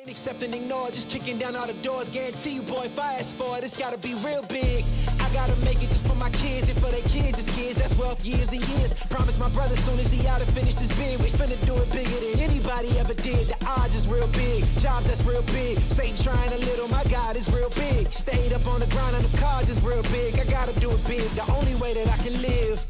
Accept and ignore, just kicking down all the doors. Guarantee you, boy, if I ask for it, it's gotta be real big. I gotta make it just for my kids and for their kids' kids. That's wealth years and years. Promise my brother soon as he out and finished his bid, we finna do it bigger than anybody ever did. The odds is real big, jobs that's real big. Satan trying a little, my God is real big. Stayed up on the grind on the cards is real big. I gotta do it big, the only way that I can live.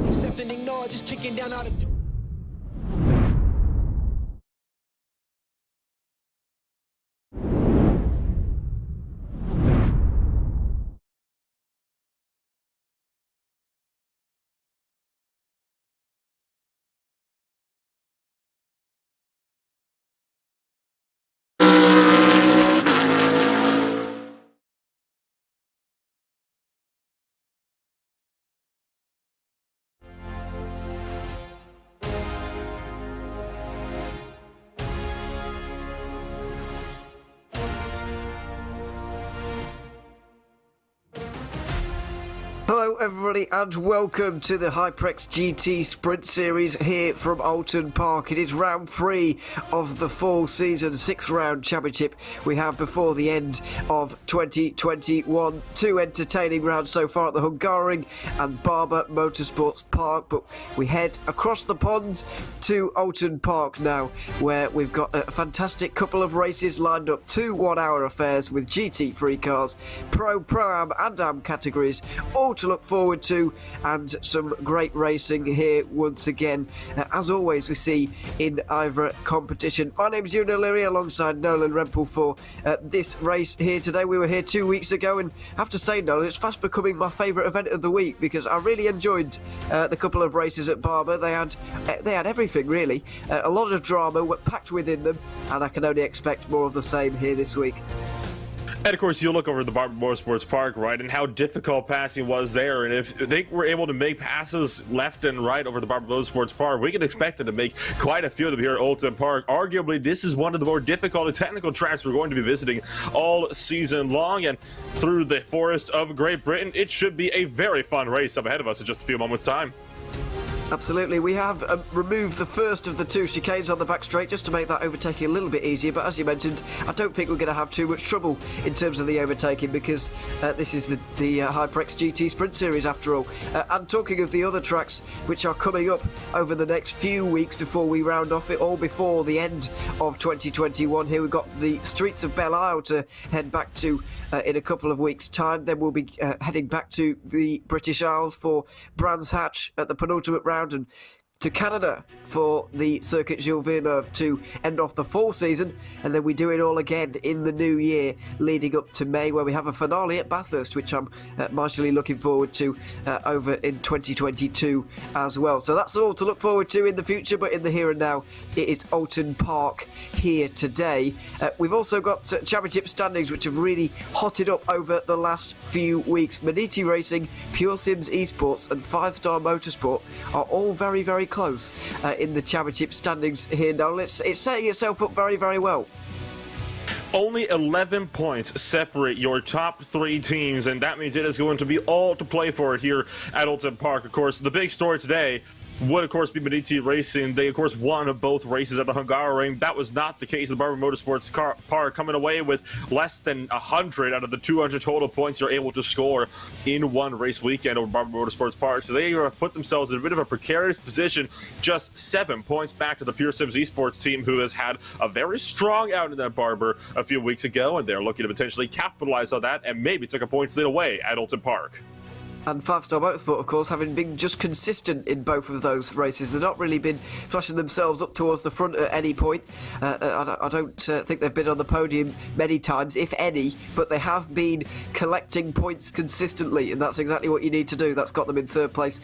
Accept and ignore, just kicking down all the doors. Hello everybody and welcome to the HyperX GT Sprint Series here from Oulton Park. It is round 3 of the fall season, 6th round championship we have before the end of 2021. 2 entertaining rounds so far at the Hungaroring and Barber Motorsports Park, but we head across the pond to Oulton Park now, where we've got a fantastic couple of races lined up. 2 one-hour affairs with GT3 cars, Pro-Am and Am categories, all to look forward to, and some great racing here once again. As always we see in IVRA competition. My name is Ewan O'Leary alongside Nolan Rempel for this race here today. We were here 2 weeks ago, and I have to say, Nolan, it's fast becoming my favourite event of the week because I really enjoyed the couple of races at Barber. They had everything really, a lot of drama were packed within them, and I can only expect more of the same here this week. And of course, you look over the Barber Motorsports Park, right, and how difficult passing was there. And if they were able to make passes left and right over the Barber Motorsports Park, we can expect them to make quite a few of them here at Oulton Park. Arguably, this is one of the more difficult and technical tracks we're going to be visiting all season long. And through the forest of Great Britain, it should be a very fun race up ahead of us in just a few moments' time. Absolutely. We have removed the first of the 2 chicanes on the back straight just to make that overtaking a little bit easier, but as you mentioned, I don't think we're going to have too much trouble in terms of the overtaking because this is the HyperX GT Sprint Series after all. And talking of the other tracks which are coming up over the next few weeks before we round off it all, before the end of 2021, here we've got the Streets of Belle Isle to head back to in a couple of weeks' time. Then we'll be heading back to the British Isles for Brands Hatch at the penultimate round, and to Canada for the Circuit Gilles Villeneuve to end off the fall season, and then we do it all again in the new year leading up to May, where we have a finale at Bathurst, which I'm martially looking forward to over in 2022 as well. So that's all to look forward to in the future, but in the here and now it is Oulton Park here today. We've also got championship standings which have really hotted up over the last few weeks. Maniti Racing, Pure Sims Esports and 5-Star Motorsport are all very, very close in the championship standings here now. It's setting itself up very, very well. Only 11 points separate your top 3 teams, and that means it is going to be all to play for here at Oulton Park. Of course, the big story today would, of course, be Maniti Racing. They, of course, won both races at the Hungaroring. That was not the case in the Barber Motorsports Park, coming away with less than 100 out of the 200 total points you're able to score in one race weekend over Barber Motorsports Park. So they have put themselves in a bit of a precarious position, just 7 points back to the Pure Sims Esports team, who has had a very strong out in that Barber a few weeks ago, and they're looking to potentially capitalize on that and maybe take a points lead away at Oulton Park. And 5-Star Motorsport, of course, having been just consistent in both of those races. They've not really been flashing themselves up towards the front at any point. I don't think they've been on the podium many times, if any, but they have been collecting points consistently, and that's exactly what you need to do. That's got them in 3rd place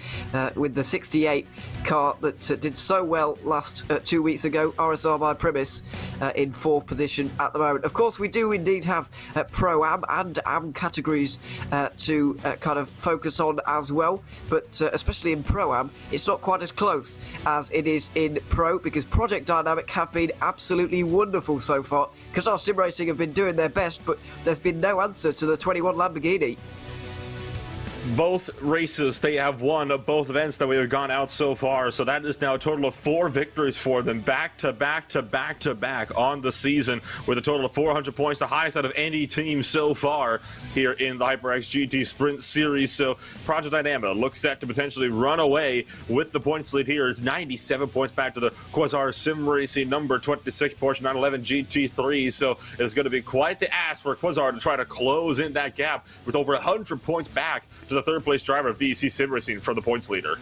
with the 68 car that did so well last 2 weeks ago. RSR by Primus in 4th position at the moment. Of course, we do indeed have Pro-Am and Am categories to kind of focus on as well, but especially in Pro-Am, it's not quite as close as it is in Pro, because Project Dynamic have been absolutely wonderful so far. Qatar Sim Racing have been doing their best, but there's been no answer to the 21 Lamborghini. both races, they have won both events that we have gone out so far, so that is now a total of 4 victories for them, back to back to back to back on the season, with a total of 400 points, the highest out of any team so far here in the HyperX GT Sprint Series. So Project Dynamo looks set to potentially run away with the points lead here. It's 97 points back to the Quasar Sim Racing number 26 Porsche 911 GT3, so it's going to be quite the ask for Quasar to try to close in that gap with over 100 points back to the third place driver of VC Sim Racing for the points leader.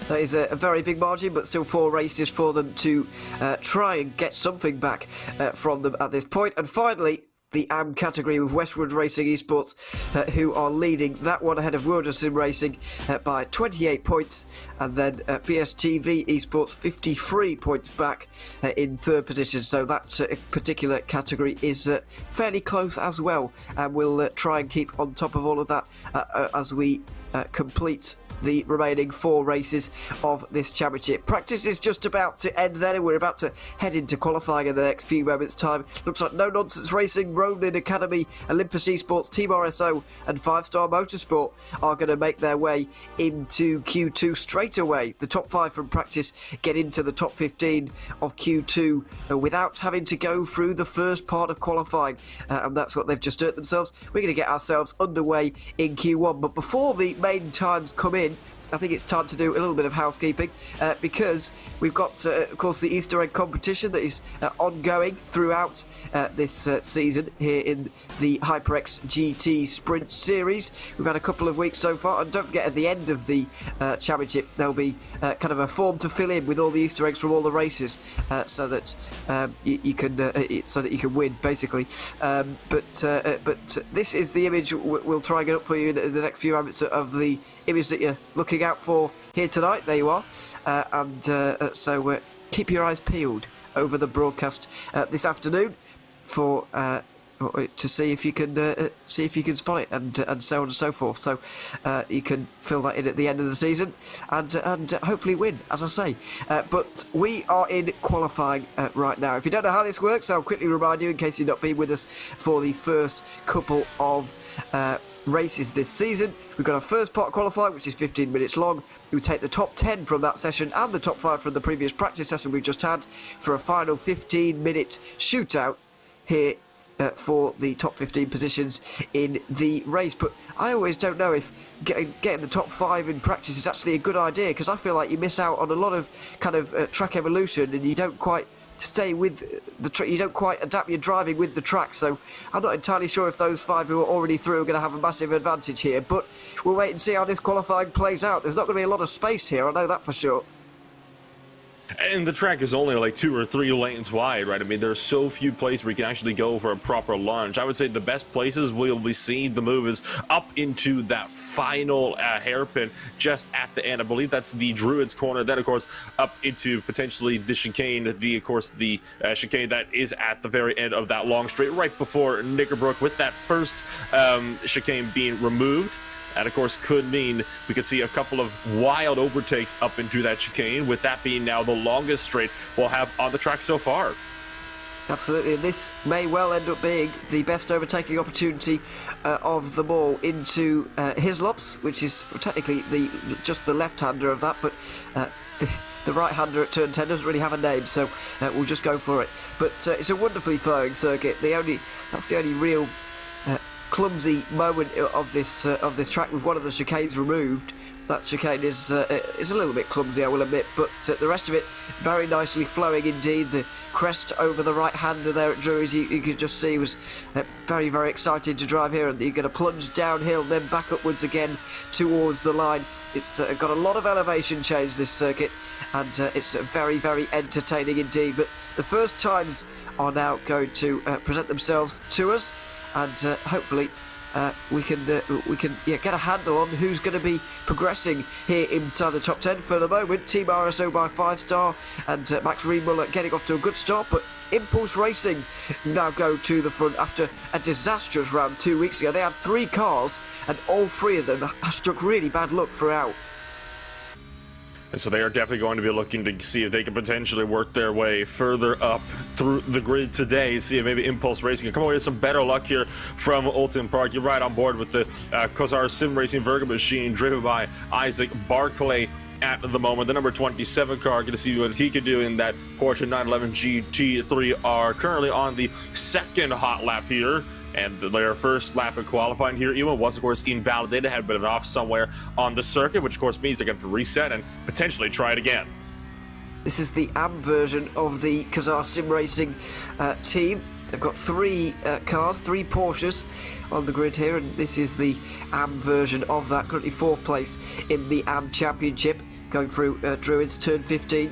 That is a very big margin, but still 4 races for them to try and get something back from them at this point. And finally, the AM category with Westwood Racing Esports, who are leading that one ahead of World of Sim Racing by 28 points, and then BSTV Esports 53 points back in third position. So that particular category is fairly close as well, and we'll try and keep on top of all of that as we complete the remaining 4 races of this championship. Practice is just about to end then, and we're about to head into qualifying in the next few moments' time. Looks like No Nonsense Racing, Ronin Academy, Olympus Esports, Team RSO and 5-Star Motorsport are going to make their way into Q2 straight away. The top 5 from practice get into the top 15 of Q2 without having to go through the first part of qualifying, and that's what they've just earned themselves. We're going to get ourselves underway in Q1, but before the main times come in, I think it's time to do a little bit of housekeeping because we've got, of course, the Easter egg competition that is ongoing throughout this season here in the HyperX GT Sprint Series. We've had a couple of weeks so far, and don't forget at the end of the championship there'll be kind of a form to fill in with all the Easter eggs from all the races, so that you can win basically. But this is the image. We'll try and get up for you in the next few moments of the image that you're looking out for here tonight. There you are, so keep your eyes peeled over the broadcast this afternoon for to see if you can spot it, and so on and so forth. So you can fill that in at the end of the season and hopefully win, as I say. But we are in qualifying right now. If you don't know how this works, I'll quickly remind you in case you've not been with us for the first couple of races this season. We've got our first part of qualifying, which is 15 minutes long. We take the top 10 from that session and the top 5 from the previous practice session we've just had for a final 15-minute shootout here for the top 15 positions in the race. But I always don't know if getting the top 5 in practice is actually a good idea, because I feel like you miss out on a lot of kind of track evolution, and you don't quite stay with the you don't quite adapt your driving with the track. So I'm not entirely sure if those 5 who are already through are going to have a massive advantage here, but we'll wait and see how this qualifying plays out. There's not going to be a lot of space here, I know that for sure. And the track is only like 2 or 3 lanes wide, right? I mean, there's so few places where you can actually go for a proper launch. I would say the best places we'll be seeing the move is up into that final hairpin just at the end. I believe that's the Druids corner. Then, of course, up into potentially the chicane, the chicane that is at the very end of that long straight, right before Knickerbrook, with that first chicane being removed. And of course could mean we could see a couple of wild overtakes up into that chicane, with that being now the longest straight we'll have on the track so far. Absolutely, and this may well end up being the best overtaking opportunity of them all into Hislops, which is technically just the left-hander of that, but the right-hander at turn 10 doesn't really have a name, so we'll just go for it. But it's a wonderfully flowing circuit. That's the only real clumsy moment of this track, with one of the chicanes removed. That chicane is a little bit clumsy, I will admit, but the rest of it very nicely flowing indeed. The crest over the right hander there at Drury's, you could just see, was very, very excited to drive here, and you're going to plunge downhill, then back upwards again towards the line. It's got a lot of elevation change, this circuit, and it's very, very entertaining indeed. But the first times are now going to present themselves to us, and hopefully we can get a handle on who's going to be progressing here inside the top 10. For the moment, Team RSO by 5-star and Max Remuller getting off to a good start, but Impulse Racing now go to the front after a disastrous round 2 weeks ago. They had 3 cars and all 3 of them struck really bad luck throughout. And so they are definitely going to be looking to see if they can potentially work their way further up through the grid today. See if maybe Impulse Racing can come away with some better luck here from Oulton Park. You're right on board with the Kozar Sim Racing Virgo machine driven by Isaac Barclay at the moment. The number 27 car, going to see what he can do in that Porsche 911 GT3R. Currently on the second hot lap here. And their first lap of qualifying here, Ewan was, of course, invalidated, had a bit of an off somewhere on the circuit, which, of course, means they're going to reset and potentially try it again. This is the AM version of the Kozar Sim Racing team. They've got three cars, three Porsches on the grid here, and this is the AM version of that. Currently 4th place in the AM Championship, going through Druids, turn 15.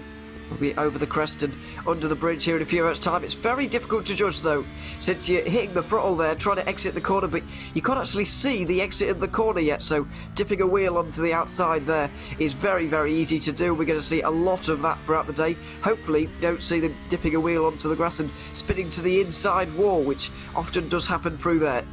We'll be over the crest and under the bridge here in a few hours' time. It's very difficult to judge, though, since you're hitting the throttle there, trying to exit the corner, but you can't actually see the exit of the corner yet, so dipping a wheel onto the outside there is very, very easy to do. We're going to see a lot of that throughout the day. Hopefully, don't see them dipping a wheel onto the grass and spinning to the inside wall, which often does happen through there.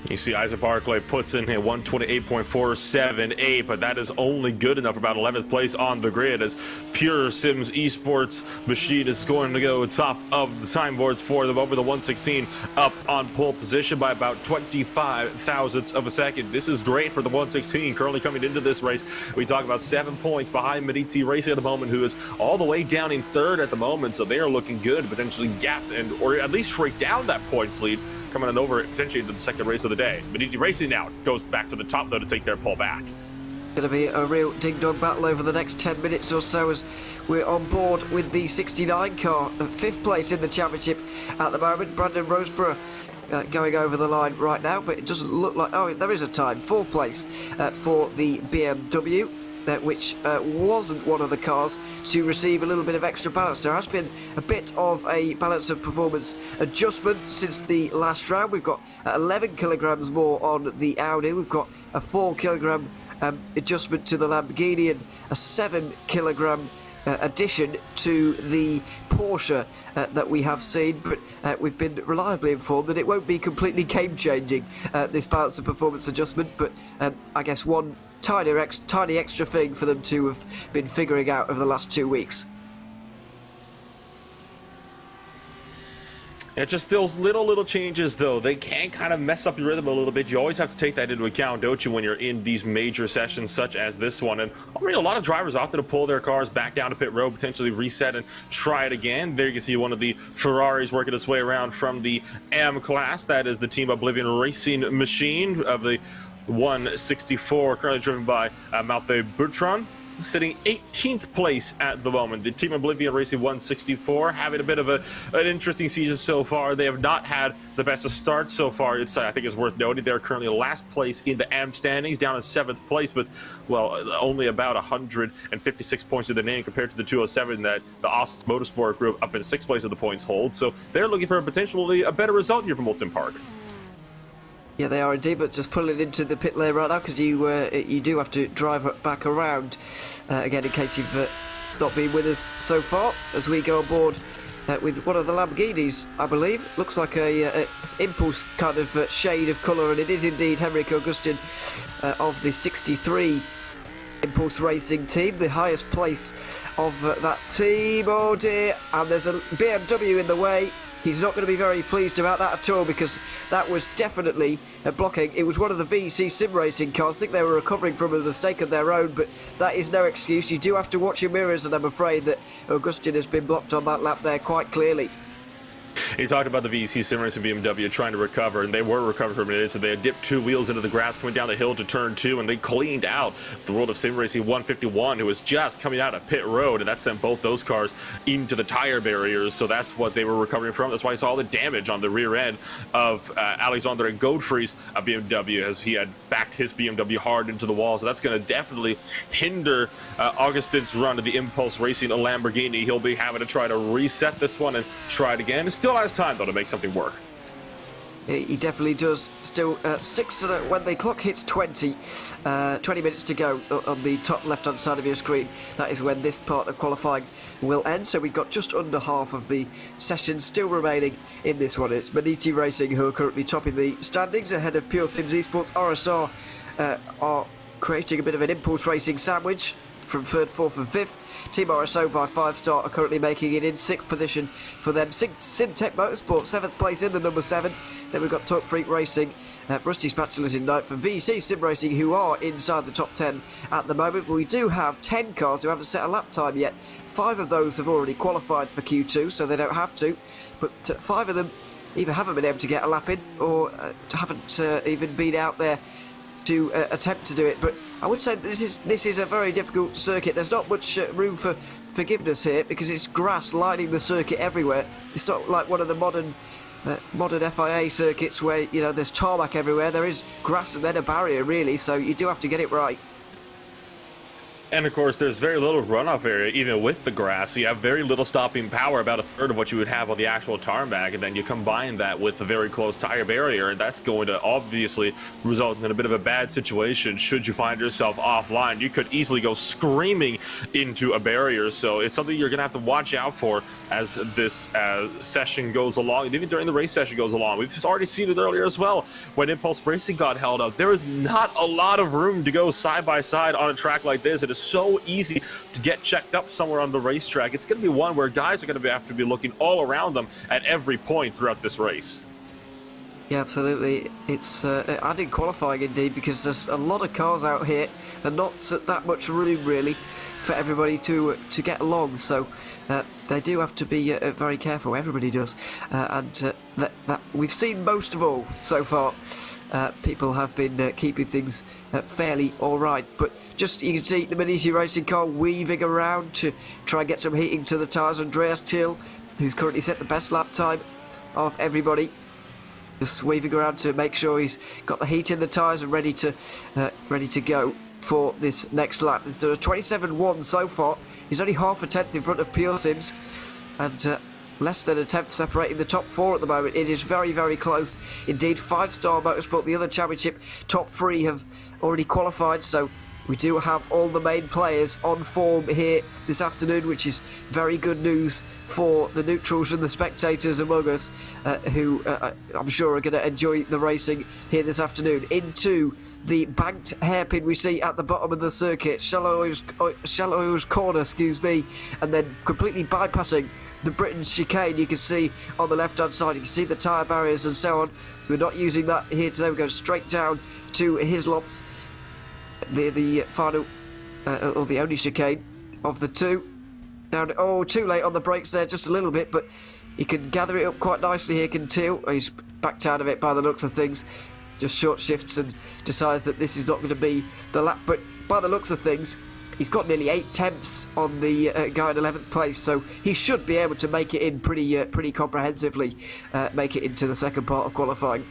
You see Isaac Barclay puts in a 128.478, but that is only good enough for about 11th place on the grid, as Pure Sims Esports machine is going to go top of the time boards for them over the 116, up on pole position by about 25 thousandths of a second. This is great for the 116 currently coming into this race. We talk about 7 points behind Medici Racing at the moment, who is all the way down in 3rd at the moment, so they are looking good, potentially gap and or at least shrink down that points lead, coming on over potentially into the second race of the day. Medici Racing now goes back to the top, though, to take their pole back. Going to be a real ding-dong battle over the next 10 minutes or so as we're on board with the 69 car, 5th place in the championship at the moment. Brandon Roseborough going over the line right now, but it doesn't look like... Oh, there is a time. 4th place for the BMW. Which wasn't one of the cars to receive a little bit of extra balance. There has been a bit of a balance of performance adjustment since the last round. We've got 11 kilograms more on the Audi. We've got a 4 kilogram adjustment to the Lamborghini and a 7 kilogram addition to the Porsche that we have seen, but we've been reliably informed that it won't be completely game-changing, this balance of performance adjustment, but I guess one tiny extra thing for them to have been figuring out over the last 2 weeks. It's just those little changes, though. They can kind of mess up your rhythm a little bit. You always have to take that into account, don't you, when you're in these major sessions such as this one. And I mean, a lot of drivers opted to pull their cars back down to pit road, potentially reset and try it again. There you can see one of the Ferraris working its way around from the M class. That is the Team Oblivion Racing machine of the 164, currently driven by Malte Bertrand, sitting 18th place at the moment. The Team Oblivion Racing 164 having a bit of an interesting season so far. They have not had the best of starts so far. I think it's worth noting they're currently last place in the AM standings, down in 7th place, but, well, only about 156 points to the name compared to the 207 that the Austin Motorsport Group up in 6th place of the points hold. So they're looking for potentially a better result here from Oulton Park. Yeah, they are indeed, but just pulling into the pit lane right now because you do have to drive back around again in case you've not been with us so far as we go aboard with one of the Lamborghinis, I believe. Looks like a Impulse kind of shade of colour, and it is indeed Henrik Augustin of the 63 Impulse Racing team, the highest place of that team. Oh dear, and there's a BMW in the way. He's not going to be very pleased about that at all because that was definitely blocking. It was one of the VC Sim Racing cars. I think they were recovering from a mistake of their own, but that is no excuse. You do have to watch your mirrors, and I'm afraid that Augustin has been blocked on that lap there quite clearly. He talked about the VC Sim Racing BMW trying to recover, and they were recovering from it. So they had dipped 2 wheels into the grass coming down the hill to turn 2, and they cleaned out the World of Sim Racing 151, who was just coming out of pit road, and that sent both those cars into the tire barriers. So that's what they were recovering from. That's why I saw all the damage on the rear end of Alexander Godfrey's BMW, as he had backed his BMW hard into the wall. So that's going to definitely hinder Augustin's run to the Impulse Racing Lamborghini. He'll be having to try to reset this one and try it again. Still has time, though, to make something work. He definitely does. Still 6 when the clock hits 20 minutes to go on the top left-hand side of your screen. That is when this part of qualifying will end. So we've got just under half of the session still remaining in this one. It's Medici Racing who are currently topping the standings ahead of Pure Sims Esports. RSR are creating a bit of an impulse racing sandwich from 3rd, 4th and 5th. Team RSO by 5-star are currently making it in 6th position for them. Simtech Motorsport 7th place in the number 7. Then we've got Talk Freak Racing, Rusty Spatulas in 9th, and VC Sim Racing, who are inside the top 10 at the moment. But we do have 10 cars who haven't set a lap time yet. 5 of those have already qualified for Q2, so they don't have to. But 5 of them either haven't been able to get a lap in or haven't even been out there to attempt to do it. But I would say this is a very difficult circuit. There's not much room for forgiveness here because it's grass lining the circuit everywhere. It's not like one of the modern FIA circuits where, you know, there's tarmac everywhere. There is grass and then a barrier, really, so you do have to get it right. And of course, there's very little runoff area, even with the grass. So you have very little stopping power, about a third of what you would have on the actual tarmac, and then you combine that with a very close tire barrier, and that's going to obviously result in a bit of a bad situation. Should you find yourself offline, you could easily go screaming into a barrier. So it's something you're going to have to watch out for as this session goes along, and even during the race session goes along. We've just already seen it earlier as well. When Impulse Racing got held up, there is not a lot of room to go side by side on a track like this. It is so easy to get checked up somewhere on the racetrack. It's going to be one where guys are going to have to be looking all around them at every point throughout this race. Yeah, absolutely. It's adding qualifying indeed, because there's a lot of cars out here and not that much room really for everybody to get along. So they do have to be very careful. Everybody does, and that we've seen most of all so far. People have been keeping things fairly alright, but just you can see the Medici Racing car weaving around to try and get some heating to the tyres. Andreas Thiel, who's currently set the best lap time of everybody, just weaving around to make sure he's got the heat in the tyres and ready to go for this next lap. He's done a 27.1 so far. He's only half a tenth in front of Pure Sims, and less than a tenth separating the top 4 at the moment. It is very, very close indeed. 5-star Motorsport, the other championship top 3 have already qualified, so we do have all the main players on form here this afternoon, which is very good news for the neutrals and the spectators among us, who I'm sure are going to enjoy the racing here this afternoon. Into the banked hairpin we see at the bottom of the circuit, Shallow's corner, excuse me, and then completely bypassing the Britain chicane. You can see on the left hand side, you can see the tyre barriers and so on. We're not using that here today. We're going straight down to Hislop's, the final or the only chicane of the two. Down, oh, too late on the brakes there, just a little bit, but he can gather it up quite nicely here, can Teal. He's backed out of it by the looks of things, just short shifts and decides that this is not going to be the lap. But by the looks of things, he's got nearly 8 tenths on the guy in 11th place, so he should be able to make it in pretty comprehensively, make it into the second part of qualifying.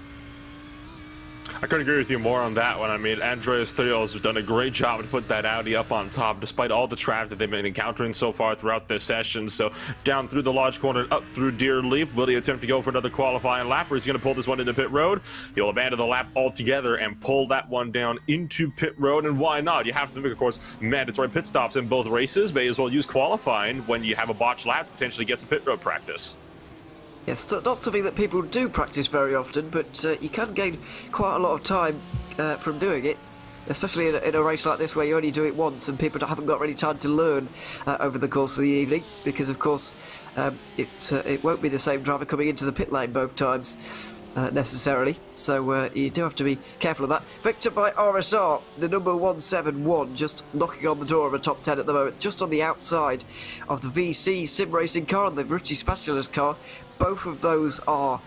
I couldn't agree with you more on that one. I mean, Andreas Thiel has done a great job to put that Audi up on top, despite all the traffic that they've been encountering so far throughout this session. So down through the Lodge Corner, up through Deer Leap. Will he attempt to go for another qualifying lap, or is he going to pull this one into pit road? He'll abandon the lap altogether and pull that one down into pit road. And why not? You have to make, of course, mandatory pit stops in both races. May as well use qualifying when you have a botched lap to potentially get some pit road practice. Yes, not something that people do practice very often, but you can gain quite a lot of time from doing it, especially in a race like this where you only do it once and people haven't got really time to learn over the course of the evening, because of course it won't be the same driver coming into the pit lane both times necessarily, so you do have to be careful of that. Victor by RSR, the number 171, just knocking on the door of a top 10 at the moment, just on the outside of the VC Sim Racing car and the Richie Spatulas car. Both of those are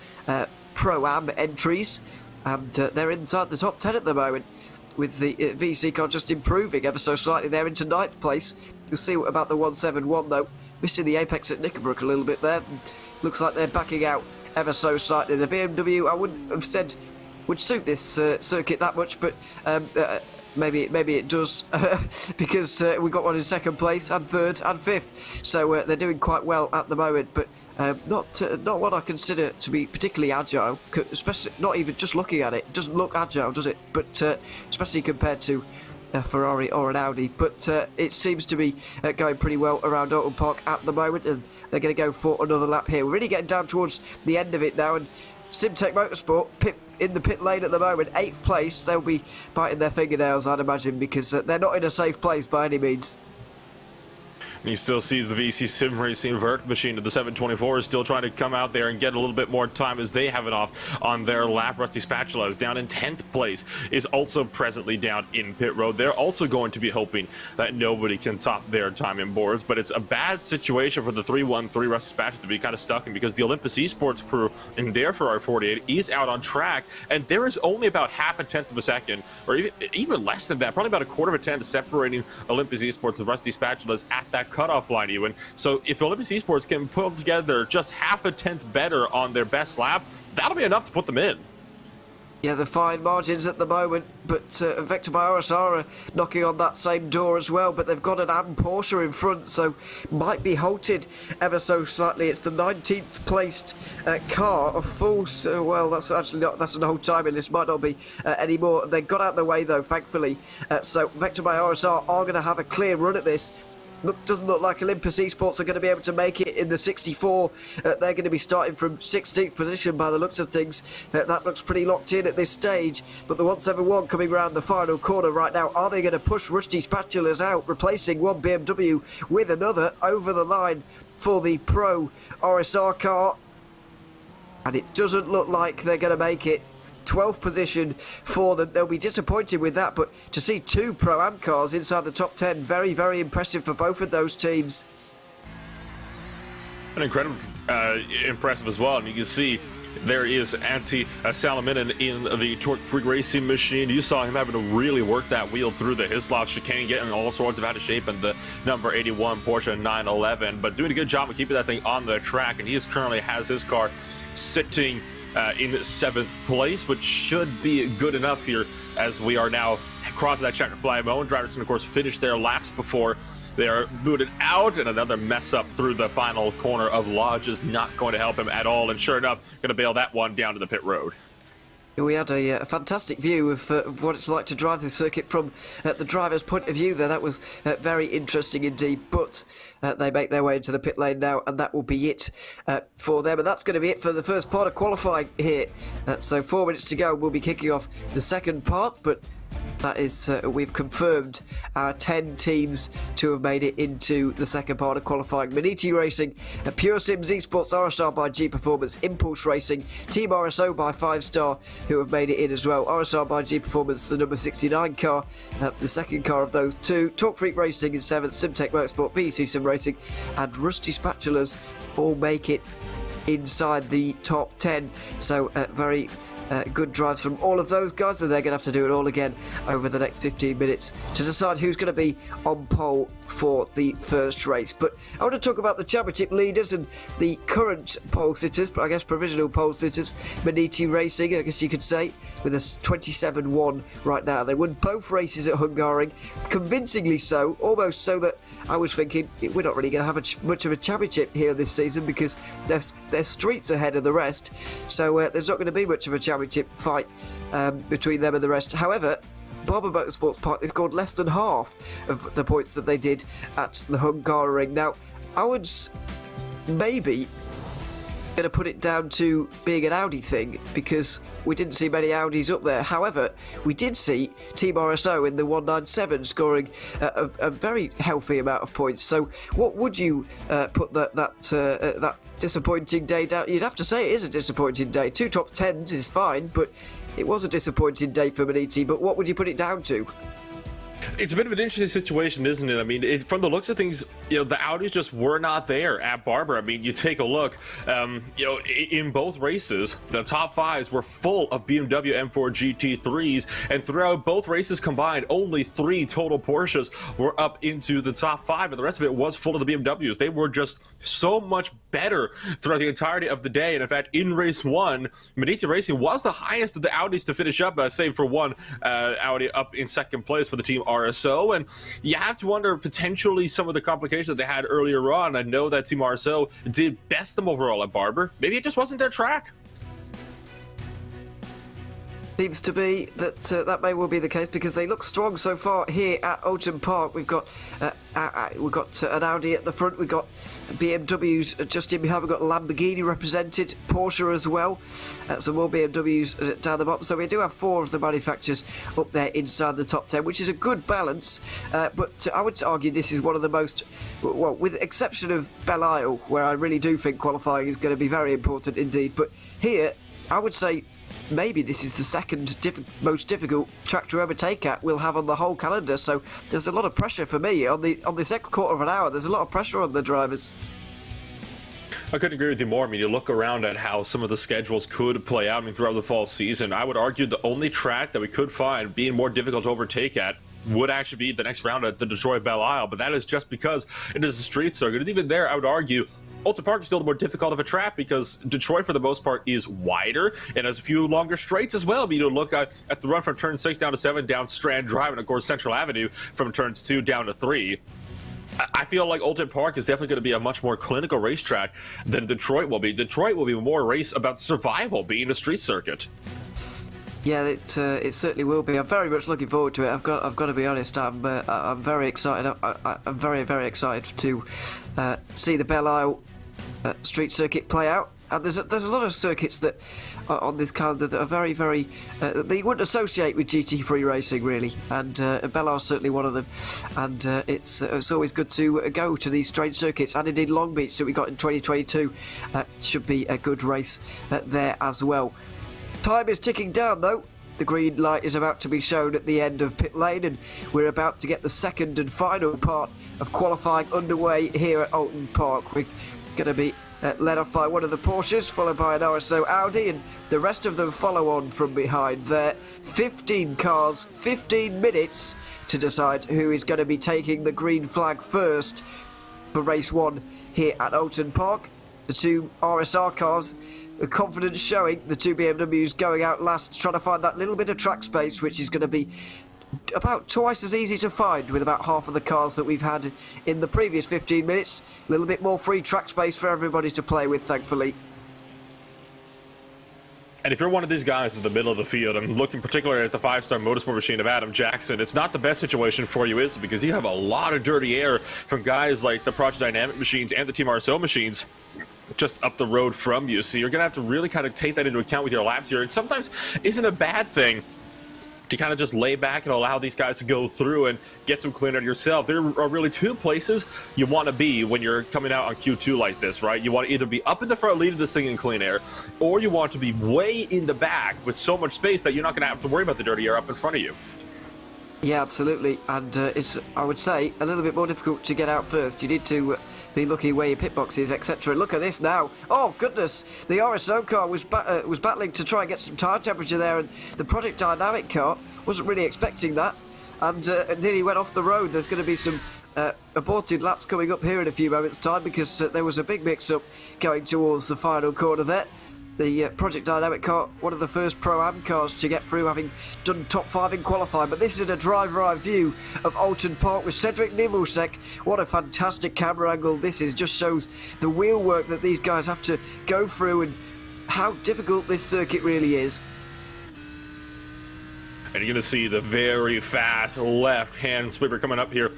Pro-Am entries, and they're inside the top 10 at the moment, with the VC car just improving ever so slightly there into 9th place. You'll see about the 171 though, missing the apex at Knickerbrook a little bit there. Looks like they're backing out ever so slightly. The BMW, I wouldn't have said would suit this circuit that much, but maybe it does, because we got one in 2nd place and 3rd and 5th, so they're doing quite well at the moment, but not what I consider to be particularly agile, especially not even just looking at it. It doesn't look agile, does it? But especially compared to a Ferrari or an Audi. But it seems to be going pretty well around Oulton Park at the moment, and they're going to go for another lap here. We're really getting down towards the end of it now, and Simtech Motorsport, in the pit lane at the moment, 8th place. They'll be biting their fingernails, I'd imagine, because they're not in a safe place by any means. And you still see the VC Sim Racing Vert machine of the 724 is still trying to come out there and get a little bit more time as they have it off on their lap. Rusty Spatula is down in 10th place, is also presently down in pit road. They're also going to be hoping that nobody can top their timing boards, but it's a bad situation for the 313 Rusty Spatula to be kind of stuck in, because the Olympus Esports crew in their Ferrari 48 is out on track, and there is only about half a tenth of a second, or even less than that, probably about a quarter of a tenth separating Olympus Esports and Rusty Spatulas at that cutoff line even. So if Olympus Esports can put together just half a tenth better on their best lap, that'll be enough to put them in. Yeah, the fine margins at the moment, but Vector by RSR are knocking on that same door as well, but they've got an AM Porsche in front, so might be halted ever so slightly. It's the 19th placed car, a full, well, that's actually not, that's an old timing list, might not be anymore. They got out of the way though, thankfully, so Vector by RSR are going to have a clear run at this. Doesn't look like Olympus Esports are going to be able to make it in the 64. They're going to be starting from 16th position by the looks of things. That looks pretty locked in at this stage. But the 171 coming around the final corner right now. Are they going to push Rusty Spatulas out, replacing one BMW with another over the line for the Pro RSR car? And it doesn't look like they're going to make it. 12th position for them. They'll be disappointed with that, but to see 2 Pro-Am cars inside the top 10, very, very impressive for both of those teams. And incredibly impressive as well, and you can see there is Antti Salominen in the Torque Freak Racing machine. You saw him having to really work that wheel through the Hislop chicane, getting all sorts of out of shape in the number 81 Porsche 911, but doing a good job of keeping that thing on the track, and he currently has his car sitting in 7th place, which should be good enough here as we are now crossing that checkered flag. Owen drivers can, of course, finish their laps before they are booted out, and another mess up through the final corner of Lodge is not going to help him at all, and sure enough, going to bail that one down to the pit road. We had a fantastic view of what it's like to drive the circuit from the driver's point of view there. That was very interesting indeed, but they make their way into the pit lane now, and that will be it for them. And that's going to be it for the first part of qualifying here. So 4 minutes to go. We'll be kicking off the second part, but that is, we've confirmed our 10 teams to have made it into the second part of qualifying. Maniti Racing, Pure Sims Esports, RSR by G Performance, Impulse Racing, Team RSO by 5-Star, who have made it in as well. RSR by G Performance, the number 69 car, the second car of those two. Torque Freak Racing in 7th, Simtech Motorsport, PEC Sim Racing, and Rusty Spatulas all make it inside the top 10. So very good drives from all of those guys, and they're going to have to do it all again over the next 15 minutes to decide who's going to be on pole for the first race. But I want to talk about the championship leaders and the current pole sitters, I guess provisional pole sitters. Maniti Racing, I guess you could say, with a 27-1 right now. They won both races at Hungaroring, convincingly so, almost so that I was thinking we're not really going to have much of a championship here this season, because their streets ahead of the rest, so there's not going to be much of a championship fight between them and the rest. However, Barber Motorsports Park, they scored less than half of the points that they did at the Hungaroring. Now, I would maybe going to put it down to being an Audi thing, because we didn't see many Audis up there. However, we did see Team RSO in the 197 scoring a very healthy amount of points. So what would you put that disappointing day down? You'd have to say it is a disappointing day. 2 top 10s is fine, but it was a disappointing day for Maniti. But what would you put it down to? It's a bit of an interesting situation, isn't it? I mean, from the looks of things, you know, the Audis just were not there at Barber. I mean, you take a look, you know, in both races, the top 5s were full of BMW M4 GT3s, and throughout both races combined, only 3 total Porsches were up into the top 5, and the rest of it was full of the BMWs. They were just so much better throughout the entirety of the day, and in fact, in race 1, Maniti Racing was the highest of the Audis to finish up, save for one Audi up in second place for the Team RSO, and you have to wonder potentially some of the complications that they had earlier on. I know that Team RSO did best them overall at Barber. Maybe it just wasn't their track. Seems to be that that may well be the case because they look strong so far here at Oulton Park. We've got an Audi at the front, we've got BMWs just in behind, we've got Lamborghini represented, Porsche as well, some more BMWs down the bottom. So we do have 4 of the manufacturers up there inside the top 10, which is a good balance. But I would argue this is one of the most, well, with the exception of Belle Isle, where I really do think qualifying is going to be very important indeed. But here, I would say, maybe this is the second most difficult track to overtake at we'll have on the whole calendar, so there's a lot of pressure for me on this next quarter of an hour. There's a lot of pressure on the drivers. I couldn't agree with you more. I mean, you look around at how some of the schedules could play out throughout the fall season. I would argue the only track that we could find being more difficult to overtake at would actually be the next round at the Detroit Belle Isle, but that is just because it is a street circuit. And even there, I would argue Oulton Park is still the more difficult of a track because Detroit, for the most part, is wider and has a few longer straights as well. But you look at the run from turn 6 down to 7 down Strand Drive, and of course Central Avenue from turns 2 down to 3. I feel like Oulton Park is definitely going to be a much more clinical racetrack than Detroit will be. Detroit will be more a race about survival, being a street circuit. Yeah, it certainly will be. I'm very much looking forward to it. I've got to be honest. I'm very excited. I'm very, very excited to see the Belle Isle street circuit play out. And there's a lot of circuits that are on this calendar that are very, very that you wouldn't associate with GT3 racing really. And Belle Isle is certainly one of them. And it's always good to go to these strange circuits. And indeed, Long Beach that we got in 2022 should be a good race there as well. Time is ticking down though. The green light is about to be shown at the end of pit lane, and we're about to get the second and final part of qualifying underway here at Oulton Park. We're going to be led off by one of the Porsches, followed by an RSO Audi, and the rest of them follow on from behind there. 15 cars, 15 minutes to decide who is going to be taking the green flag first for race 1 here at Oulton Park. The 2 RSR cars, the confidence showing, the 2 BMWs going out last, trying to find that little bit of track space, which is going to be about twice as easy to find with about half of the cars that we've had in the previous 15 minutes. A little bit more free track space for everybody to play with, thankfully. And if you're one of these guys in the middle of the field, I'm looking particularly at the 5-star motorsport machine of Adam Jackson, it's not the best situation for you, is it? Because you have a lot of dirty air from guys like the Project Dynamic machines and the Team RSO machines just up the road from you. So you're going to have to really kind of take that into account with your laps here. And sometimes isn't a bad thing to kind of just lay back and allow these guys to go through and get some clean air yourself. There are really 2 places you want to be when you're coming out on Q2 like this, right? You want to either be up in the front leading this thing in clean air, or you want to be way in the back with so much space that you're not going to have to worry about the dirty air up in front of you. Yeah, absolutely. And it's, I would say, a little bit more difficult to get out first. You need to be looking where your pit box is, etc. Look at this now. Oh, goodness. The RSO car was battling to try and get some tyre temperature there, and the Project Dynamic car wasn't really expecting that, and nearly went off the road. There's going to be some aborted laps coming up here in a few moments' time because there was a big mix-up going towards the final corner there. The Project Dynamic car, one of the first Pro-Am cars to get through, having done top 5 in qualifying. But this is a driver-eye view of Oulton Park with Cedric Nimulsek. What a fantastic camera angle this is. Just shows the wheel work that these guys have to go through and how difficult this circuit really is. And you're going to see the very fast left-hand sweeper coming up here,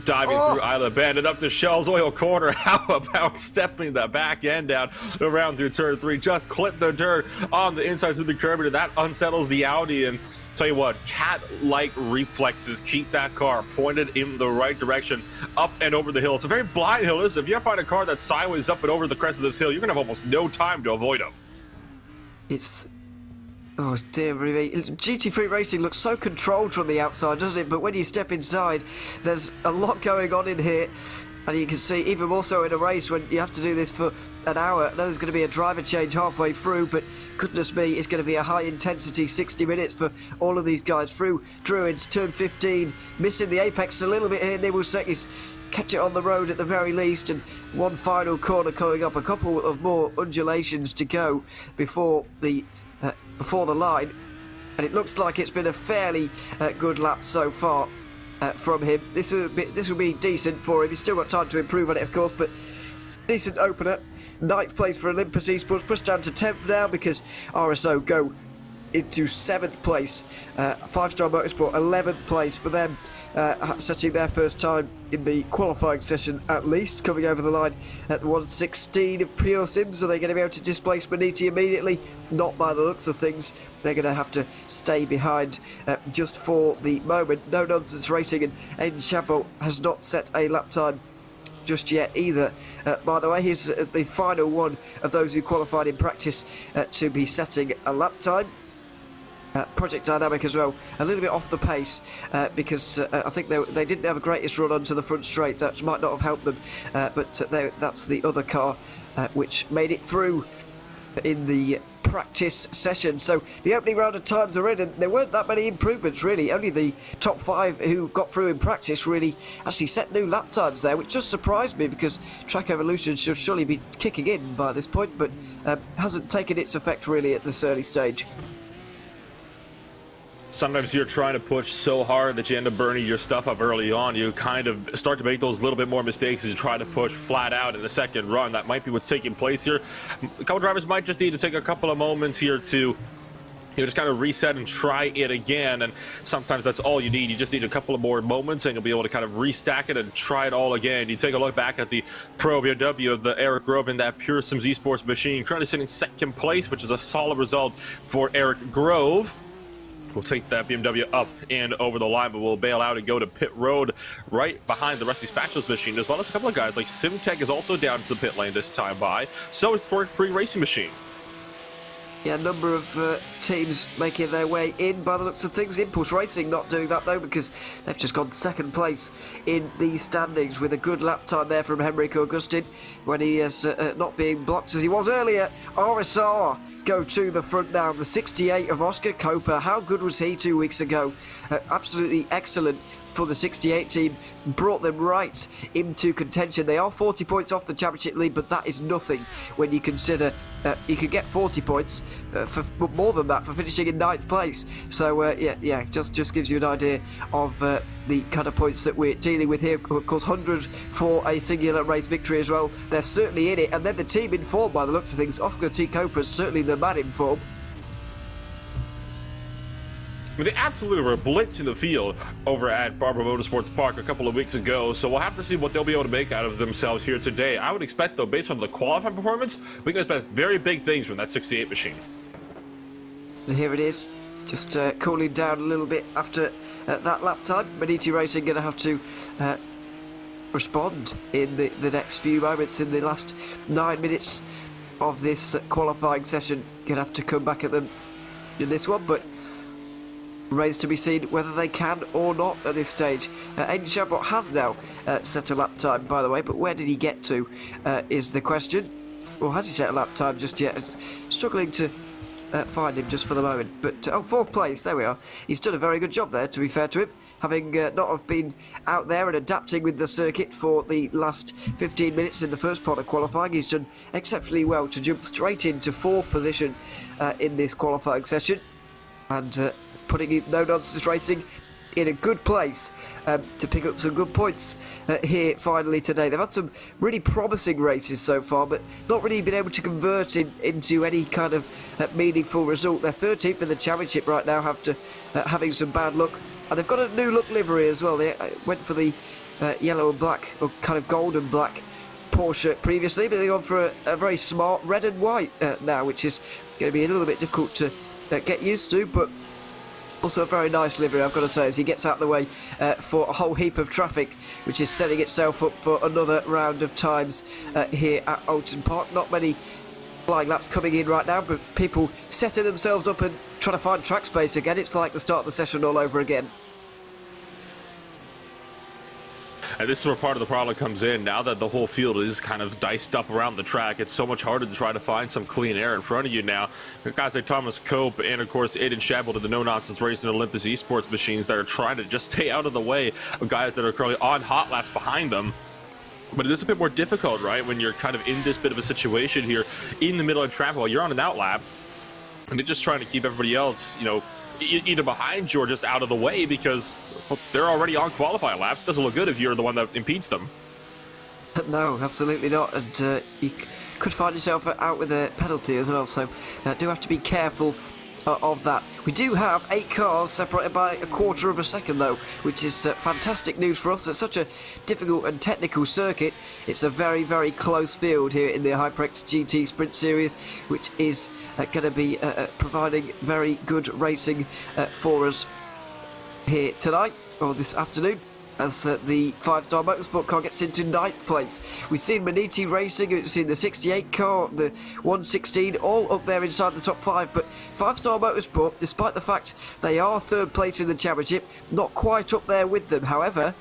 diving through Isla Bend and up to Shell's Oil Corner. How about stepping the back end down around through turn 3? Just clip the dirt on the inside through the curb, and that unsettles the Audi. And tell you what, cat-like reflexes keep that car pointed in the right direction, up and over the hill. It's a very blind hill, isn't it? If you ever find a car that's sideways up and over the crest of this hill, you're going to have almost no time to avoid them. It's... oh dear me, GT3 racing looks so controlled from the outside, doesn't it? But when you step inside, there's a lot going on in here, and you can see even more so in a race when you have to do this for an hour. I know there's going to be a driver change halfway through, but goodness me, it's going to be a high intensity 60 minutes for all of these guys through Druids, turn 15, missing the apex a little bit here. Nimulsek is kept it on the road at the very least, and one final corner coming up, a couple of more undulations to go before the line, and it looks like it's been a fairly good lap so far from him. This will be decent for him. He's still got time to improve on it, of course, but decent opener. 9th place for Olympus Esports, pushed down to 10th now because RSO go into 7th place. 5-Star Motorsport 11th place for them, setting their first time in the qualifying session at least, coming over the line at the 1:16 of pure sims. Are they going to be able to displace Maniti immediately? Not by the looks of things. They're going to have to stay behind just for the moment. No Nonsense Racing and Aiden Chabot has not set a lap time just yet either. By the way, he's the final one of those who qualified in practice to be setting a lap time. Project Dynamic as well, a little bit off the pace because I think they didn't have the greatest run onto the front straight. That might not have helped them, but that's the other car which made it through in the practice session. So the opening round of times are in, and there weren't that many improvements really. Only the top 5 who got through in practice really actually set new lap times there, which just surprised me because Track Evolution should surely be kicking in by this point, but hasn't taken its effect really at this early stage. Sometimes you're trying to push so hard that you end up burning your stuff up early on. You kind of start to make those little bit more mistakes as you try to push flat out in the second run. That might be what's taking place here. A couple drivers might just need to take a couple of moments here to just kind of reset and try it again, and sometimes that's all you need. You just need a couple of more moments and you'll be able to kind of restack it and try it all again. You take a look back at the Pro BMW of the Eric Grove in that Pure Sims Esports machine, currently sitting second place, which is a solid result for Eric Grove. We'll take that BMW up and over the line, but we'll bail out and go to pit road right behind the Rusty Spatulas machine, as well as a couple of guys like SimTech is also down to the pit lane this time by. So is Torque Free Racing Machine. Yeah, a number of teams making their way in by the looks of things. Impulse Racing not doing that though, because they've just gone second place in the standings with a good lap time there from Henrik Augustin when he is not being blocked as he was earlier. RSR go to the front now. The 68 of Oscar Coper. How good was he 2 weeks ago? Absolutely excellent for the 68 team. Brought them right into contention. They are 40 points off the championship lead, but that is nothing when you consider you could get 40 points for more than that for finishing in 9th place. So yeah, just gives you an idea of the kind of points that we're dealing with here. Of course, 100 for a singular race victory as well. They're certainly in it, and then the team in form by the looks of things. Oscar T. Coper is certainly the man in form. They absolutely were blitzing the field over at Barbara Motorsports Park a couple of weeks ago, so we'll have to see what they'll be able to make out of themselves here today. I would expect, though, based on the qualifying performance, we can expect very big things from that 68 machine. And here it is, just cooling down a little bit after that lap time. Maniti Racing going to have to respond in the next few moments. In the last 9 minutes of this qualifying session, going to have to come back at them in this one, but remains to be seen whether they can or not at this stage. Aiden Chabot has now set a lap time, by the way, but where did he get to is the question. Or has he set a lap time just yet? Struggling to find him just for the moment. But, oh, 4th place, there we are. He's done a very good job there, to be fair to him, having not have been out there and adapting with the circuit for the last 15 minutes in the first part of qualifying. He's done exceptionally well to jump straight into 4th position in this qualifying session, and putting No Nonsense Racing in a good place to pick up some good points here finally today. They've had some really promising races so far, but not really been able to convert into any kind of meaningful result. They're 13th in the championship right now after having some bad luck, and they've got a new look livery as well. They went for the yellow and black, or kind of gold and black Porsche previously, but they've gone for a very smart red and white now, which is going to be a little bit difficult to get used to, but also a very nice livery, I've got to say, as he gets out of the way for a whole heap of traffic, which is setting itself up for another round of times here at Oulton Park. Not many flying laps coming in right now, but people setting themselves up and trying to find track space again. It's like the start of the session all over again. And this is where part of the problem comes in. Now that the whole field is kind of diced up around the track, it's so much harder to try to find some clean air in front of you now. Guys like Thomas Cope and, of course, Aiden Chabot of the No Nonsense Racing and Olympus Esports machines that are trying to just stay out of the way of guys that are currently on hot laps behind them. But it is a bit more difficult, right, when you're kind of in this bit of a situation here in the middle of traffic while you're on an out lap, and you're just trying to keep everybody else, you know, either behind you or just out of the way, because well, they're already on qualifying laps. It doesn't look good if you're the one that impedes them. No, absolutely not, and you could find yourself out with a penalty as well, so do have to be careful of that. We do have 8 cars separated by a quarter of a second though, which is fantastic news for us. It's such a difficult and technical circuit. It's a very, very close field here in the HyperX GT Sprint Series, which is going to be providing very good racing for us here tonight, or this afternoon, as the 5-star motorsport car gets into 9th place. We've seen Maniti Racing, we've seen the 68 car, the 116, all up there inside the top 5, but 5-star motorsport, despite the fact they are 3rd place in the championship, not quite up there with them. However,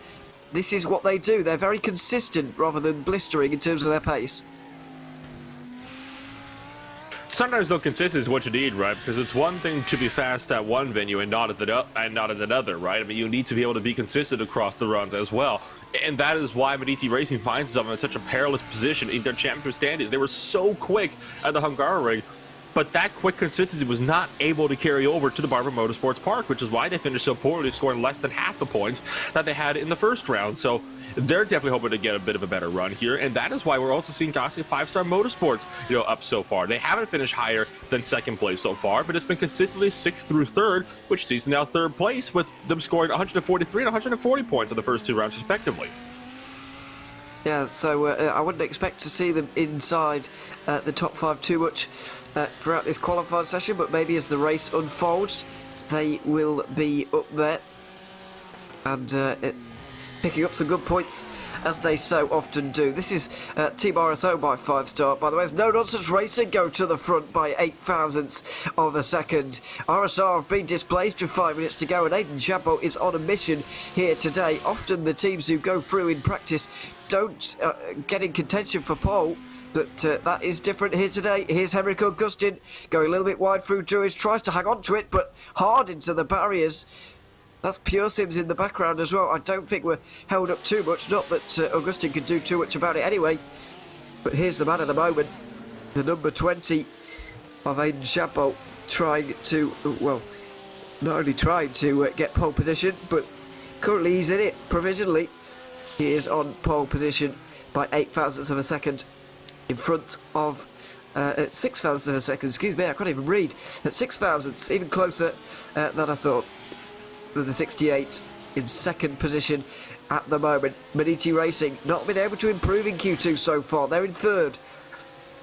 this is what they do. They're very consistent rather than blistering in terms of their pace. Sometimes, though, consistency is what you need, right? Because it's one thing to be fast at one venue and not at another, right? I mean, you need to be able to be consistent across the runs as well. And that is why Maniti Racing finds itself in such a perilous position in their championship standings. They were so quick at the Hungaroring, but that quick consistency was not able to carry over to the Barber Motorsports Park, which is why they finished so poorly, scoring less than half the points that they had in the first round. So they're definitely hoping to get a bit of a better run here, and that is why we're also seeing guys like 5-star motorsports, up so far. They haven't finished higher than 2nd place so far, but it's been consistently 6th through 3rd, which sees them now 3rd place, with them scoring 143 and 140 points in the first 2 rounds respectively. Yeah, so I wouldn't expect to see them inside the top 5 too much throughout this qualifying session, but maybe as the race unfolds, they will be up there and picking up some good points, as they so often do. This is Team RSO by 5-star. By the way, it's No Nonsense Racing go to the front by 8 thousandths of a second. RSR have been displaced with 5 minutes to go, and Aiden Chabot is on a mission here today. Often the teams who go through in practice don't get in contention for pole, but that is different here today. Here's Henrik Augustin going a little bit wide through Druids, tries to hang on to it, but hard into the barriers. That's Pure Sims in the background as well. I don't think we're held up too much. Not that Augustin can do too much about it anyway. But here's the man of the moment, the number 20 of Aiden Chabot, trying to, well, not only trying to get pole position, but currently he's in it provisionally. He is on pole position by 8 thousandths of a second, in front of 6 thousandths of a second. Excuse me, I can't even read. At 6 thousandths, even closer than I thought. The 68 in 2nd position at the moment. Maniti Racing not been able to improve in Q2 so far. They're in 3rd.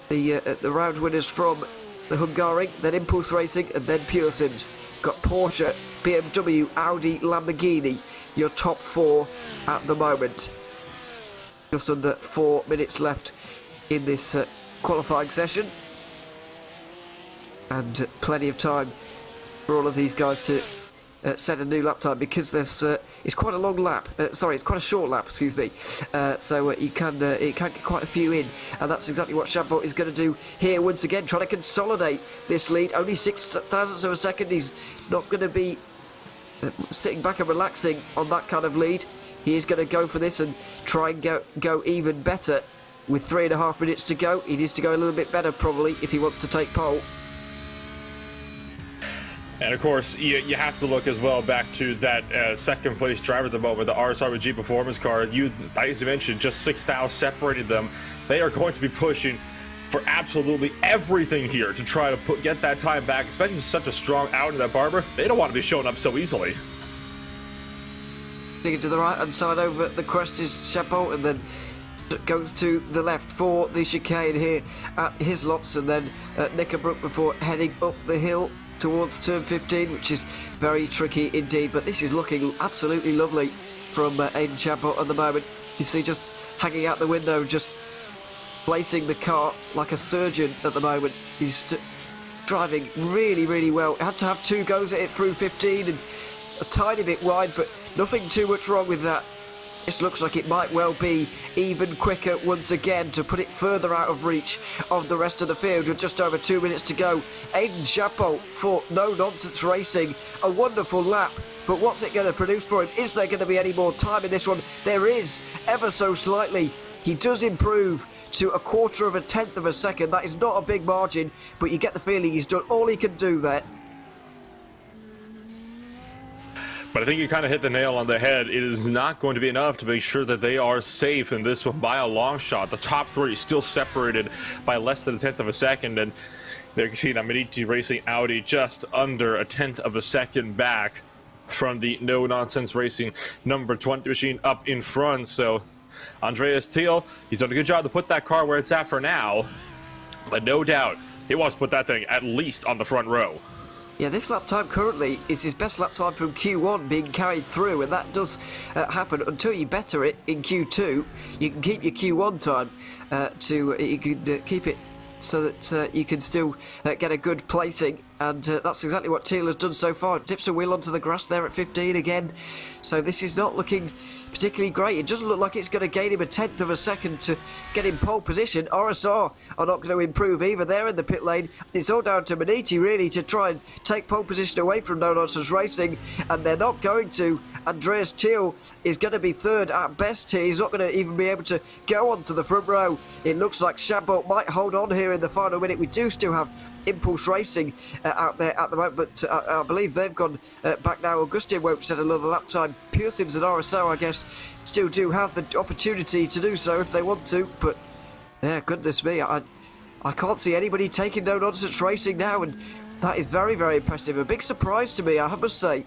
The round winners from the Hungaroring, then Impulse Racing, and then Pure Sims. Got Porsche, BMW, Audi, Lamborghini. Your top 4 at the moment. Just under 4 minutes left in this qualifying session, and plenty of time for all of these guys to set a new lap time, because there's it's quite a long lap. Sorry, it's quite a short lap. Excuse me. So you can get quite a few in, and that's exactly what Chabot is going to do here once again, trying to consolidate this lead. Only 6 thousandths of a second. He's not going to be sitting back and relaxing on that kind of lead. He is going to go for this and try and go even better. With 3.5 minutes to go, he needs to go a little bit better probably if he wants to take pole. And of course, you have to look as well back to that 2nd place driver at the moment, the RSRG Performance car. As you mentioned, just 6 thou separated them. They are going to be pushing for absolutely everything here to try to get that time back, especially with such a strong out in that Barber. They don't want to be showing up so easily. Digging to the right hand side over the crest is Chabot, and then goes to the left for the chicane here at Hislops, and then Knickerbrook before heading up the hill towards turn 15, which is very tricky indeed. But this is looking absolutely lovely from Aiden Chabot at the moment. You see, just hanging out the window, just placing the car like a surgeon at the moment. He's driving really, really well. Had to have 2 goes at it through 15 and a tiny bit wide, but nothing too much wrong with that. This looks like it might well be even quicker once again to put it further out of reach of the rest of the field with just over 2 minutes to go. Aiden Chabot for No Nonsense Racing, a wonderful lap, but what's it going to produce for him? Is there going to be any more time in this one? There is, ever so slightly. He does improve to 1/4 of a tenth of a second. That is not a big margin, but you get the feeling he's done all he can do there. But I think you kind of hit the nail on the head. It is not going to be enough to make sure that they are safe in this one by a long shot. The top 3 still separated by less than 1/10 of a second, and There you can see that Medici Racing Audi just under a tenth of a second back from the no-nonsense racing number 20 machine up in front. So Andreas Thiel, he's done a good job to put that car where it's at for now, but no doubt he wants to put that thing at least on the front row. Yeah, this lap time currently is his best lap time from Q1 being carried through, and that does happen until you better it in Q2. You can keep your Q1 time you can keep it so that you can still get a good placing, and that's exactly what Thiel has done so far. Dips a wheel onto the grass there at 15 again, so this is not looking particularly great. It doesn't look like it's going to gain him a tenth of a second to get in pole position. RSR are not going to improve either. They're in the pit lane. It's all down to Medici really to try and take pole position away from No Nonsense Racing, and they're not going to. Andreas Thiel is going to be third at best here. He's not going to even be able to go onto the front row. It looks like Shambo might hold on here in the final minute. We do still have Impulse Racing out there at the moment, but I believe they've gone back now. Augustin won't set another lap time. Pure Sims and RSO, I guess, still do have the opportunity to do so if they want to, but yeah, goodness me, I can't see anybody taking No Nonsense Racing now, and that is very, very impressive. A big surprise to me, I must say.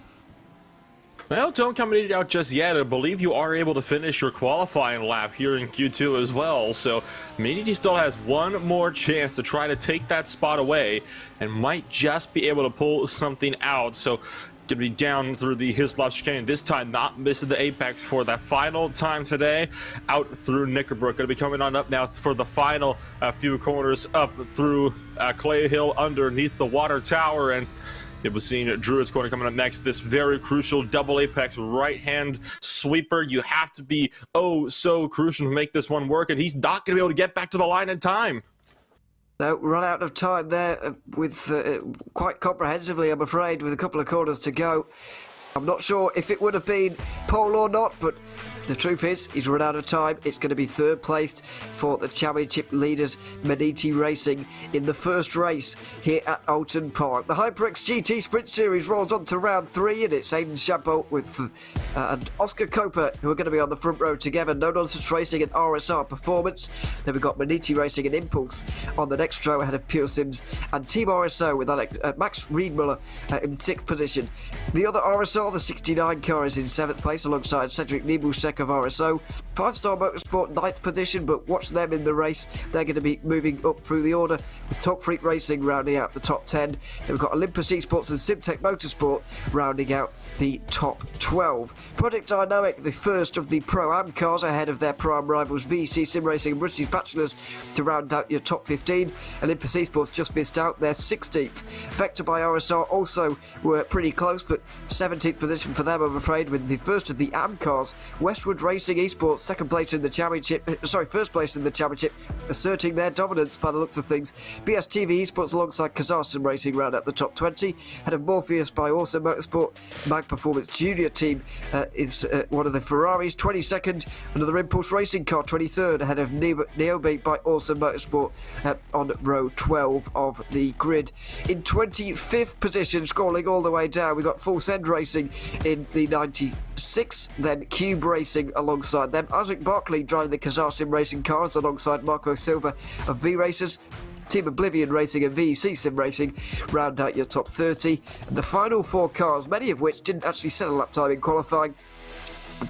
Well, don't come in out just yet. I believe you are able to finish your qualifying lap here in Q2 as well. So Medici still has one more chance to try to take that spot away and might just be able to pull something out. So to be down through the Hislop chicane, this time not missing the apex for that final time today, out through Knickerbrook. Going to be coming on up now for the final few corners up through Clay Hill underneath the water tower, and it was seeing Druid's Corner coming up next. This very crucial double apex right-hand sweeper. You have to be so crucial to make this one work, and he's not going to be able to get back to the line in time. No, run out of time there with quite comprehensively, I'm afraid, with a couple of corners to go. I'm not sure if it would have been pole or not, but the truth is, he's run out of time. It's going to be third placed for the championship leaders, Medici Racing, in the first race here at Oulton Park. The HyperX GT Sprint Series rolls on to round 3, and it's Aiden Champeau and Oscar Coper who are going to be on the front row together. No Nonsense Racing and RSR Performance. Then we've got Medici Racing and Impulse on the next row ahead of Pure Sims and Team RSO with Max Riedmuller in 6th position. The other RSR, the 69 car, is in 7th place alongside Cedric Nebulsek of RSO. 5-Star Motorsport 9th position, but watch them in the race. They're going to be moving up through the order with Top Freak Racing rounding out the top 10. Then we've got Olympus Esports and Simtech Motorsport rounding out the top 12. Project Dynamic, the first of the Pro-Am cars ahead of their Pro-Am rivals VC Sim Racing and British Bachelors to round out your top 15. Olympus Esports just missed out, they're 16th. Vector by RSR also were pretty close, but 17th position for them, I'm afraid, with the first of the AM cars. Westwood Racing Esports, second place in the championship, first place in the championship, asserting their dominance by the looks of things. BSTV Esports alongside Kazar Sim Racing round out the top 20. Head of Morpheus by Awesome Motorsport. Mag Performance Junior team is one of the Ferraris, 22nd. Another Impulse Racing car, 23rd, ahead of Neobe by Awesome Motorsport on row 12 of the grid. In 25th position, scrolling all the way down, we've got Full Send Racing in the 96th, then Cube Racing alongside them. Isaac Barkley driving the Kazar Sim Racing cars alongside Marco Silva of V-Racers. Team Oblivion Racing and VEC Sim Racing round out your top 30. And the final 4 cars, many of which didn't actually set a lap time in qualifying.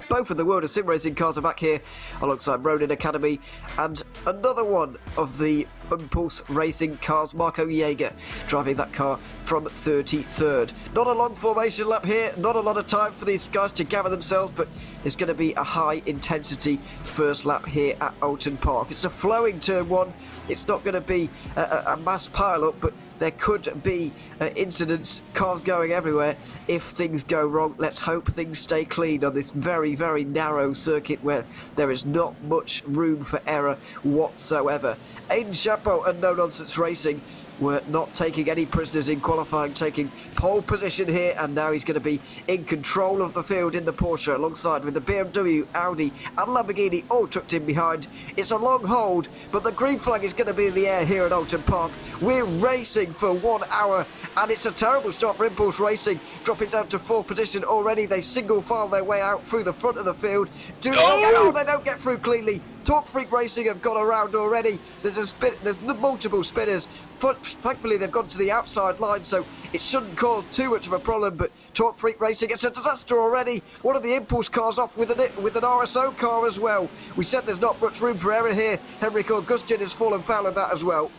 Both of the World of Sim Racing cars are back here alongside Ronin Academy, and another one of the Impulse Racing cars, Marco Jaeger, driving that car from 33rd. Not a long formation lap here, not a lot of time for these guys to gather themselves, but it's going to be a high intensity first lap here at Oulton Park. It's a flowing turn 1. It's not going to be a mass pile-up, but there could be incidents, cars going everywhere if things go wrong. Let's hope things stay clean on this very, very narrow circuit where there is not much room for error whatsoever. Aiden Champeau and No Nonsense Racing were not taking any prisoners in qualifying, taking pole position here, and now he's going to be in control of the field in the Porsche alongside with the BMW, Audi and Lamborghini all tucked in behind. It's a long hold, but the green flag is going to be in the air here at Oulton Park. We're racing for 1 hour, and it's a terrible start for Impulse Racing, dropping down to 4th position already. They single file their way out through the front of the field. They don't get through cleanly. Top Freak Racing have gone around already. There's multiple spinners Thankfully, they've gone to the outside line, so it shouldn't cause too much of a problem, but Torque Freak Racing, it's a disaster already. One of the Impulse cars off with an RSO car as well. We said there's not much room for error here. Henrik Augustin has fallen foul of that as well.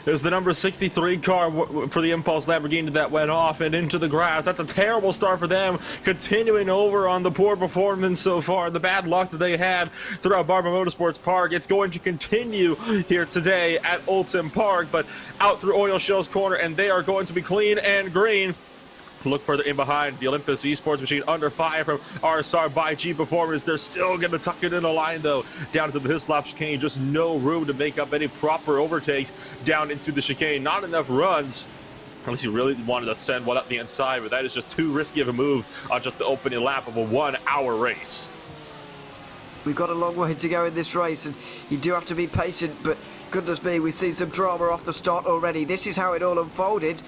There's the number 63 car for the Impulse Lamborghini that went off and into the grass. That's a terrible start for them, continuing over on the poor performance so far, the bad luck that they had throughout Barber Motorsports Park. It's going to continue here today at Oulton Park, but out through Oil Shell's corner, and they are going to be clean and green. Look further in behind the Olympus Esports machine under fire from RSR by G Performance. They're still going to tuck it in the line, though, down into the Hislop chicane. Just no room to make up any proper overtakes down into the chicane. Not enough runs. Unless he really wanted to send one up the inside, but that is just too risky of a move on just the opening lap of a 1 hour race. We've got a long way to go in this race, and you do have to be patient, but goodness me, we've seen some drama off the start already. This is how it all unfolded.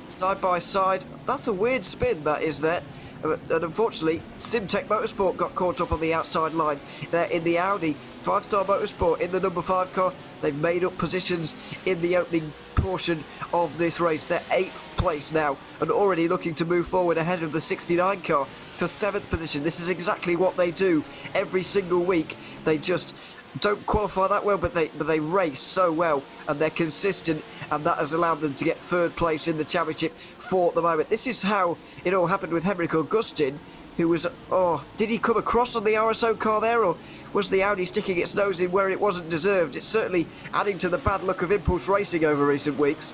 Side by side. That's a weird spin, that is there. And unfortunately, Simtech Motorsport got caught up on the outside line there in the Audi. 5-Star Motorsport in the number 5 car. They've made up positions in the opening portion of this race. They're 8th place now and already looking to move forward ahead of the 69 car for 7th position. This is exactly what they do every single week. They just don't qualify that well, but they race so well, and they're consistent, and that has allowed them to get 3rd place in the championship for the moment. This is how it all happened with Henrik Augustin, who was, did he come across on the RSO car there, or was the Audi sticking its nose in where it wasn't deserved? It's certainly adding to the bad luck of Impulse Racing over recent weeks.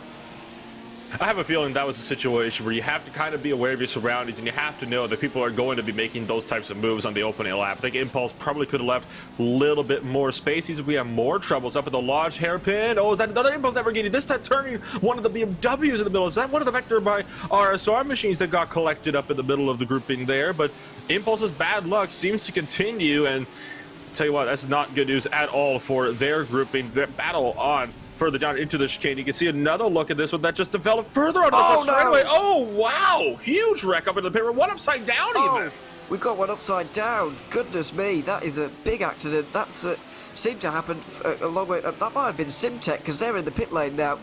I have a feeling that was a situation where you have to kind of be aware of your surroundings, and you have to know that people are going to be making those types of moves on the opening lap. I think Impulse probably could have left a little bit more space. We have more troubles up at the Lodge hairpin. Oh, is that another Impulse Lamborghini? This time turning one of the BMWs in the middle. Is that one of the Vector by RSR machines that got collected up in the middle of the grouping there? But Impulse's bad luck seems to continue, and tell you what, that's not good news at all for their grouping. Their battle on further down into the chicane. You can see another look at this one that just developed further onto the front straightaway. Oh, wow! Huge wreck up in the pit. One upside down even. We've got one upside down. Goodness me, that is a big accident. That's seemed to happen a long way. That might have been Simtech, because they're in the pit lane now.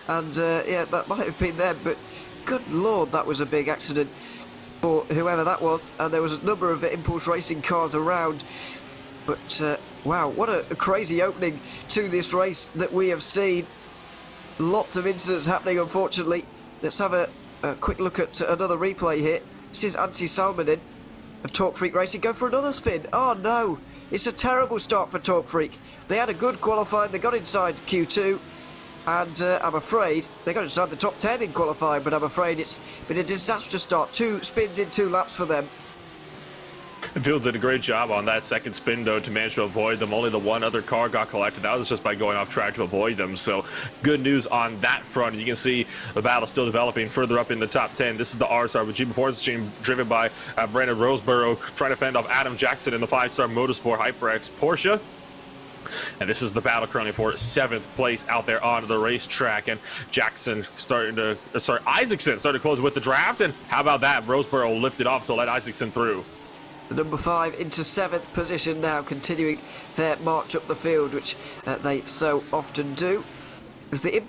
And yeah, that might have been them. But good lord, that was a big accident for whoever that was. And there was a number of Impulse Racing cars around. But wow, what a crazy opening to this race that we have seen. Lots of incidents happening, unfortunately. Let's have a quick look at another replay here. This is Antti Salminen of Torque Freak Racing. Go for another spin. Oh no, it's a terrible start for Torque Freak. They had a good qualifying, they got inside Q2, and I'm afraid they got inside the top 10 in qualifying, but I'm afraid it's been a disastrous start. 2 spins in 2 laps for them. Phil did a great job on that second spin, though, to manage to avoid them. Only the one other car got collected. That was just by going off track to avoid them. So good news on that front. You can see the battle still developing further up in the top 10. This is the RSR with G Performance team driven by Brandon Roseborough, trying to fend off Adam Jackson in the 5-Star Motorsport HyperX Porsche. And this is the battle currently for 7th place out there on the racetrack. And Jackson Isaacson started to close with the draft. And how about that? Roseborough lifted off to let Isaacson through. The number 5 into 7th position now, continuing their march up the field, which they so often do. There's the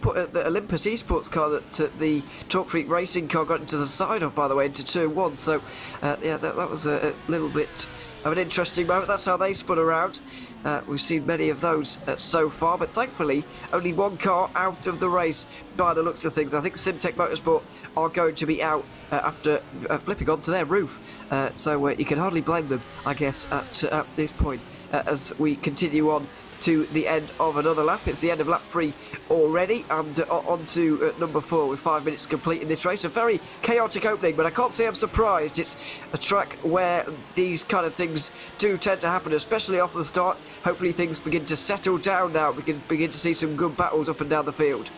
Olympus Esports car that the Torque Freak Racing car got into the side of, by the way, into Turn 1. So, yeah, that was a little bit of an interesting moment. That's how they spun around. We've seen many of those so far, but thankfully, only one car out of the race by the looks of things. I think Simtech Motorsport are going to be out after flipping onto their roof. So you can hardly blame them, I guess, at this point, as we continue on to the end of another lap. It's the end of lap 3 already, and on to number 4 with 5 minutes complete in this race. A very chaotic opening, but I can't say I'm surprised. It's a track where these kind of things do tend to happen, especially off the start. Hopefully things begin to settle down now. We can begin to see some good battles up and down the field.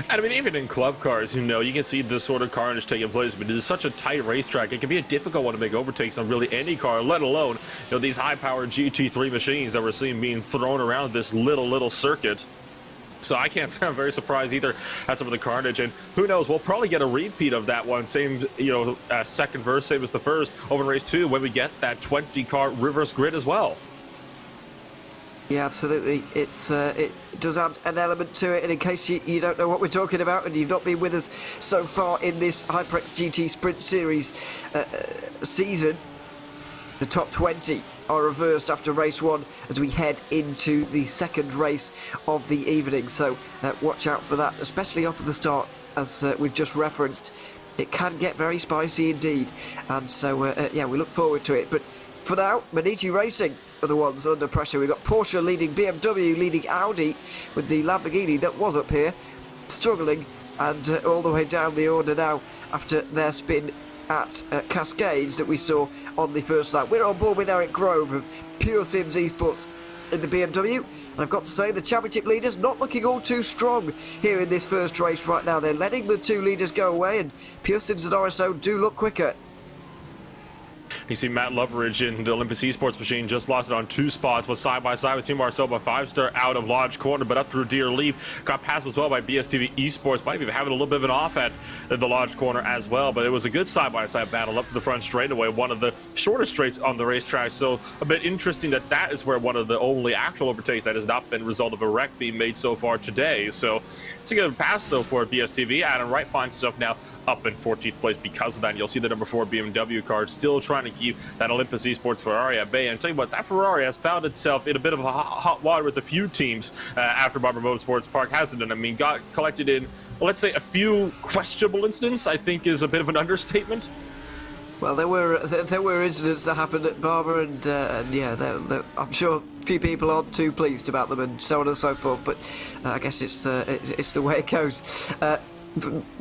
And I mean, even in club cars, you can see this sort of carnage taking place, but it is such a tight racetrack. It can be a difficult one to make overtakes on really any car, let alone, these high-powered GT3 machines that we're seeing being thrown around this little circuit. So I can't say I'm very surprised either at some of the carnage, and who knows, we'll probably get a repeat of that one. Same, second verse, same as the first over in race 2 when we get that 20-car reverse grid as well. Yeah, absolutely. It does add an element to it, and in case you don't know what we're talking about and you've not been with us so far in this HyperX GT Sprint Series season, the top 20 are reversed after race 1 as we head into the second race of the evening, so watch out for that, especially off at the start, as we've just referenced. It can get very spicy indeed, and so yeah, we look forward to it. But for now, Maniti Racing are the ones under pressure. We've got Porsche leading, BMW leading Audi, with the Lamborghini that was up here struggling, and all the way down the order now after their spin at Cascades that we saw on the first lap. We're on board with Eric Grove of Pure Sims Esports in the BMW, and I've got to say the championship leaders not looking all too strong here in this first race right now. They're letting the two leaders go away, and Pure Sims and RSO do look quicker. You see Matt Loveridge in the Olympus Esports machine just lost it on 2 spots, was side by side with Team Marcel 5-star out of Lodge Corner, but up through Deer Leaf. Got passed as well by BSTV Esports. Might be having a little bit of an off at the Lodge Corner as well, but it was a good side-by-side battle up to the front straightaway, one of the shortest straights on the racetrack. So a bit interesting that is where one of the only actual overtakes that has not been a result of a wreck being made so far today. So it's a good pass though for BSTV. Adam Wright finds himself now up in 14th place because of that. And you'll see the number 4 BMW car still trying to keep that Olympus Esports Ferrari at bay. And tell you what, that Ferrari has found itself in a bit of a hot water with a few teams after Barber Motorsports Park hasn't. And I mean, got collected in, well, let's say a few questionable incidents, I think is a bit of an understatement. Well, there were incidents that happened at Barber, and yeah, I'm sure a few people aren't too pleased about them, and so on and so forth. But I guess it's the way it goes.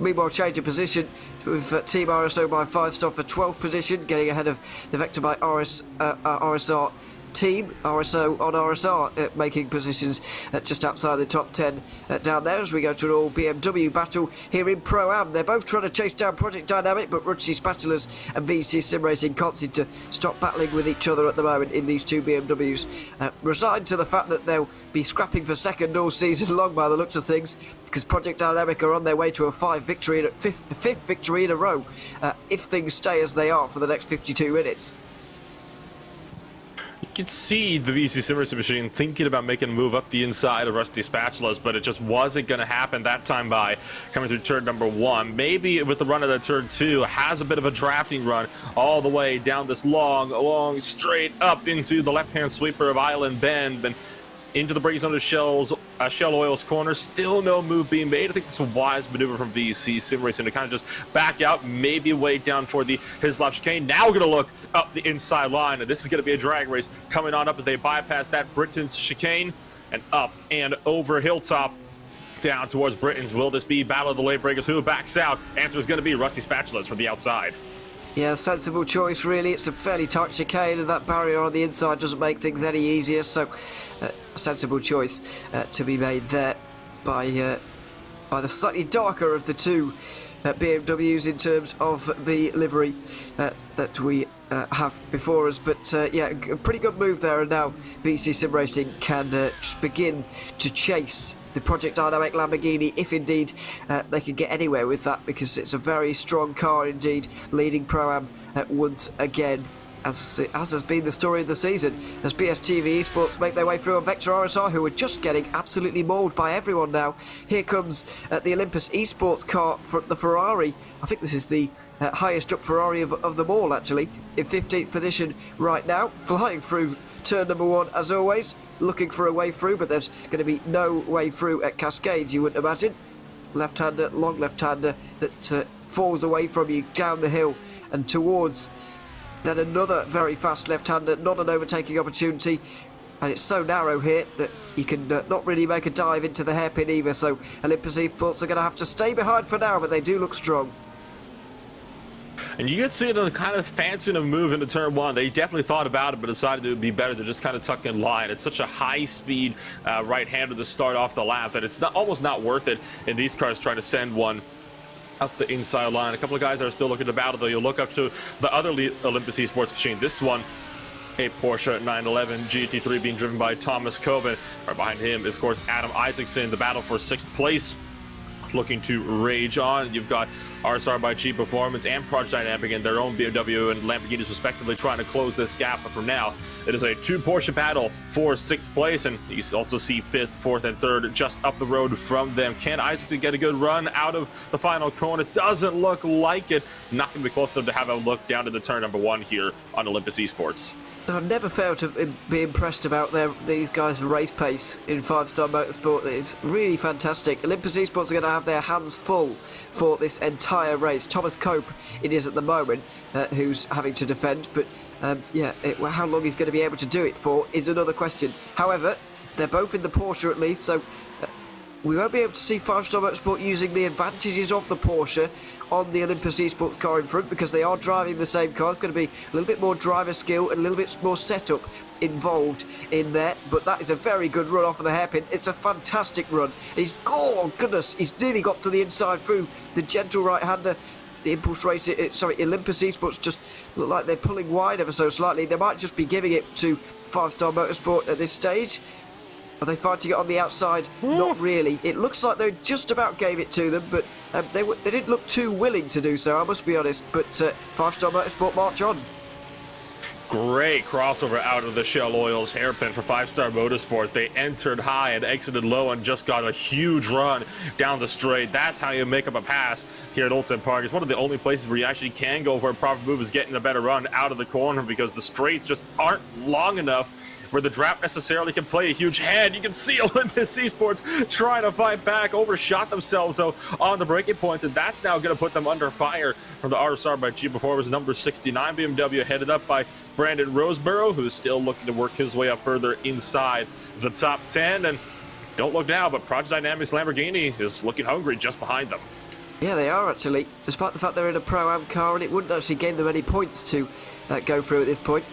Meanwhile, change of position with Team RSO by 5-star for 12th position, getting ahead of the Vector by RSR team. RSO on RSR making positions just outside the top 10 down there as we go to an all BMW battle here in Pro-Am. They're both trying to chase down Project Dynamic, but Rutschi Spatulas and VC Sim Racing can't seem to stop battling with each other at the moment in these two BMWs. Resigned to the fact that they'll be scrapping for second all season long by the looks of things, because Project Dynamic are on their way to a fifth victory in a row if things stay as they are for the next 52 minutes. You could see the VC Sim Racing machine thinking about making a move up the inside of Rusty Spatulas, but it just wasn't going to happen that time by coming through turn number 1. Maybe with the run of that turn 2, has a bit of a drafting run all the way down this long straight up into the left-hand sweeper of Island Bend and into the braking zone of Shell Oil's corner. Still no move being made. I think it's a wise maneuver from VC Sim Racing to kind of just back out, maybe wait down for the Hislop chicane. Now we're going to look up the inside line, and this is going to be a drag race coming on up as they bypass that Britain's chicane and up and over Hilltop down towards Britain's. Will this be Battle of the Late Breakers? Who backs out? Answer is going to be Rusty Spatulas from the outside. Yeah, sensible choice really. It's a fairly tight chicane, and that barrier on the inside doesn't make things any easier, so sensible choice to be made there by the slightly darker of the two BMWs in terms of the livery that we have before us. But yeah, a pretty good move there, and now VC Sim Racing can begin to chase the Project Dynamic Lamborghini, if indeed they can get anywhere with that, because it's a very strong car indeed, leading Pro-Am once again, as has been the story of the season, as BSTV Esports make their way through on Vector RSR, who are just getting absolutely mauled by everyone now. Here comes the Olympus Esports car from the Ferrari. I think this is the highest up Ferrari of them all, actually, in 15th position right now, flying through turn number 1 as always, looking for a way through, but there's going to be no way through at Cascades, you wouldn't imagine. Left-hander, long left-hander that falls away from you down the hill and towards then another very fast left-hander, not an overtaking opportunity, and it's so narrow here that you can not really make a dive into the hairpin either, so Olympus Esports are going to have to stay behind for now, but they do look strong. And you could see them kind of fancying a move into turn 1. They definitely thought about it, but decided it would be better to just kind of tuck in line. It's such a high-speed right-hander to start off the lap that it's almost not worth it in these cars trying to send one up the inside line. A couple of guys that are still looking to battle, though. You'll look up to the other Olympus Esports machine. This one, a Porsche 911 GT3 being driven by Thomas Coben. Right behind him is, of course, Adam Isaacson. The battle for 6th place looking to rage on. You've got RSR by G Performance and Project Dynamic in their own BMW and Lamborghinis respectively trying to close this gap. But for now, it is a 2 Porsche battle for 6th place, and you also see 5th, 4th, and 3rd just up the road from them. Can Isaacson get a good run out of the final cone? It doesn't look like it. Not going to be close enough to have a look down to the turn number 1 here on Olympus Esports. I've never failed to be impressed about these guys' race pace in 5-Star Motorsport. It's really fantastic. Olympus Esports are going to have their hands full for this entire race. Thomas Cope, it is at the moment, who's having to defend, but how long he's going to be able to do it for is another question. However, they're both in the Porsche at least, so we won't be able to see 5-Star Motorsport using the advantages of the Porsche on the Olympus Esports car in front, because they are driving the same car. It's going to be a little bit more driver skill and a little bit more setup involved in there, but that is a very good run off of the hairpin. It's a fantastic run. And he's, oh goodness, he's nearly got to the inside through the gentle right-hander. The Impulse Race, Olympus Esports just look like they're pulling wide ever so slightly. They might just be giving it to 5-Star Motorsport at this stage. Are they fighting it on the outside? Not really. It looks like they just about gave it to them, but they didn't look too willing to do so, I must be honest. But 5-Star Motorsport march on. Great crossover out of the Shell Oils hairpin for 5-Star Motorsports. They entered high and exited low and just got a huge run down the straight. That's how you make up a pass here at Oulton Park. It's one of the only places where you actually can go for a proper move, is getting a better run out of the corner, because the straights just aren't long enough where the draft necessarily can play a huge hand. You can see Olympus Esports trying to fight back, overshot themselves though on the braking points, and that's now going to put them under fire from the RSR by G Performance number 69 BMW, headed up by Brandon Roseborough, who's still looking to work his way up further inside the top 10. And don't look now, but Project Dynamics Lamborghini is looking hungry just behind them. Yeah, they are actually, despite the fact they're in a Pro-Am car, and it wouldn't actually gain them any points to go through at this point.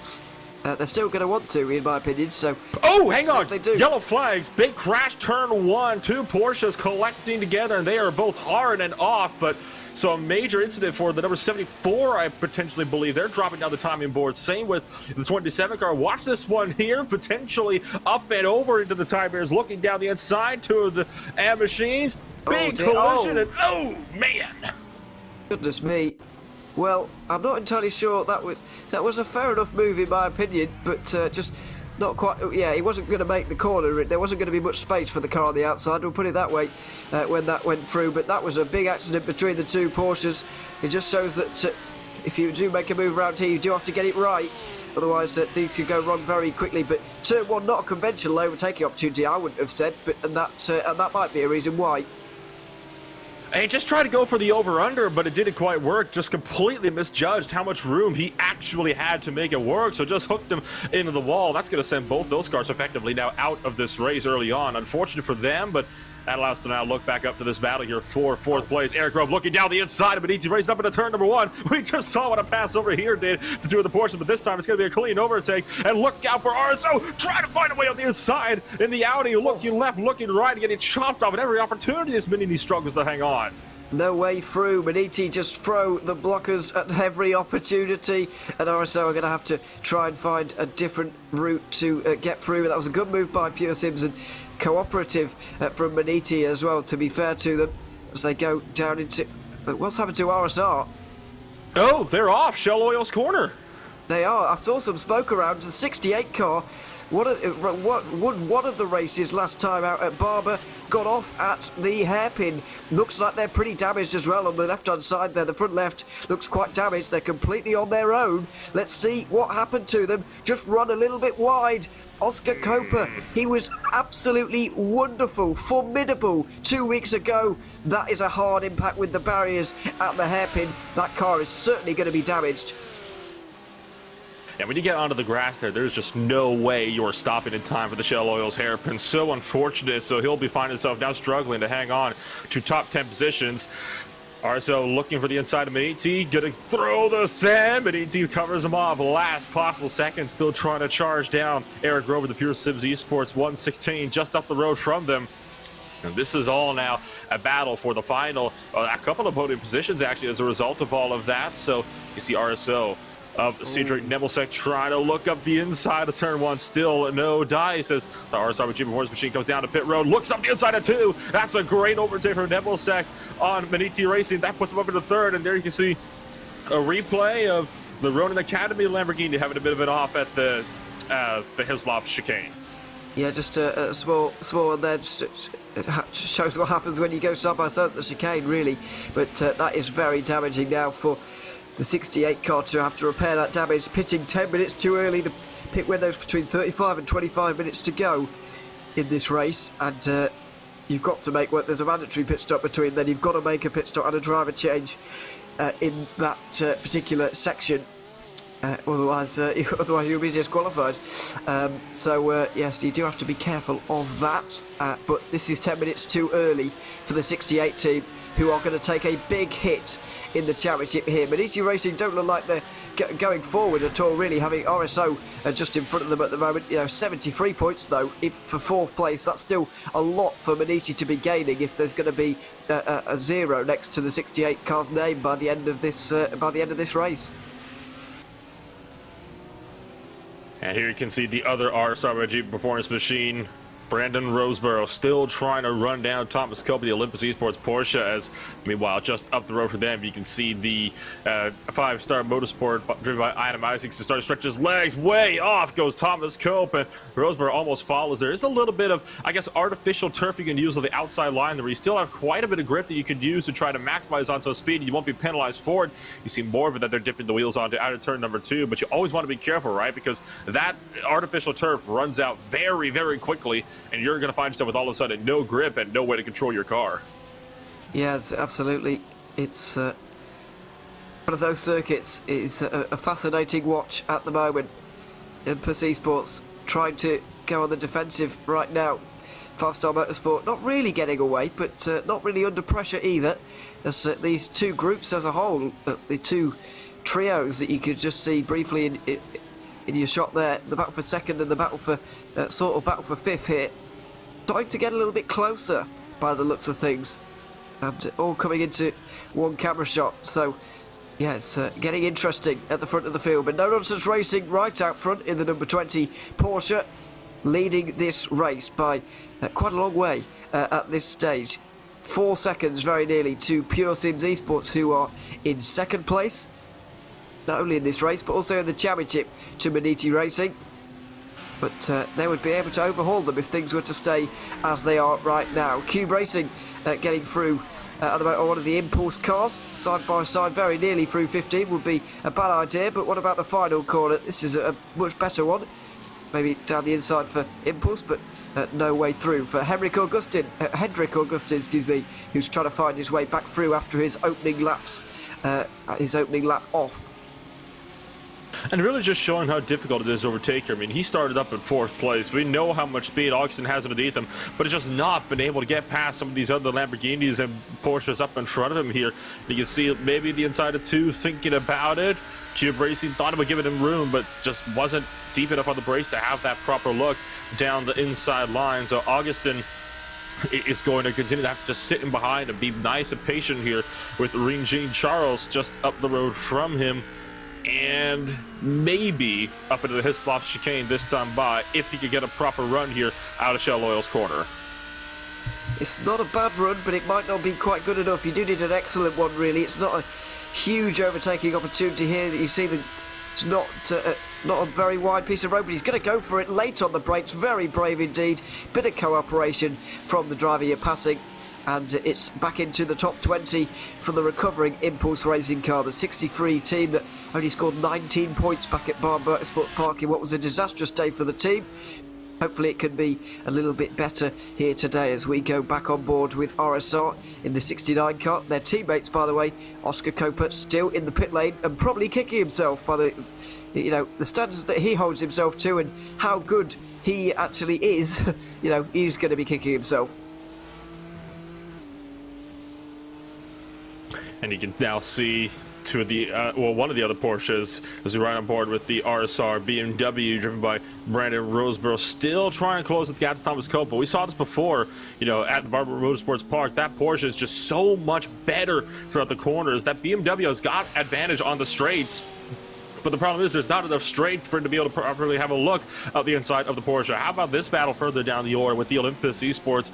They're still going to want to, in my opinion, so... Oh, hang on! They do. Yellow flags, big crash, turn 1, 2 Porsches collecting together, and they are both hard and off, but... So a major incident for the number 74, I potentially believe. They're dropping down the timing board. Same with the 27 car. Watch this one here, potentially up and over into the tire bears, looking down the inside. 2 of the AM machines. Big collision, and oh, man! Goodness me. Well, I'm not entirely sure that was a fair enough move in my opinion, but just not quite. Yeah, he wasn't going to make the corner. There wasn't going to be much space for the car on the outside, we'll put it that way, when that went through. But that was a big accident between the 2 Porsches. It just shows that if you do make a move around here, you do have to get it right. Otherwise, things could go wrong very quickly. But turn 1, not a conventional overtaking opportunity, I wouldn't have said, but and that might be a reason why. He just tried to go for the over-under, but it didn't quite work. Just completely misjudged how much room he actually had to make it work, so just hooked him into the wall. That's going to send both those cars effectively now out of this race early on. Unfortunate for them, but that allows us to now look back up to this battle here for 4th place. Eric Grove looking down the inside of Beniti, racing up into turn number 1. We just saw what a pass over here did to 2 of the Porsches, but this time it's going to be a clean overtake. And look out for RSO, trying to find a way on the inside in the Audi, looking left, looking right, getting chopped off at every opportunity as Beniti struggles to hang on. No way through. Beniti just throw the blockers at every opportunity, and RSO are going to have to try and find a different route to get through. That was a good move by Pure Sims, and cooperative from Beniti as well, to be fair to them, as they go down into... what's happened to RSR? Oh, they're off Shell Oil's corner. They are. I saw some smoke around the 68 car. Won one of the races last time out at Barber, got off at the hairpin. Looks like they're pretty damaged as well on the left-hand side there. The front left looks quite damaged. They're completely on their own. Let's see what happened to them. Just run a little bit wide. Oscar Coper, he was absolutely wonderful, formidable 2 weeks ago. That is a hard impact with the barriers at the hairpin. That car is certainly going to be damaged. And when you get onto the grass there's just no way you're stopping in time for the Shell Oil's hairpin. So unfortunate. So he'll be finding himself now struggling to hang on to top 10 positions. RSO looking for the inside of Beniti, gonna throw the sand. Beniti covers him off. Last possible second, still trying to charge down Eric Grover, the Pure Sims Esports 116, just up the road from them. And this is all now a battle for the final. A couple of podium positions actually as a result of all of that. So you see RSO of Cedric Nebelsek, trying to look up the inside of turn 1. Still no dice as the RSR GT Performance Machine comes down to pit road, looks up the inside of 2. That's a great overtake for Nebelsek on Maniti Racing. That puts him up into 3rd, and there you can see a replay of the Ronin Academy Lamborghini having a bit of it off at the Hislop chicane. Yeah, just a small one there. It shows what happens when you go side by side at the chicane, really. But that is very damaging now for the 68 car to have to repair that damage. Pitting 10 minutes too early. The pit window's between 35 and 25 minutes to go in this race. And you've got to make, well, there's a mandatory pit stop between then. You've got to make a pit stop and a driver change in that particular section. Otherwise you'll be disqualified. Yes, you do have to be careful of that. But this is 10 minutes too early for the 68 team, who are going to take a big hit in the championship here. Maniti Racing don't look like they're going forward at all, really, having RSO just in front of them at the moment. 73 points though for 4th place. That's still a lot for Maniti to be gaining if there's going to be a 0 next to the 68 car's name by the end of this race. And here you can see the other RSR Jeep Performance Machine, Brandon Roseborough, still trying to run down Thomas Cope, the Olympus Esports Porsche, as meanwhile just up the road for them you can see the 5-star Motorsport driven by Adam Isaacs to start to stretch his legs. Way off goes Thomas Cope, and Roseborough almost follows. There is a little bit of, I guess, artificial turf you can use on the outside line where you still have quite a bit of grip that you could use to try to maximize onto speed. You won't be penalized for it. You see more of it that they're dipping the wheels onto out of turn number 2, but you always want to be careful, right? Because that artificial turf runs out very, very quickly, and you're going to find yourself with all of a sudden no grip and no way to control your car. Yes, absolutely. It's one of those circuits. It's a fascinating watch at the moment. Olympus Esports trying to go on the defensive right now. 5-star Motorsport not really getting away, but not really under pressure either. As these two groups as a whole, the two trios that you could just see briefly in your shot there, the battle for 2nd and the battle for battle for 5th here, starting to get a little bit closer by the looks of things, and all coming into one camera shot. So yeah, it's getting interesting at the front of the field. But No Nonsense Racing right out front in the number 20 Porsche, leading this race by quite a long way at this stage. 4 seconds very nearly to Pure Sims Esports, who are in 2nd place, not only in this race but also in the championship, to Maniti Racing. But they would be able to overhaul them if things were to stay as they are right now. Cube Racing getting through at the moment on one of the Impulse cars, side by side, very nearly through 15 would be a bad idea. But what about the final corner? This is a much better one. Maybe down the inside for Impulse, but no way through for Hendrik Augustin, excuse me, who's trying to find his way back through after his opening lap off. And really just showing how difficult it is to overtake here. I mean, he started up in 4th place. We know how much speed Augustin has underneath him, but it's just not been able to get past some of these other Lamborghinis and Porsches up in front of him here. You can see maybe the inside of 2 thinking about it. Cube Racing thought about giving him room, but just wasn't deep enough on the brakes to have that proper look down the inside line. So Augustin is going to continue to have to just sit in behind and be nice and patient here with Jean Charles just up the road from him. And maybe up into the Hislop chicane this time by, if he could get a proper run here out of Shell Oil's corner. It's not a bad run, but it might not be quite good enough. You do need an excellent one, really. It's not a huge overtaking opportunity here that you see. It's not a very wide piece of road, but he's going to go for it late on the brakes. Very brave indeed. Bit of cooperation from the driver you're passing. And it's back into the top 20 for the recovering Impulse Racing car, the 63 team that only scored 19 points back at Barn Motorsports Park in what was a disastrous day for the team. Hopefully it can be a little bit better here today as we go back on board with RSR in the 69 car. Their teammates, by the way, Oscar Coper still in the pit lane and probably kicking himself by the standards that he holds himself to and how good he actually is. He's going to be kicking himself. And you can now see two of the, one of the other Porsches as we ride on board with the RSR BMW driven by Brandon Roseborough, still trying to close the gap to Thomas Cope. But we saw this before, at the Barber Motorsports Park. That Porsche is just so much better throughout the corners. That BMW has got advantage on the straights. But the problem is there's not enough strength for him to be able to properly have a look at the inside of the Porsche. How about this battle further down the order with the Olympus Esports,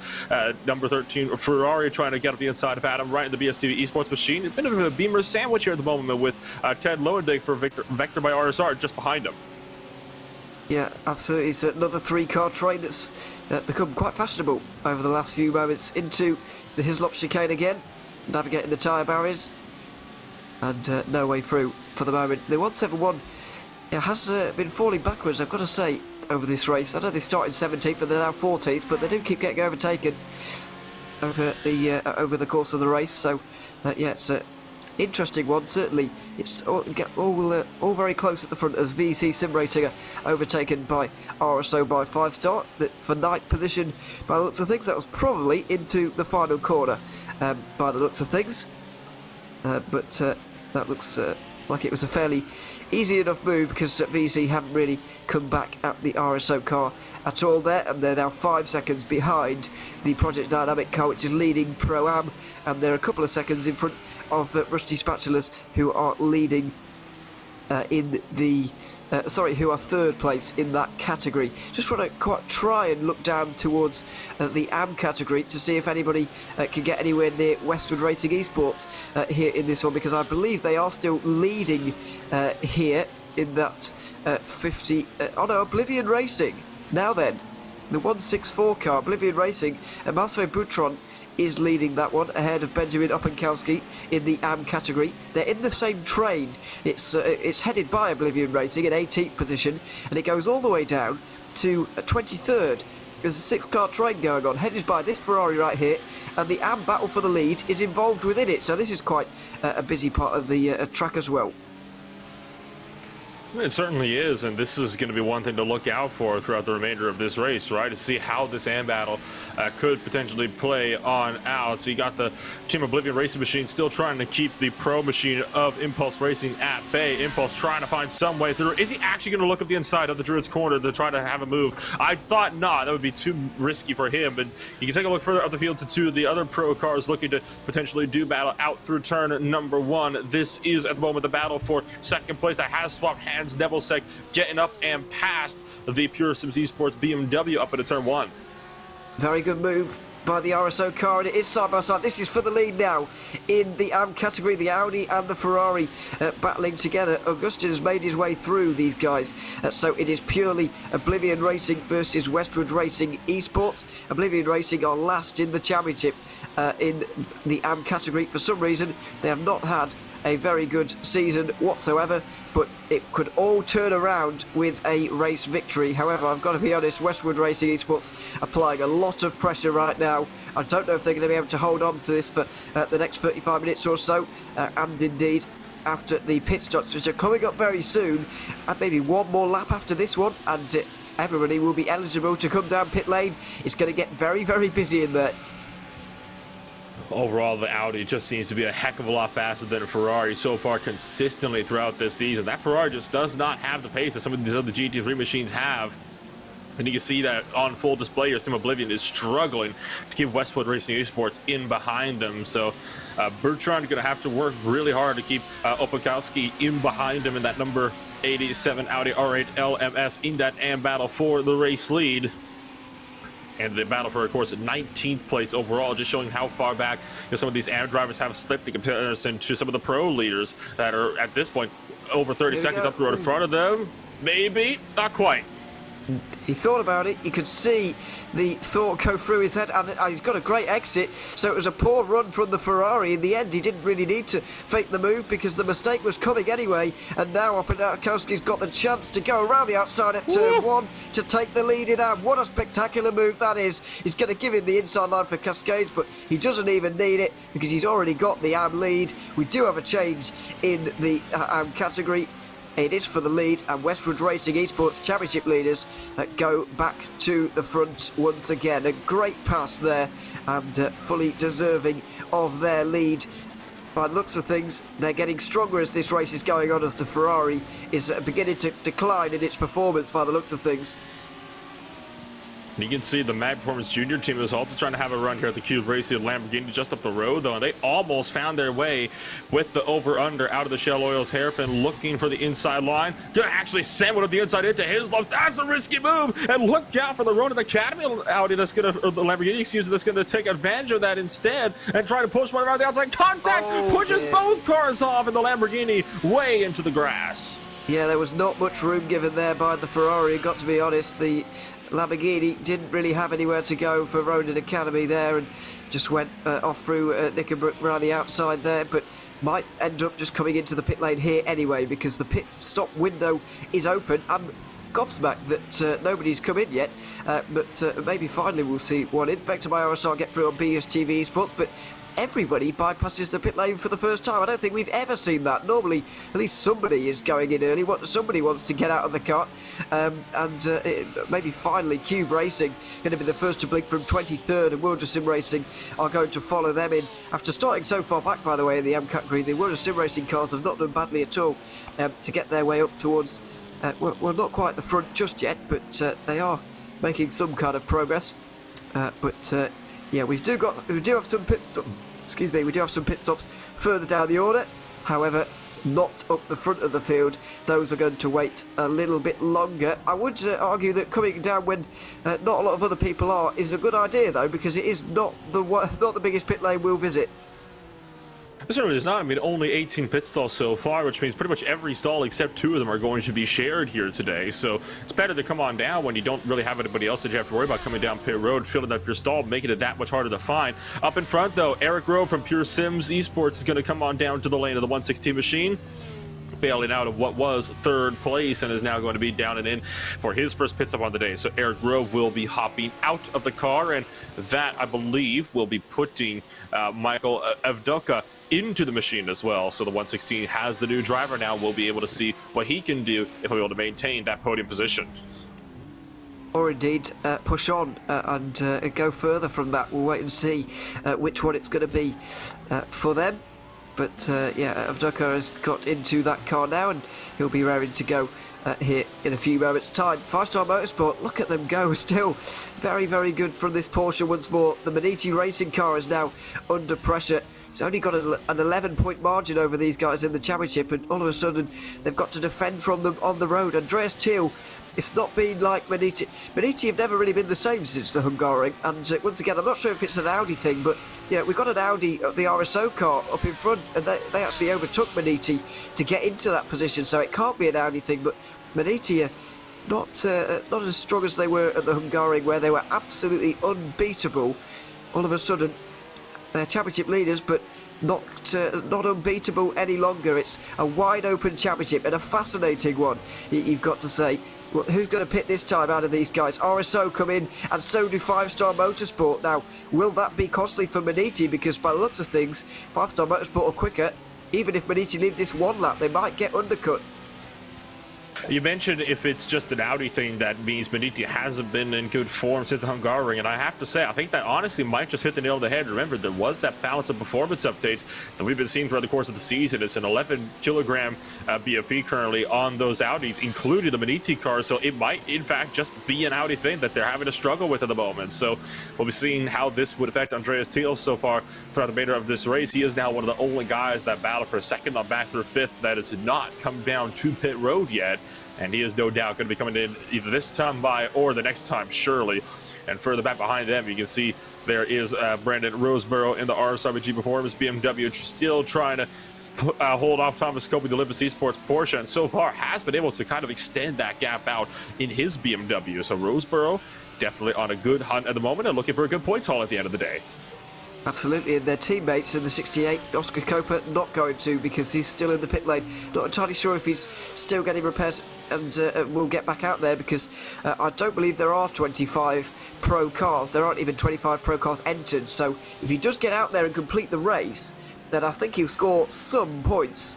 number 13 Ferrari trying to get up the inside of Adam right in the BSTV Esports machine. A bit of a beamer sandwich here at the moment with Ted Lowendig for Vector by RSR just behind him. Yeah, absolutely. It's another three-car train that's become quite fashionable over the last few moments into the Hislop chicane again, navigating the tyre barriers. And no way through for the moment. The 171 has been falling backwards, I've got to say, over this race. I know they started 17th and they're now 14th, but they do keep getting overtaken over the course of the race. So, yeah, it's an interesting one, certainly. It's all very close at the front as VC Sim Racing are overtaken by RSO by 5-star. For 9th position, by the looks of things, that was probably into the final corner, by the looks of things. But that looks like it was a fairly easy enough move because VC haven't really come back at the RSO car at all there, and they're now 5 seconds behind the Project Dynamic car, which is leading Pro-Am, and they're a couple of seconds in front of Rusty Spatulas, who are leading who are third place in that category. Just want to try and look down towards the AM category to see if anybody can get anywhere near Westwood Racing Esports here in this one, because I believe they are still leading here in that 50... oh no, Oblivion Racing. Now then, the 164 car, Oblivion Racing, and Marcel Boutron is leading that one ahead of Benjamin Oppenkowski in the AM category. They're in the same train. It's headed by Oblivion Racing in 18th position, and it goes all the way down to 23rd. There's a 6-car train going on, headed by this Ferrari right here, and the AM battle for the lead is involved within it. So this is quite a busy part of the track as well. It certainly is, and this is going to be one thing to look out for throughout the remainder of this race, right? To see how this AM battle could potentially play on out. So you got the Team Oblivion Racing machine still trying to keep the pro machine of Impulse Racing at bay. Impulse trying to find some way through. Is he actually going to look at the inside of the Druid's corner to try to have a move? I thought not. That would be too risky for him, but you can take a look further up the field to two of the other pro cars looking to potentially do battle out through turn number 1. This is at the moment the battle for second place that has swapped hands. Devilsec getting up and past the Pure Sims Esports BMW up into turn 1. Very good move by the RSO car, and it is side by side. This is for the lead now in the AM category. The Audi and the Ferrari battling together. Augustin has made his way through these guys, so it is purely Oblivion Racing versus Westwood Racing Esports. Oblivion Racing are last in the championship in the AM category. For some reason, they have not had a very good season whatsoever, but it could all turn around with a race victory. However, I've got to be honest, Westwood Racing Esports applying a lot of pressure right now. I don't know if they're going to be able to hold on to this for the next 35 minutes or so, and indeed after the pit stops, which are coming up very soon, and maybe one more lap after this one, and everybody will be eligible to come down pit lane. It's going to get very, very busy in there. Overall, the Audi just seems to be a heck of a lot faster than a Ferrari so far consistently throughout this season. That Ferrari just does not have the pace that some of these other GT3 machines have. And you can see that on full display here. Team Oblivion is struggling to keep Westwood Racing Esports in behind them. So Bertrand is going to have to work really hard to keep Opakowski in behind him in that number 87 Audi R8 LMS in that AM battle for the race lead. And the battle for, of course, 19th place overall, just showing how far back some of these AM drivers have slipped in comparison to some of the pro leaders that are, at this point, over 30 seconds up the road in front of them. Maybe, not quite. He thought about it. You could see the thought go through his head, and he's got a great exit. So it was a poor run from the Ferrari. In the end, he didn't really need to fake the move because the mistake was coming anyway. And now Opakowski's got the chance to go around the outside at turn 1 to take the lead in AM. What a spectacular move that is. He's going to give him the inside line for Cascades, but he doesn't even need it because he's already got the AM lead. We do have a change in the AM category. It is for the lead, and Westwood Racing Esports Championship leaders go back to the front once again. A great pass there, and fully deserving of their lead. By the looks of things, they're getting stronger as this race is going on, as the Ferrari is beginning to decline in its performance by the looks of things. You can see the Mag Performance Junior team is also trying to have a run here at the Cube Racing Lamborghini just up the road, though, and they almost found their way with the over-under out of the Shell Oils hairpin, looking for the inside line. Gonna actually send one of the inside into his left. That's a risky move, and look out for the Ronin Academy Audi that's gonna, or the Lamborghini, excuse me, that's gonna take advantage of that instead and try to push one around the outside. Contact pushes both cars off, and the Lamborghini way into the grass. Yeah, there was not much room given there by the Ferrari, got to be honest. The Lamborghini didn't really have anywhere to go for Ronin Academy there, and just went off through Nickenbrook around the outside there, but might end up just coming into the pit lane here anyway, because the pit stop window is open. I'm gobsmacked that nobody's come in yet, but maybe finally we'll see one in. Back to my RSR get through on BSTV Esports, but everybody bypasses the pit lane for the first time. I don't think we've ever seen that. Normally, at least somebody is going in early. Somebody wants to get out of the car. Maybe finally Cube Racing going to be the first to blink from 23rd, and World of Sim Racing are going to follow them in. After starting so far back, by the way, in the M category, the World of Sim Racing cars have not done badly at all to get their way up towards, well, not quite the front just yet, but they are making some kind of progress. Yeah, we do have some pit stops. Excuse me, we do have some pit stops further down the order. However, not up the front of the field. Those are going to wait a little bit longer. I would argue that coming down when not a lot of other people are is a good idea, though, because it is not the biggest pit lane we'll visit. It certainly is not. I mean, only 18 pit stalls so far, which means pretty much every stall except 2 of them are going to be shared here today. So it's better to come on down when you don't really have anybody else that you have to worry about coming down pit road, filling up your stall, making it that much harder to find. Up in front, though, Eric Rowe from Pure Sims Esports is going to come on down to the lane of the 116 machine, bailing out of what was 3rd place, and is now going to be down and in for his first pit stop on the day. So Eric Grove will be hopping out of the car, and that, I believe, will be putting Michael Evdoka into the machine as well. So the 116 has the new driver now. We'll be able to see what he can do if we're able to maintain that podium position. Or indeed push on and go further from that. We'll wait and see which one it's going to be for them. But yeah, Evdoka has got into that car now, and he'll be raring to go here in a few moments' time. 5-Star Motorsport, look at them go. Still very, very good from this Porsche once more. The Medici racing car is now under pressure. It's only got an 11-point margin over these guys in the championship, and all of a sudden they've got to defend from them on the road. Andreas Thiel, it's not been like Medici. Medici have never really been the same since the Hungaroring, and once again, I'm not sure if it's an Audi thing, but you know, we've got an Audi, the RSO car up in front, and they actually overtook Medici to get into that position, so it can't be an Audi thing. But Medici are not as strong as they were at the Hungaroring, where they were absolutely unbeatable. All of a sudden, they're championship leaders, but not unbeatable any longer. It's a wide open championship, and a fascinating one, you've got to say. Well, who's going to pit this time out of these guys? RSO come in, and so do 5-Star Motorsport. Now, will that be costly for Medici? Because by the looks of things, 5-Star Motorsport are quicker. Even if Medici lead this one lap, they might get undercut. You mentioned if it's just an Audi thing, that means Medici hasn't been in good form since the Hungaroring, and I have to say, I think that honestly might just hit the nail on the head. Remember, there was that balance of performance updates that we've been seeing throughout the course of the season. It's an 11-kilogram BFP currently on those Audis, including the Medici car, so it might, in fact, just be an Audi thing that they're having to struggle with at the moment. So we'll be seeing how this would affect Andreas Thiel so far throughout the remainder of this race. He is now one of the only guys that battle for 2nd on back through 5th that has not come down to pit road yet. And he is no doubt going to be coming in either this time by or the next time, surely. And further back behind them, you can see there is Brandon Roseborough in the RSRBG Performance BMW, still trying to hold off Thomas Scopey, the Olympus Esports Porsche, and so far has been able to kind of extend that gap out in his BMW. So Roseborough definitely on a good hunt at the moment and looking for a good points haul at the end of the day. Absolutely, and their teammates in the 68, Oscar Copa, not going to, because he's still in the pit lane. Not entirely sure if he's still getting repairs and will get back out there, because I don't believe there are 25 pro cars. There aren't even 25 pro cars entered, so if he does get out there and complete the race, then I think he'll score some points.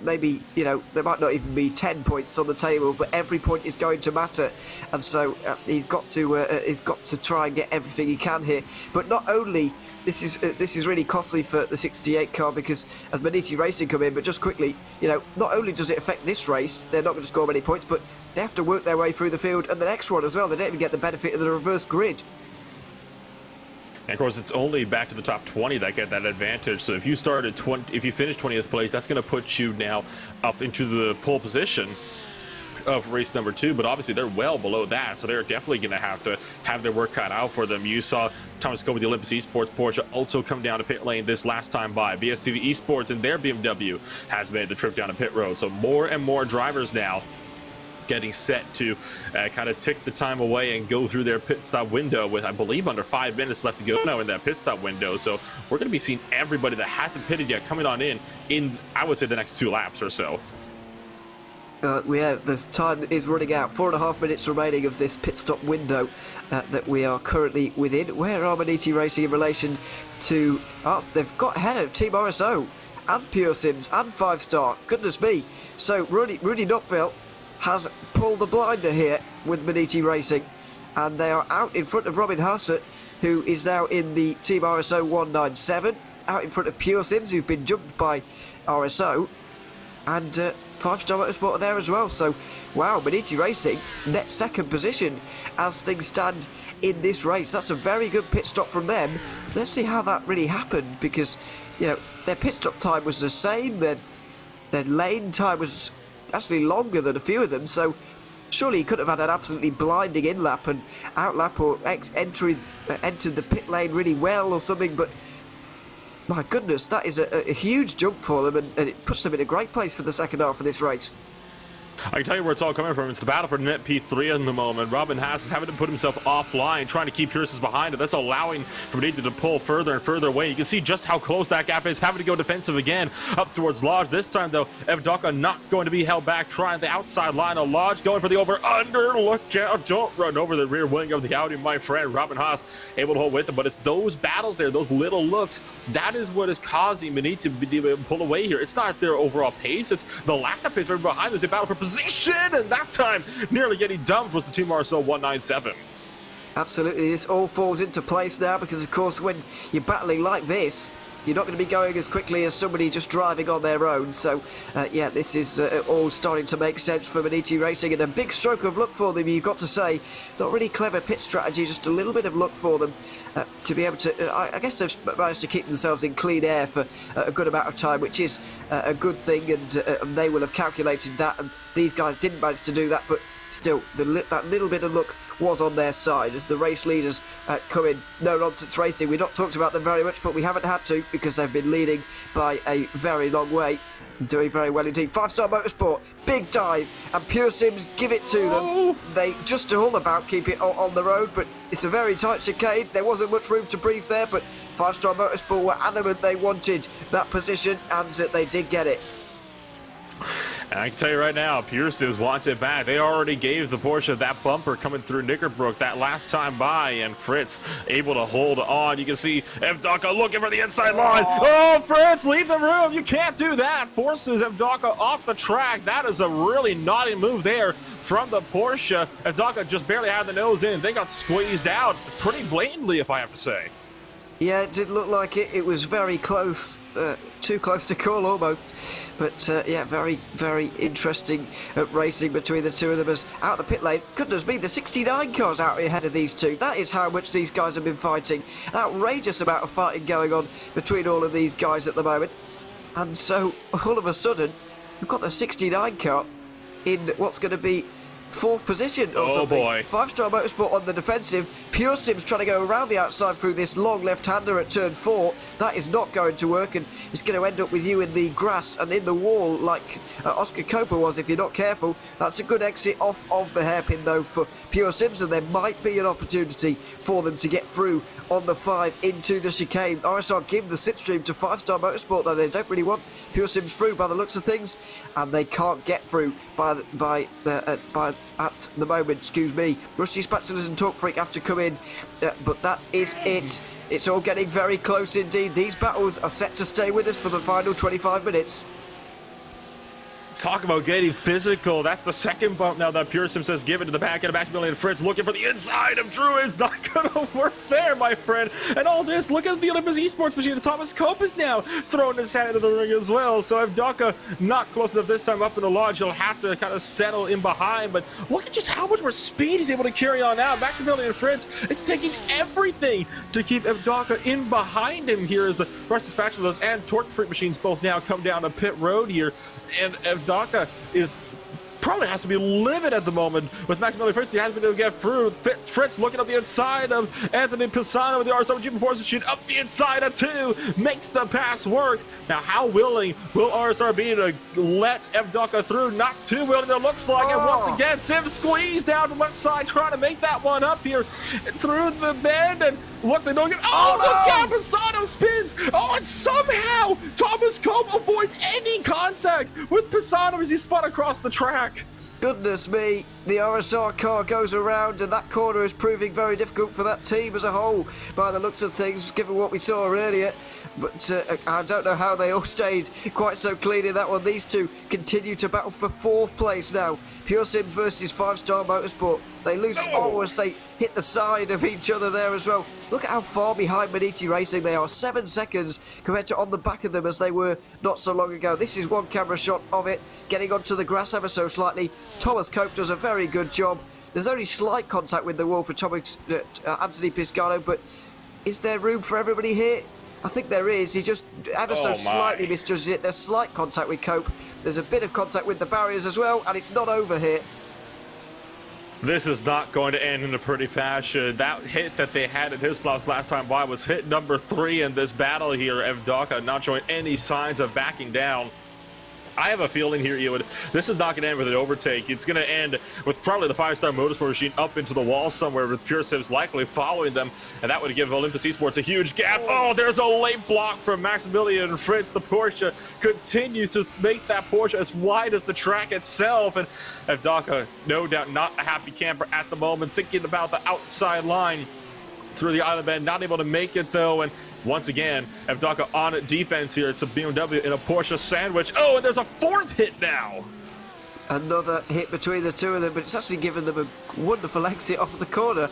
Maybe, you know, there might not even be 10 points on the table, but every point is going to matter, and so he's got to try and get everything he can here. But not only this is really costly for the 68 car, because as Maniti Racing come in, but just quickly, you know, not only does it affect this race, they're not going to score many points, but they have to work their way through the field and the next one as well. They don't even get the benefit of the reverse grid. And of course, it's only back to the top 20 that get that advantage. So if you start at if you finish 20th place, that's going to put you now up into the pole position of race number 2, but obviously they're well below that, so they're definitely going to have their work cut out for them. You saw Thomas Cole with the Olympus Esports Porsche also come down to pit lane this last time by. BSTV Esports and their BMW has made the trip down to pit road, so more and more drivers now getting set to kind of tick the time away and go through their pit stop window with, I believe, under 5 minutes left to go now in that pit stop window. So we're going to be seeing everybody that hasn't pitted yet coming on in, I would say, the next 2 laps or so. This time is running out. 4.5 minutes remaining of this pit stop window that we are currently within. Where are Maniti Racing in relation to... Oh, they've got ahead of Team RSO and Pure Sims and 5-Star. Goodness me. So Rudy Knockville has pulled the blinder here with Maniti Racing, and they are out in front of Robin Hassett, who is now in the Team RSO 197, out in front of Pure Sims, who've been jumped by RSO, and 5-Star Motorsport are there as well. So, wow, Maniti Racing, net second position as things stand in this race. That's a very good pit stop from them. Let's see how that really happened, because, you know, their pit stop time was the same, their lane time was actually longer than a few of them, so surely he could have had an absolutely blinding in-lap and out-lap, or entered the pit lane really well or something, but my goodness, that is a huge jump for them, and it puts them in a great place for the second half of this race. I can tell you where it's all coming from. It's the battle for net P3 in the moment. Robin Haas is having to put himself offline, trying to keep Pierce's behind him. That's allowing for Maniti to pull further and further away. You can see just how close that gap is, having to go defensive again up towards Lodge. This time, though, Evdoka not going to be held back, trying the outside line of Lodge, going for the over-under. Look out, don't run over the rear wing of the Audi, my friend. Robin Haas able to hold with him, but it's those battles there, those little looks, that is what is causing Maniti to be able to pull away here. It's not their overall pace, it's the lack of pace right behind us. They battle for position, and that time nearly getting dumped was the Team RSO 197. Absolutely, this all falls into place now, because of course when you're battling like this, you're not going to be going as quickly as somebody just driving on their own. So yeah, this is all starting to make sense for Maniti Racing, and a big stroke of luck for them, you've got to say. Not really clever pit strategy, just a little bit of luck for them to be able to, I guess they've managed to keep themselves in clean air for a good amount of time, which is a good thing, and they will have calculated that, and these guys didn't manage to do that, but still, that little bit of luck was on their side as the race leaders come in. No Nonsense Racing, we've not talked about them very much, but we haven't had to, because they've been leading by a very long way, doing very well indeed. 5-Star Motorsport, big dive, and Pure Sims give it to them. They just all about keep it on the road, but it's a very tight chicane. There wasn't much room to breathe there, but 5-Star Motorsport were adamant they wanted that position, and they did get it. And I can tell you right now, Pierce wants it back. They already gave the Porsche that bumper coming through Knickerbrook that last time by, and Fritz able to hold on. You can see Evdoka looking for the inside line. Oh, Fritz, leave the room. You can't do that. Forces Evdoka off the track. That is a really naughty move there from the Porsche. Evdoka just barely had the nose in. They got squeezed out pretty blatantly, if I have to say. Yeah, it did look like it. It was very close, too close to call almost. But yeah, very, very interesting racing between the two of them as out the pit lane. Goodness me, the 69 car's out ahead of these two. That is how much these guys have been fighting. An outrageous amount of fighting going on between all of these guys at the moment. And so, all of a sudden, we've got the 69 car in what's going to be 4th position or something. Boy. 5-Star Motorsport on the defensive. Pure Sims trying to go around the outside through this long left-hander at turn 4. That is not going to work, and it's going to end up with you in the grass and in the wall like Oscar Copa was if you're not careful. That's a good exit off of the hairpin though for Pure Sims, and there might be an opportunity for them to get through on the 5 into the chicane. RSR give the slipstream to 5-Star Motorsport, though they don't really want Pure Sims through by the looks of things, and they can't get through at the moment. Excuse me. Rusty Spatulas and Talk Freak have to come in, but that is it. It's all getting very close indeed. These battles are set to stay with us for the final 25 minutes. Talk about getting physical. That's the second bump now that Pure Sims has given to the back end of Maximilian Fritz, looking for the inside of Drew. It's not gonna work there, my friend. And all this, look at the Olympus Esports machine. Thomas Cope is now throwing his head into the ring as well. So if Daka not close enough this time up in the lodge, he'll have to kind of settle in behind. But look at just how much more speed he's able to carry on now. Maximilian Fritz, it's taking everything to keep Evdaka in behind him here as the Russian Spatulas and Torque Freak machines both now come down to pit road here. And Evdaka is probably has to be livid at the moment with Maximilian Fritz. He hasn't been able to get through. Fritz looking up the inside of Anthony Pisano with the RSRG Performance machine up the inside of 2, makes the pass work. Now, how willing will RSR be to let Evdaka through? Not too willing, it looks like. And once again, Sims squeezed down the left side, trying to make that one up here through the bend, and looks like no good. Oh, look out! Pisano spins. Oh, and somehow Thomas Cope avoids any contact with Pisano as he spun across the track. Goodness me, the RSR car goes around, and that corner is proving very difficult for that team as a whole, by the looks of things, given what we saw earlier. But I don't know how they all stayed quite so clean in that one. These two continue to battle for 4th place now. Pure Sims versus 5-Star Motorsport. They lose as they hit the side of each other there as well. Look at how far behind Maniti Racing they are. 7 seconds compared to on the back of them as they were not so long ago. This is one camera shot of it, getting onto the grass ever so slightly. Thomas Cope does a very good job. There's only slight contact with the wall for Anthony Pisano, but is there room for everybody here? I think there is. He just ever so slightly misjudges it. There's slight contact with Cope. There's a bit of contact with the barriers as well, and it's not over here. This is not going to end in a pretty fashion. That hit that they had at Hislop's last time by was hit number 3 in this battle here. Evdaka not showing any signs of backing down. I have a feeling here, Ewan, this is not going to end with an overtake. It's going to end with probably the 5-Star Motorsport machine up into the wall somewhere, with Pure Sims likely following them, and that would give Olympus Esports a huge gap. Oh, there's a late block from Maximilian Fritz. The Porsche continues to make that Porsche as wide as the track itself, and Evdaka, no doubt, not a happy camper at the moment, thinking about the outside line through the island bend, not able to make it though, and once again, Evdaka on defense here. It's a BMW in a Porsche sandwich. Oh, and there's a 4th hit now. Another hit between the two of them, but it's actually given them a wonderful exit off the corner,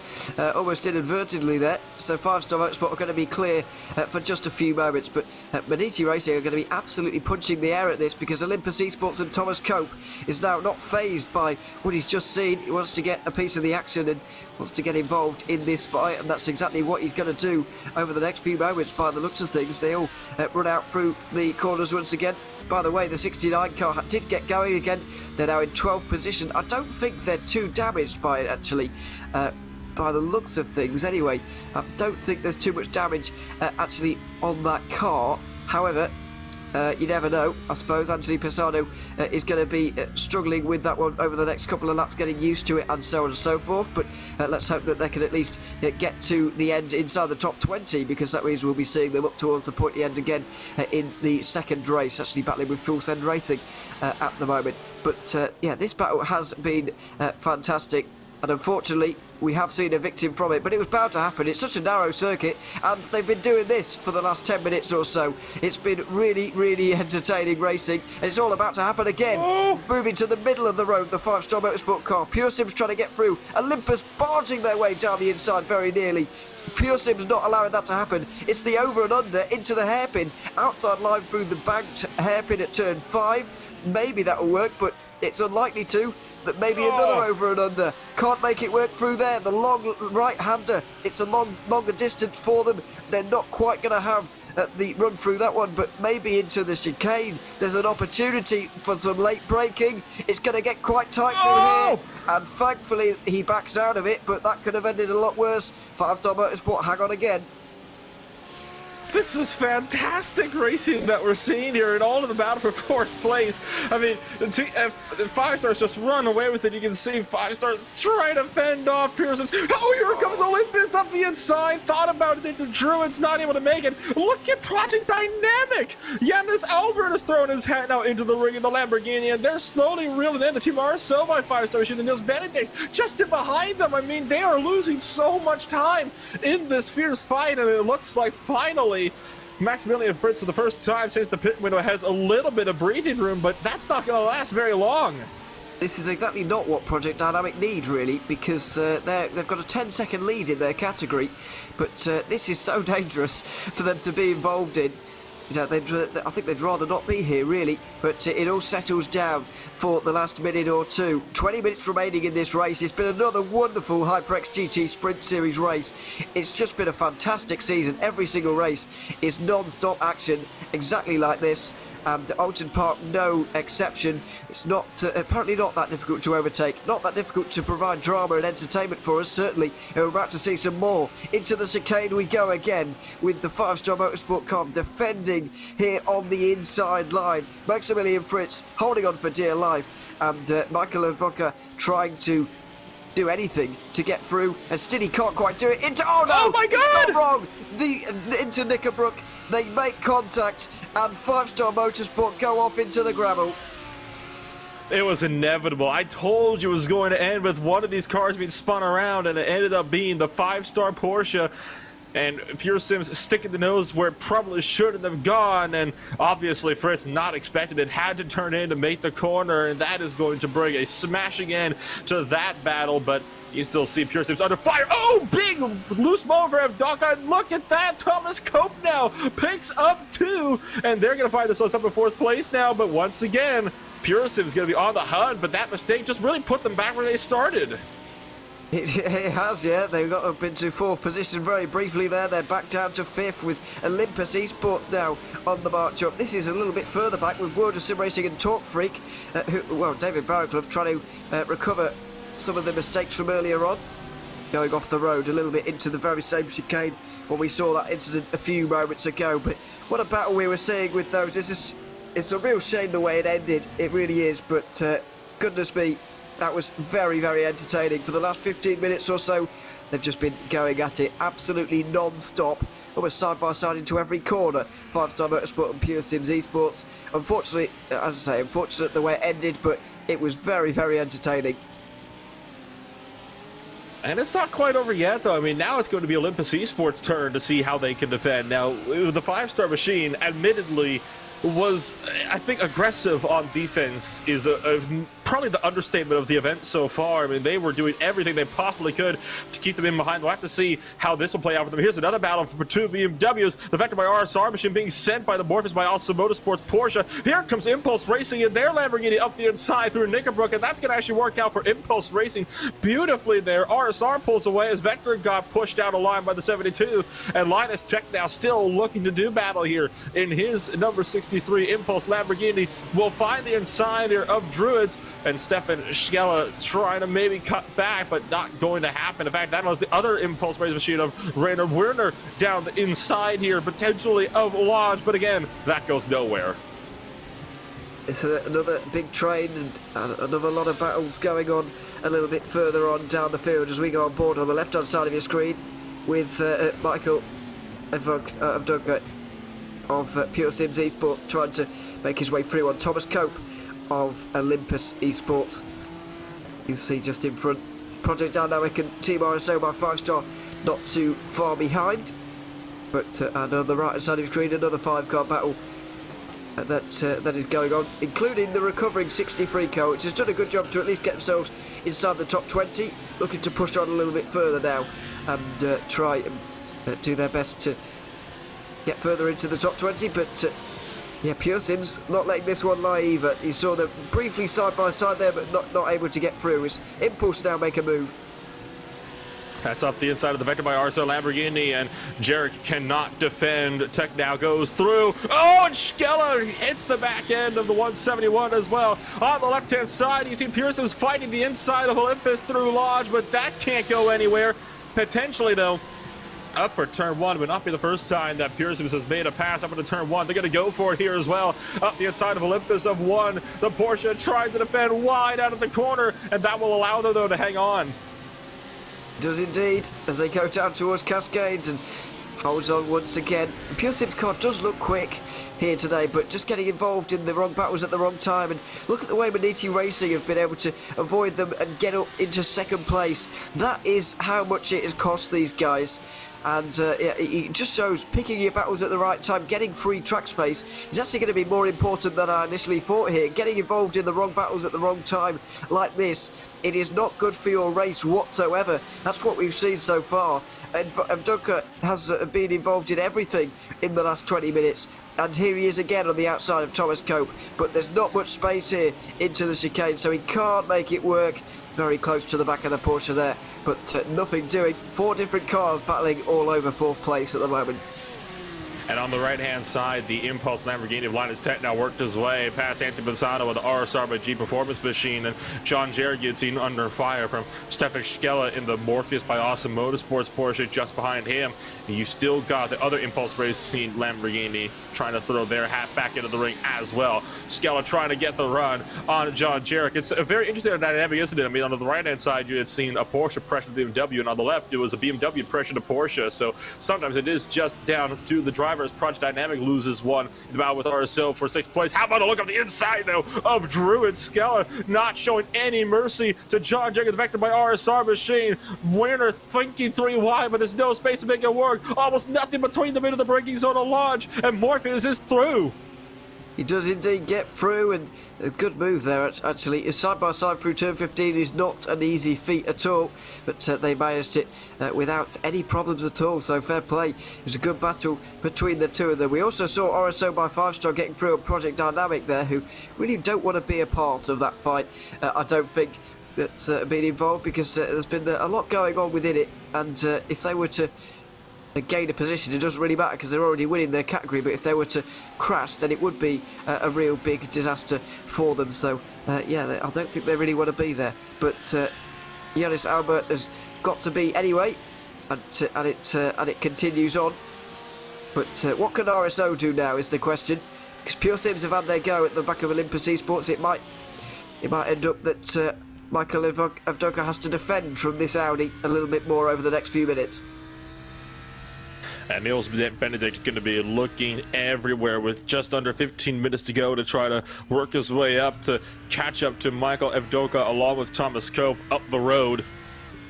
almost inadvertently there. So 5-Star Motorsport are going to be clear for just a few moments, but Maniti Racing are going to be absolutely punching the air at this, because Olympus Esports and Thomas Cope is now not phased by what he's just seen. He wants to get a piece of the action and wants to get involved in this fight, and that's exactly what he's going to do over the next few moments by the looks of things. They all run out through the corners once again. By the way, the 69 car did get going again. They're now in 12th position. I don't think they're too damaged by it, actually, by the looks of things. Anyway, I don't think there's too much damage actually on that car. However, you never know. I suppose Anthony Pisano is going to be struggling with that one over the next couple of laps, getting used to it and so on and so forth. But let's hope that they can at least get to the end inside the top 20, because that means we'll be seeing them up towards the pointy end again in the second race, actually battling with Full Send Racing at the moment. But yeah, this battle has been fantastic. And unfortunately, we have seen a victim from it, but it was bound to happen. It's such a narrow circuit, and they've been doing this for the last 10 minutes or so. It's been really, really entertaining racing, and it's all about to happen again. Moving to the middle of the road, the 5-Star Motorsport car. Pure Sims trying to get through. Olympus barging their way down the inside very nearly. Pure Sims not allowing that to happen. It's the over and under into the hairpin. Outside line through the banked hairpin at turn 5. Maybe that'll work, but it's unlikely to. That maybe another over and under. Can't make it work through there. The long right-hander. It's a longer distance for them. They're not quite going to have the run through that one, but maybe into the chicane. There's an opportunity for some late braking. It's going to get quite tight through here. And thankfully, he backs out of it, but that could have ended a lot worse. 5-Star Motorsport, hang on again. This is fantastic racing that we're seeing here, and all in the battle for 4th place. I mean, the 5-Stars just run away with it. You can see 5-Stars trying to fend off Pearson's. Oh, here comes Olympus up the inside. Thought about it into Druid's, not able to make it. Look at Project Dynamic. Yannis Albert has thrown his hat now into the ring in the Lamborghini, and they're slowly reeling in. The team RSO by 5-Star Machine and Nils Benedict just in behind them. I mean, they are losing so much time in this fierce fight, and it looks like finally Maximilian Fritz, for the first time since the pit window, has a little bit of breathing room, but that's not going to last very long. This is exactly not what Project Dynamic need, really, because they've got a 10-second lead in their category, but this is so dangerous for them to be involved in. You know, I think they'd rather not be here, really, but it all settles down for the last minute or two. 20 minutes remaining in this race. It's been another wonderful HyperX GT Sprint Series race. It's just been a fantastic season. Every single race is non-stop action, exactly like this. And Oulton Park, no exception. It's not apparently not that difficult to overtake, not that difficult to provide drama and entertainment for us, certainly. And we're about to see some more. Into the chicane we go again, with the 5-star Motorsport car defending here on the inside line. Maximilian Fritz holding on for dear life, and Michael Vodka trying to do anything to get through, and Stiddy can't quite do it. Oh no! Oh my God! It's not wrong! Into Knickerbrook, they make contact, and 5-star Motorsport go off into the gravel. It was inevitable. I told you it was going to end with one of these cars being spun around, and it ended up being the 5-star Porsche. And Pure Sims sticking the nose where it probably shouldn't have gone, and obviously Fritz not expected it, had to turn in to make the corner, and that is going to bring a smashing end to that battle. But you still see Pure Sims under fire. Oh, big loose motor of Doka. Look at that. Thomas Cope now picks up 2, and they're going to find themselves up in 4th place now. But once again, Pure Sims going to be on the hunt, but that mistake just really put them back where they started. It has, yeah. They got up into 4th position very briefly there. They're back down to 5th with Olympus Esports now on the march up. This is a little bit further back with World of Sim Racing and Talk Freak, David Barraclough trying to recover some of the mistakes from earlier on. Going off the road a little bit into the very same chicane when we saw that incident a few moments ago. But what a battle we were seeing with those. It's a real shame the way it ended. It really is, but goodness me, that was very, very entertaining. For the last 15 minutes or so, they've just been going at it absolutely non-stop, almost side by side into every corner. 5-star Motorsport and Pure Sims Esports. Unfortunately, as I say, unfortunate the way it ended, but it was very, very entertaining. And it's not quite over yet, though. I mean, now it's going to be Olympus Esports' turn to see how they can defend. Now, the 5-star machine, admittedly, was, I think, aggressive on defense is probably the understatement of the event so far. I mean, they were doing everything they possibly could to keep them in behind. We'll have to see how this will play out for them. Here's another battle for 2 BMWs. The Vector by RSR machine being sent by the Morpheus by also Motorsports Porsche. Here comes Impulse Racing in their Lamborghini up the inside through Knickerbrook, and that's going to actually work out for Impulse Racing beautifully there. RSR pulls away as Vector got pushed out of line by the 72, and Linus Tech now still looking to do battle here in his number 63 Impulse Lamborghini. Will find the inside here of Druids, and Stefan Schella trying to maybe cut back, but not going to happen. In fact, that was the other Impulse Race machine of Rainer Werner down the inside here, potentially of Lodge, but again, that goes nowhere. It's another big train and another lot of battles going on a little bit further on down the field as we go on board on the left-hand side of your screen with Michael Evog of Pure Sims Esports trying to make his way through on Thomas Cope of Olympus Esports. You see just in front Project Dynamic and Team RSO by 5-star not too far behind, but and on the right hand side of the screen another 5-car battle that is going on, including the recovering 63 car, which has done a good job to at least get themselves inside the top 20, looking to push on a little bit further now and try and do their best to get further into the top 20, but yeah, Pure Sims not letting this one lie either. You saw them briefly side by side there, but not able to get through. As Impulse now make a move. That's up the inside of the Vector by RSO Lamborghini, and Jarek cannot defend. Tech now goes through. Oh, and Schella hits the back end of the 171 as well. On the left-hand side, you see Pure Sims fighting the inside of Olympus through Lodge, but that can't go anywhere. Potentially, though, up for turn 1 would not be the first time that Pure Sims has made a pass up into turn 1. They're going to go for it here as well. Up the inside of Olympus of 1. The Porsche trying to defend wide out of the corner, and that will allow them, though, to hang on. Does indeed, as they go down towards Cascades and holds on once again. Pure Sims car does look quick here today, but just getting involved in the wrong battles at the wrong time. And look at the way Maniti Racing have been able to avoid them and get up into 2nd place. That is how much it has cost these guys. and he just shows picking your battles at the right time, getting free track space is actually going to be more important than I initially thought here. Getting involved in the wrong battles at the wrong time like this, it is not good for your race whatsoever. That's what we've seen so far. And Evdoka has been involved in everything in the last 20 minutes. And here he is again on the outside of Thomas Cope. But there's not much space here into the chicane, so he can't make it work. Very close to the back of the Porsche there, but nothing doing. 4 different cars battling all over 4th place at the moment. And on the right-hand side, the Impulse Lamborghini of Linus Tech now worked his way past Anthony Bassano with the RSR by G Performance Machine, and John Jarrett gets seen under fire from Stefan Skella in the Morpheus by Awesome Motorsports Porsche just behind him. And you still got the other Impulse Racing Lamborghini trying to throw their hat back into the ring as well. Skella trying to get the run on John Jarrett. It's a very interesting dynamic, isn't it? I mean, on the right-hand side, you had seen a Porsche pressure the BMW, and on the left, it was a BMW pressure to Porsche. So sometimes it is just down to the driver. Project Dynamic loses one in the battle with RSO for 6th place. How about a look at the inside, though, of Druid Skella, not showing any mercy to John Jacob, vector by RSR Machine. Winner thinking 3 wide, but there's no space to make it work. Almost nothing between them into the braking zone of launch, and Morpheus is through. He does indeed get through, and a good move there, actually. Side by side through turn 15 is not an easy feat at all, but they managed it without any problems at all, so fair play. It was a good battle between the two of them. We also saw RSO by 5-star getting through on Project Dynamic there, who really don't want to be a part of that fight. I don't think that's been involved, because there's been a lot going on within it, and if they were to gain a position, it doesn't really matter because they're already winning their category, but if they were to crash, then it would be a real big disaster for them. So yeah, I don't think they really want to be there, but Yannis Albert has got to be anyway, and it continues on. But what can RSO do now is the question, because Pure Sims have had their go at the back of Olympus Esports. It might end up that Michael Evdoka has to defend from this Audi a little bit more over the next few minutes. And Niels Benedict going to be looking everywhere with just under 15 minutes to go to try to work his way up to catch up to Michael Evdoka along with Thomas Cope up the road.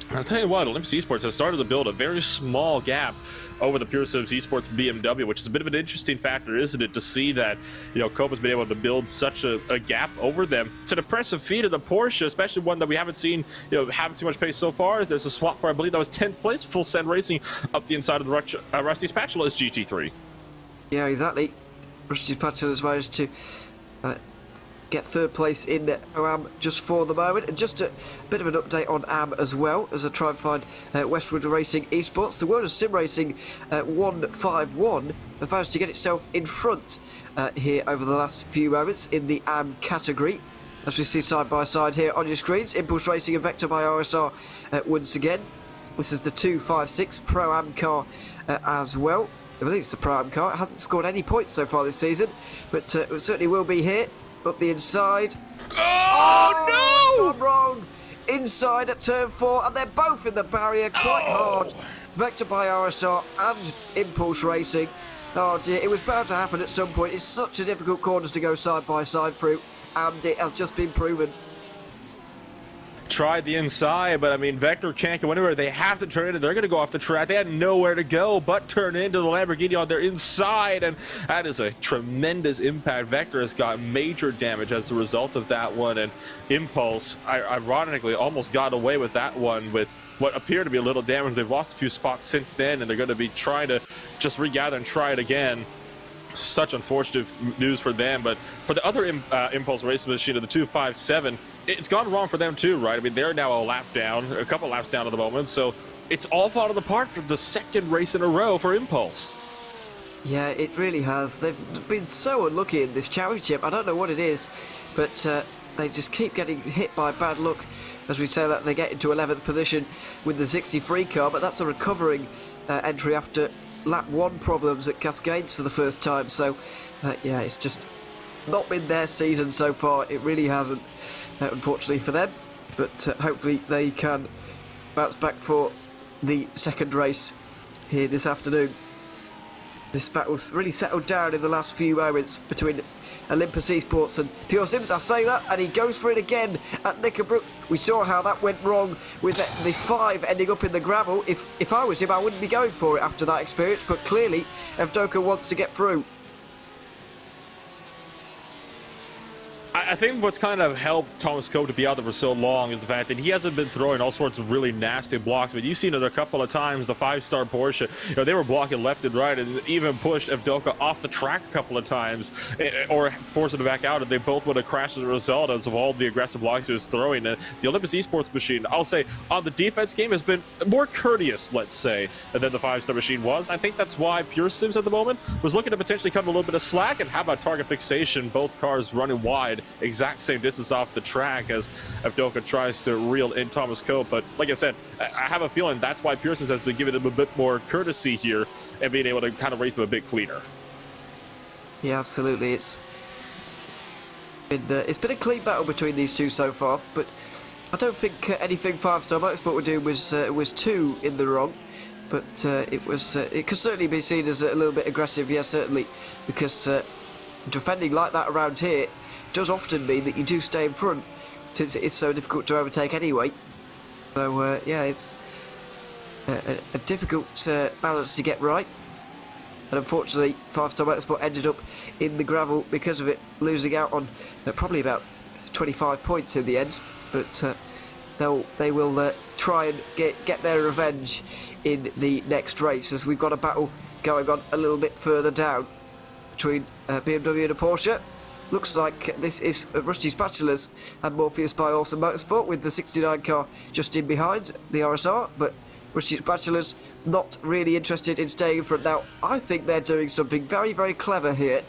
And I'll tell you what, Olympus Esports has started to build a very small gap over the Pure Sims Esports BMW, which is a bit of an interesting factor, isn't it, to see that, you know, Cope has been able to build such a gap over them. It's an impressive feat of the Porsche, especially one that we haven't seen, you know, having too much pace so far. There's a swap for, I believe that was 10th place, Full Send Racing up the inside of the Rusty Spatula's GT3. Yeah, exactly. Rusty Spatula's managed to get 3rd place in the AM just for the moment. And just a bit of an update on AM as well, as I try and find Westwood Racing Esports. The World of Sim Racing 151 has managed to get itself in front here over the last few moments in the AM category. As we see side by side here on your screens, Impulse Racing and Vector by RSR once again. This is the 256 Pro-Am car as well. I believe it's the Pro-Am car. It hasn't scored any points so far this season, but it certainly will be here. Up the inside. Oh no! Gone wrong. Inside at turn 4, and they're both in the barrier quite hard. Vector by RSR and Impulse Racing. Oh dear, it was bound to happen at some point. It's such a difficult corners to go side by side through, and it has just been proven. Tried the inside, but I mean, Vector can't go anywhere. They have to turn in, and they're going to go off the track. They had nowhere to go but turn into the Lamborghini on their inside, and that is a tremendous impact. Vector has got major damage as a result of that one, and Impulse, ironically, almost got away with that one with what appeared to be a little damage. They've lost a few spots since then, and they're going to be trying to just regather and try it again. Such unfortunate news for them, but for the other Impulse Racing Machine of the 257, it's gone wrong for them too, right? I mean, they're now a couple laps down at the moment, so it's all fallen apart for the 2nd race in a row for Impulse. Yeah, it really has. They've been so unlucky in this championship. I don't know what it is, but they just keep getting hit by bad luck. As we say that, they get into 11th position with the 63 car, but that's a recovering entry after lap 1 problems at Cascades for the first time. So yeah, it's just not been their season so far. It really hasn't, unfortunately for them, but hopefully they can bounce back for the 2nd race here this afternoon. This battle's really settled down in the last few moments between Olympus Esports and Pure Sims. I say that, and he goes for it again at Knickerbrook. We saw how that went wrong with the 5 ending up in the gravel. If I was him, I wouldn't be going for it after that experience, but clearly Evdoka wants to get through. I think what's kind of helped Thomas Cope to be out there for so long is the fact that he hasn't been throwing all sorts of really nasty blocks. But you've seen it a couple of times, the 5-star Porsche, they were blocking left and right and even pushed Evdoka off the track a couple of times or forced him to back out, and they both would have crashed as a result of all the aggressive blocks he was throwing. And the Olympus Esports machine, I'll say, on the defense game has been more courteous, let's say, than the 5-star machine was. And I think that's why Pure Sims at the moment was looking to potentially cut a little bit of slack. And how about target fixation? Both cars running wide, exact same distance off the track as Evdoka tries to reel in Thomas Cope. But like I said, I have a feeling that's why Pearsons has been giving him a bit more courtesy here and being able to kind of race them a bit cleaner. Yeah, absolutely. It's been a clean battle between these two so far, but I don't think anything 5-star Motorsport would do was too in the wrong. But it could certainly be seen as a little bit aggressive, yeah, certainly, because defending like that around here does often mean that you do stay in front, since it is so difficult to overtake anyway. So yeah, it's a difficult balance to get right, and unfortunately 5-star Motorsport ended up in the gravel because of it, losing out on probably about 25 points in the end. But they will try and get their revenge in the next race, as we've got a battle going on a little bit further down between BMW and a Porsche. Looks like this is Rusty Spatulas and Morpheus by Awesome Motorsport, with the 69 car just in behind the RSR, but Rusty Spatulas not really interested in staying in front. Now, I think they're doing something very, very clever here.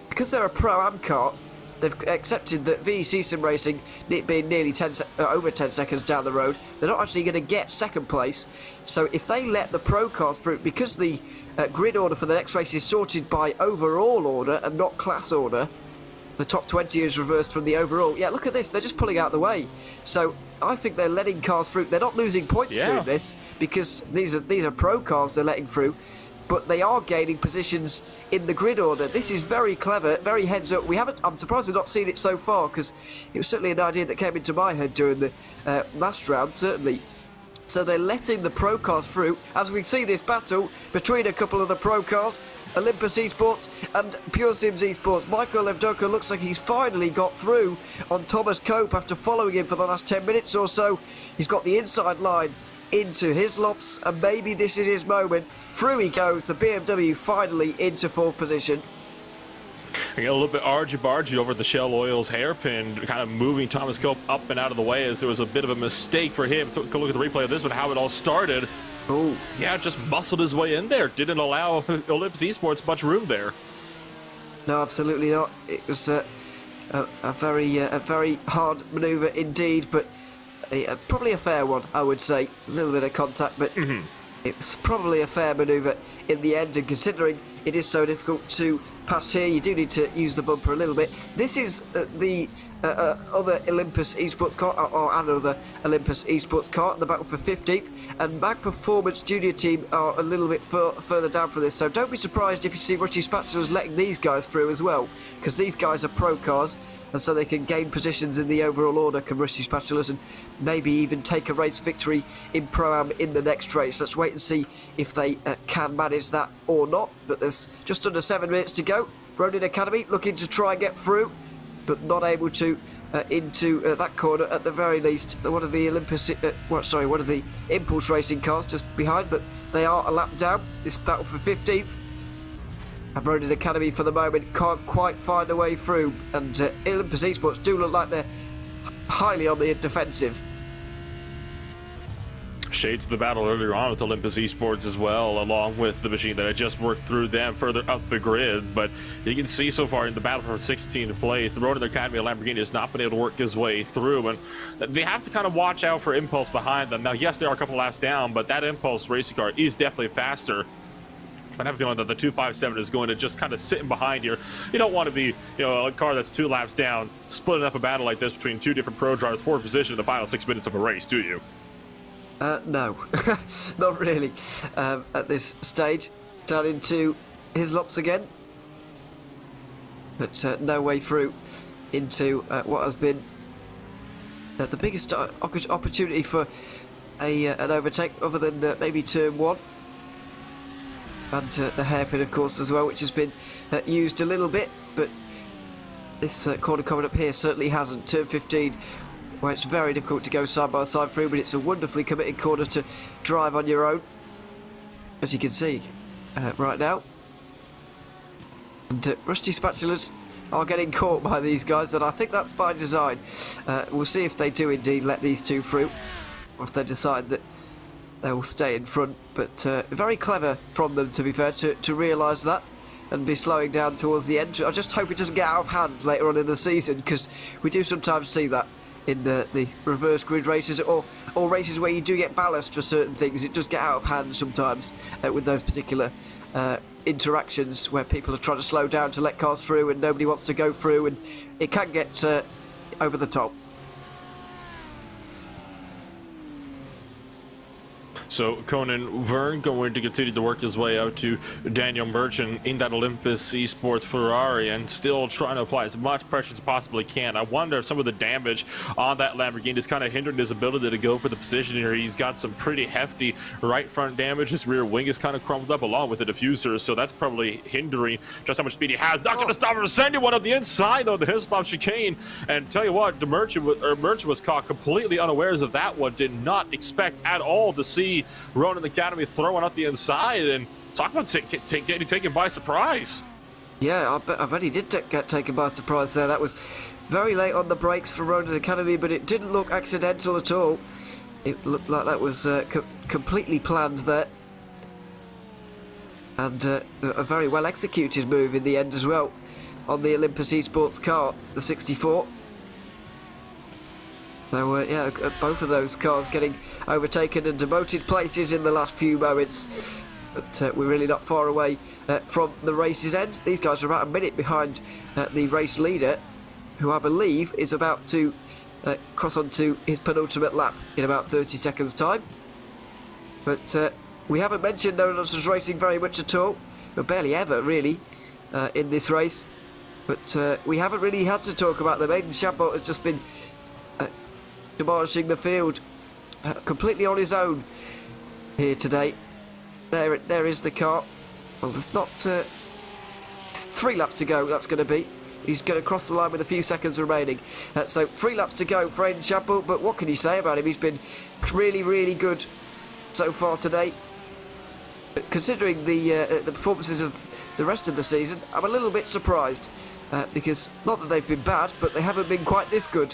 Because they're a Pro-Am car, they've accepted that VEC Sim Racing, being nearly over 10 seconds down the road, they're not actually going to get second place. So if they let the Pro cars through, because the grid order for the next race is sorted by overall order and not class order, the top 20 is reversed from the overall. Yeah, look at this, they're just pulling out the way. So I think they're letting cars through. They're not losing points doing this, because these are Pro cars they're letting through, but they are gaining positions in the grid order. This is very clever, very heads up. I'm surprised we've not seen it so far, because it was certainly an idea that came into my head during the last round, certainly. So they're letting the Pro cars through, as we see this battle between a couple of the Pro cars, Olympus Esports and Pure Sims Esports. Michael Evdoka looks like he's finally got through on Thomas Cope after following him for the last 10 minutes or so. He's got the inside line into his lops, and maybe this is his moment. Through he goes, the BMW finally into 4th position. I get a little bit argy-bargy over the Shell Oil's hairpin, kind of moving Thomas Cope up and out of the way, as there was a bit of a mistake for him. Took a look at the replay of this one, how it all started. Oh, yeah, just muscled his way in there. Didn't allow Olympus Esports much room there. No, absolutely not. It was a very hard manoeuvre indeed, but probably a fair one, I would say. A little bit of contact, but it was probably a fair manoeuvre in the end, and considering it is so difficult to pass here, you do need to use the bumper a little bit. This is the other Olympus Esports car, or another Olympus Esports car in the battle for 15th, and Mag Performance Junior Team are a little bit further down for this, so don't be surprised if you see Rusty Spatulas letting these guys through as well, because these guys are Pro cars, and so they can gain positions in the overall order, can Rusty Spatulas, and maybe even take a race victory in Pro-Am in the next race. Let's wait and see if they can manage that or not. But there's just under 7 minutes to go. Ronin Academy looking to try and get through, but not able to into that corner at the very least. One of the one of the Impulse Racing cars just behind, but they are a lap down. This battle for 15th. And Ronin Academy for the moment can't quite find a way through, and Olympus Esports do look like they're highly on the defensive. Shades of the battle earlier on with Olympus Esports as well, along with the machine that had just worked through them further up the grid. But you can see so far in the battle for 16th place, the Ronin Academy of Lamborghini has not been able to work his way through, and they have to kind of watch out for Impulse behind them. Now, yes, they are a couple laps down, but that Impulse racing car is definitely faster. I have a feeling that the 257 is going to just kind of sit in behind here. You don't want to be, a car that's 2 laps down, splitting up a battle like this between 2 different Pro drivers for position in the final 6 minutes of a race, do you? No, not really. At this stage, down into his lops again. but no way through into what has been the biggest opportunity for an overtake, other than maybe turn 1. And the hairpin, of course, as well, which has been used a little bit, but this corner coming up here certainly hasn't. Turn 15, where it's very difficult to go side by side through, but it's a wonderfully committed corner to drive on your own, as you can see right now. And rusty spatulas are getting caught by these guys, and I think that's by design. We'll see if they do indeed let these two through, or if they decide that they will stay in front. But very clever from them, to be fair, to realise that and be slowing down towards the end. I just hope it doesn't get out of hand later on in the season, because we do sometimes see that in the reverse grid races, or races where you do get ballast for certain things. It does get out of hand sometimes with those particular interactions where people are trying to slow down to let cars through and nobody wants to go through, and it can get over the top. So Conan Verne going to continue to work his way out to Daniel Merchant in that Olympus Esports Ferrari, and still trying to apply as much pressure as possibly can. I wonder if some of the damage on that Lamborghini is kind of hindering his ability to go for the position here. He's got some pretty hefty right front damage. His rear wing is kind of crumbled up along with the diffuser, so that's probably hindering just how much speed he has. Not going to stop him, sending one on the inside on the Hislop chicane. And tell you what, Merchant was caught completely unawares of that one. Did not expect at all to see Ronan Academy throwing up the inside, and talk about getting taken by surprise. Yeah, I bet he did get taken by surprise there. That was very late on the brakes for Ronan Academy, but it didn't look accidental at all. It looked like that was completely planned there, and a very well executed move in the end as well on the Olympus Esports car, the 64. So yeah, both of those cars getting overtaken and demoted places in the last few moments, but we're really not far away from the race's end. These guys are about a minute behind the race leader, who I believe is about to cross onto his penultimate lap in about 30 seconds time. But we haven't mentioned No Nonsense Racing very much at all, but barely ever really in this race, but we haven't really had to talk about them. Aidan Shambot has just been demolishing the field completely on his own here today. There is the car. Well, there's not it's 3 laps to go. That's going to be. He's going to cross the line with a few seconds remaining. So 3 laps to go for Aidan Shambot. But what can you say about him? He's been really, really good so far today. But considering the performances of the rest of the season, I'm a little bit surprised because not that they've been bad, but they haven't been quite this good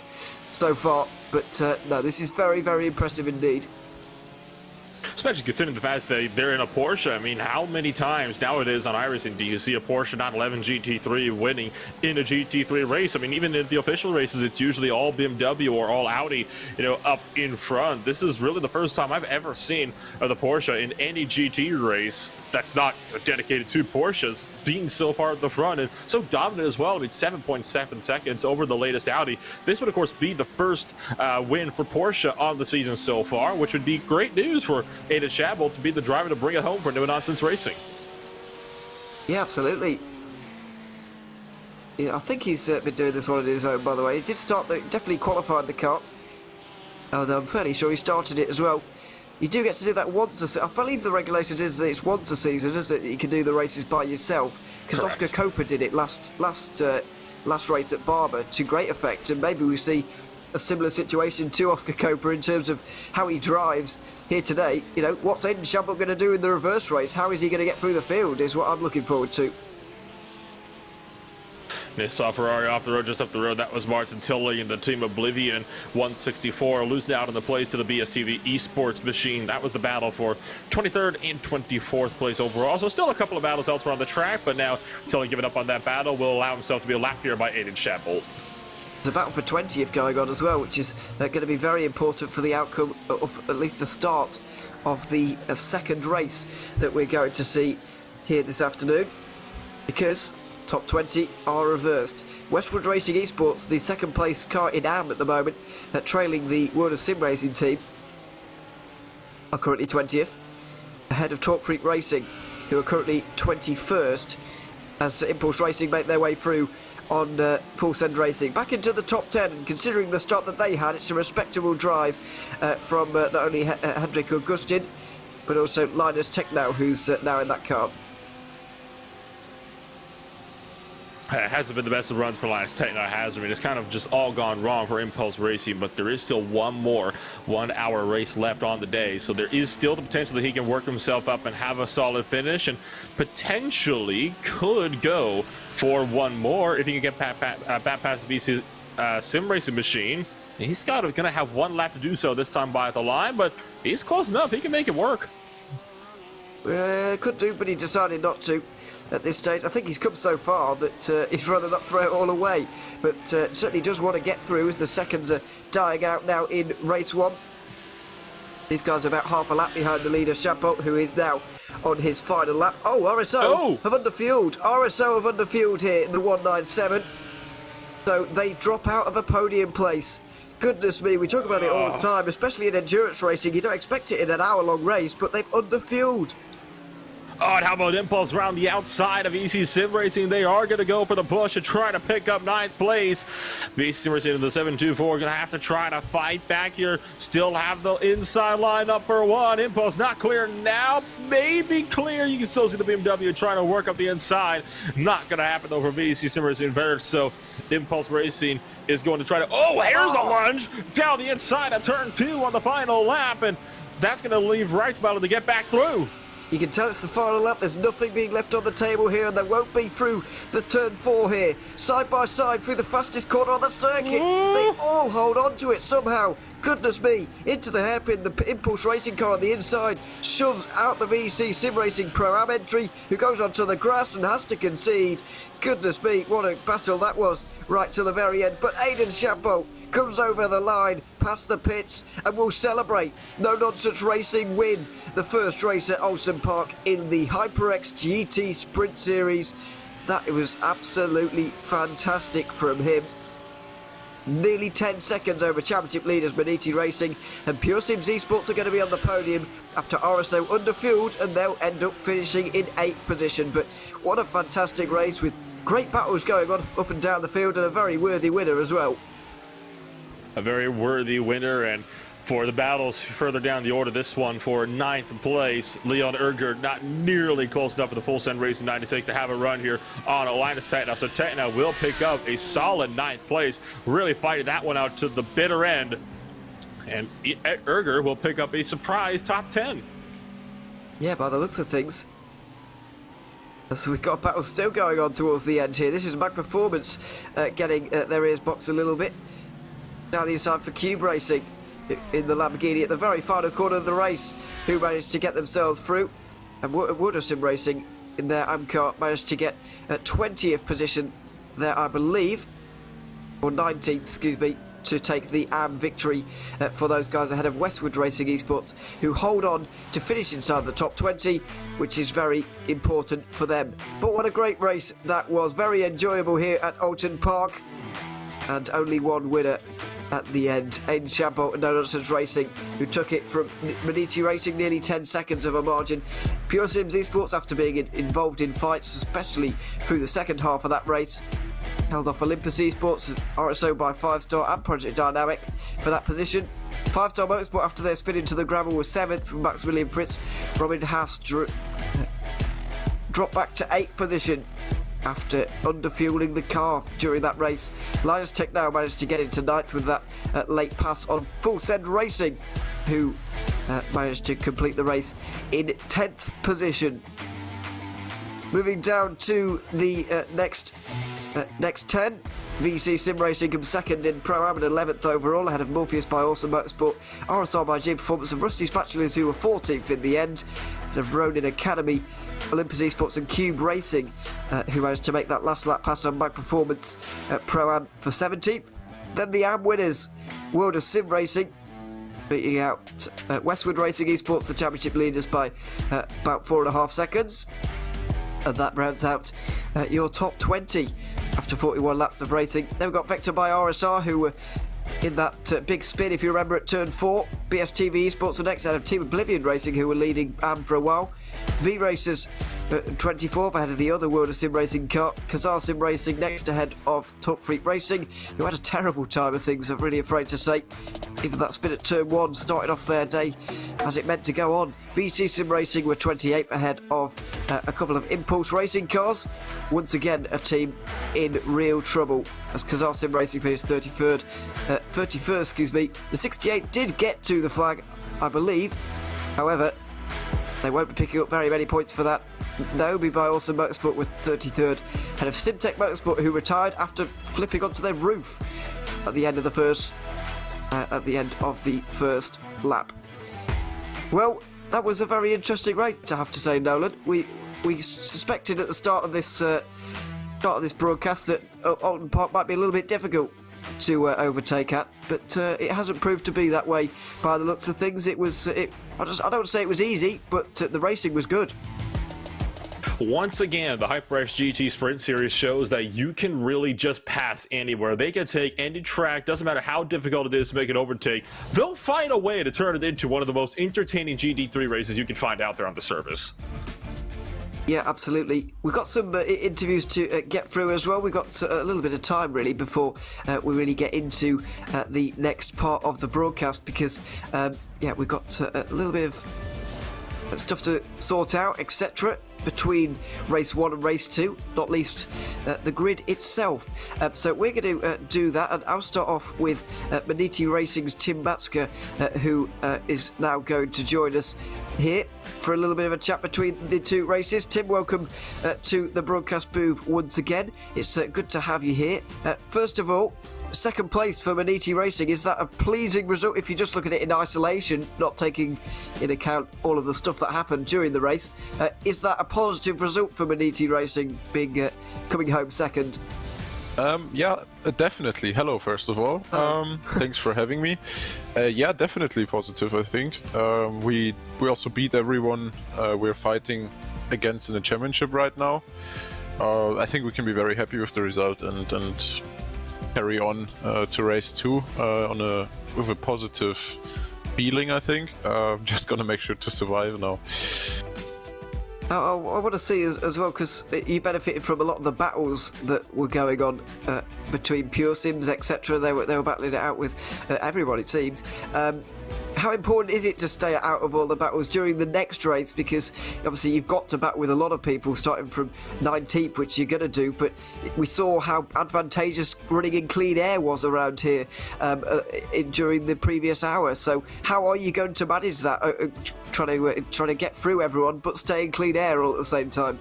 so far. But no, this is very, very impressive indeed. Especially considering the fact that they're in a Porsche. I mean, how many times nowadays on iRacing do you see a Porsche 911 GT3 winning in a GT3 race? I mean, even in the official races, it's usually all BMW or all Audi, you know, up in front. This is really the first time I've ever seen the Porsche in any GT race that's not dedicated to Porsches being so far at the front and so dominant as well. I mean, 7.7 seconds over the latest Audi. This would, of course, be the first win for Porsche on the season so far, which would be great news for Aidan Shambot to be the driver to bring it home for No Nonsense Racing. Yeah, absolutely. Yeah, I think he's been doing this one on his own, by the way. He did start, definitely qualified the car. And I'm fairly sure he started it as well. You do get to do that once a season. I believe the regulations is that it's once a season, isn't it? You can do the races by yourself. Because Oscar Coper did it last race at Barber to great effect, and maybe we see a similar situation to Oscar Coper in terms of how he drives here today. You know, what's Aidan Shambot going to do in the reverse race? How is he going to get through the field is what I'm looking forward to. Saw Ferrari off the road, just up the road. That was Martin Tilley and the Team Oblivion 164, losing out in the place to the BSTV Esports machine. That was the battle for 23rd and 24th place overall. So still a couple of battles elsewhere on the track, but now Tilley giving up on that battle will allow himself to be a lap here by Aidan Shambot. There's a battle for 20th going on as well, which is going to be very important for the outcome of at least the start of the second race that we're going to see here this afternoon, because top 20 are reversed. Westwood Racing Esports, the second place car in AM at the moment, trailing the World of Sim Racing team, are currently 20th, ahead of Talk Freak Racing, who are currently 21st, as Impulse Racing make their way through on Full Send Racing. Back into the top 10, and considering the start that they had, it's a respectable drive from not only Hendrik Augustin, but also Linus Technow, who's now in that car. It hasn't been the best of runs for Linus Techno, has. I mean, it's kind of just all gone wrong for Impulse Racing, but there is still one more 1 hour race left on the day, so there is still the potential that he can work himself up and have a solid finish, and potentially could go for one more if he can get past the VC Sim Racing machine. He's going to have one lap to do so this time by the line, but he's close enough. He can make it work. Could do, but he decided not to. At this stage, I think he's come so far that he'd rather not throw it all away, but certainly does want to get through as the seconds are dying out now in race 1. These guys are about half a lap behind the leader, Chabot, who is now on his final lap. Oh, RSO have underfueled. RSO have underfueled here in the 197, so they drop out of a podium place. Goodness me, we talk about it all the time, especially in endurance racing. You don't expect it in an hour-long race, but they've underfueled. Oh, and how about Impulse around the outside of EC Sim Racing? They are going to go for the push and try to pick up 9th place. VC Sim Racing in the 724 going to have to try to fight back here. Still have the inside line up for 1. Impulse not clear now. Maybe clear. You can still see the BMW trying to work up the inside. Not going to happen though for VC Sim Racing. So Impulse Racing is going to try to... Oh, here's a lunge down the inside of turn 2 on the final lap. And that's going to leave Wrightsbottom to get back through. You can tell it's the final lap. There's nothing being left on the table here, and there won't be through the turn 4 here. Side by side through the fastest corner on the circuit. They all hold on to it somehow. Goodness me, into the hairpin. The Impulse Racing car on the inside shoves out the VC Sim Racing Pro-Am entry, who goes onto the grass and has to concede. Goodness me, what a battle that was right to the very end. But Aidan Chabot comes over the line past the pits and will celebrate. No Nonsense Racing win the first race at Oulton Park in the HyperX GT Sprint Series. That was absolutely fantastic from him. Nearly 10 seconds over championship leaders Maniti Racing, and Pure Sims Esports are going to be on the podium after RSO underfueled, and they'll end up finishing in 8th position. But what a fantastic race with great battles going on up and down the field, and a very worthy winner as well. A very worthy winner, and for the battles further down the order, this one for 9th place, Leon Erger, not nearly close enough for the Full Send Racing 96 to have a run here on Linus Technow. So Technow will pick up a solid 9th place, really fighting that one out to the bitter end. And Erger will pick up a surprise top 10. Yeah, by the looks of things. So we've got a battle still going on towards the end here. This is Mag Performance getting their ears boxed a little bit. Down the inside for Cube Racing in the Lamborghini at the very final corner of the race, who managed to get themselves through. And Wood Sim Racing in their AM car managed to get 20th position there, I believe, or 19th, excuse me, to take the AM victory for those guys ahead of Westwood Racing Esports, who hold on to finish inside the top 20, which is very important for them. But what a great race that was, very enjoyable here at Oulton Park, and only one winner at the end, Aidan Chabot and No Nonsense Racing, who took it from Maniti Racing nearly 10 seconds of a margin. Pure Sims Esports, after being involved in fights, especially through the second half of that race, held off Olympus Esports, RSO by 5-star and Project Dynamic for that position. 5-star Motorsport, after their spin into the gravel, was 7th from Maximilian Fritz. Robin Haas dropped back to 8th position after underfueling the car during that race. Linus Technow managed to get into 9th with that late pass on Full Send Racing, who managed to complete the race in 10th position. Moving down to the next 10, VC Sim Racing comes 2nd in Pro-Am and 11th overall, ahead of Morpheus by Awesome Motorsport, RSR by G Performance, and Rusty Spatulas, who were 14th in the end, and of Ronin Academy, Olympus Esports and Cube Racing, who managed to make that last lap pass on Mag Performance at Pro-Am for 17th. Then the AM winners, World of Sim Racing, beating out Westwood Racing Esports, the championship leaders, by about 4.5 seconds. And that rounds out your top 20 after 41 laps of racing. Then we've got Vector by RSR, who were in that big spin, if you remember, at turn 4. BSTV Esports were next out of Team Oblivion Racing, who were leading for a while. V-Racers 24th ahead of the other World of Sim Racing car. Kazar Sim Racing next ahead of Top Freak Racing, who had a terrible time of things, I'm really afraid to say. Even that spin at turn 1 started off their day as it meant to go on. VC Sim Racing were 28th ahead of a couple of Impulse Racing cars. Once again, a team in real trouble as Kazar Sim Racing finished 31st, excuse me. The 68 did get to the flag, I believe. However, they won't be picking up very many points for that. Naomi by Awesome Motorsport with 33rd, ahead of Simtech Motorsport, who retired after flipping onto their roof at the end of the first lap. Well, that was a very interesting race, I have to say, Nolan. We suspected at the start of this broadcast that Oulton Park might be a little bit difficult to overtake at, but it hasn't proved to be that way by the looks of things. I don't want to say it was easy, but the racing was good. Once again, the HyperX GT Sprint Series shows that you can really just pass anywhere. They can take any track, doesn't matter how difficult it is to make an overtake. They'll find a way to turn it into one of the most entertaining GT3 races you can find out there on the service. Yeah, absolutely. We've got some interviews to get through as well. We've got a little bit of time, really, before we really get into the next part of the broadcast because, we've got a little bit of stuff to sort out, etc. between race 1 and race 2, not least the grid itself. So we're going to do that, and I'll start off with Maniti Racing's Tim Matska, who is now going to join us here for a little bit of a chat between the two races. Tim, welcome to the broadcast booth once again. It's good to have you here. First of all, second place for Maniti Racing. Is that a pleasing result if you just look at it in isolation, not taking in account all of the stuff that happened during the race? Is that a positive result for Maniti Racing being coming home second? Yeah, definitely. Hello, first of all. Thanks for having me. Yeah, definitely positive, I think. We also beat everyone we're fighting against in the championship right now. I think we can be very happy with the result and carry on to race 2 with a positive feeling, I think. Just gonna make sure to survive now. I want to see as well, because you benefited from a lot of the battles that were going on between Pure Sims, etc. They were battling it out with everyone, it seemed. How important is it to stay out of all the battles during the next race? Because obviously you've got to battle with a lot of people starting from 19th, which you're going to do, but we saw how advantageous running in clean air was around here during the previous hour. So how are you going to manage that, trying to get through everyone but stay in clean air all at the same time?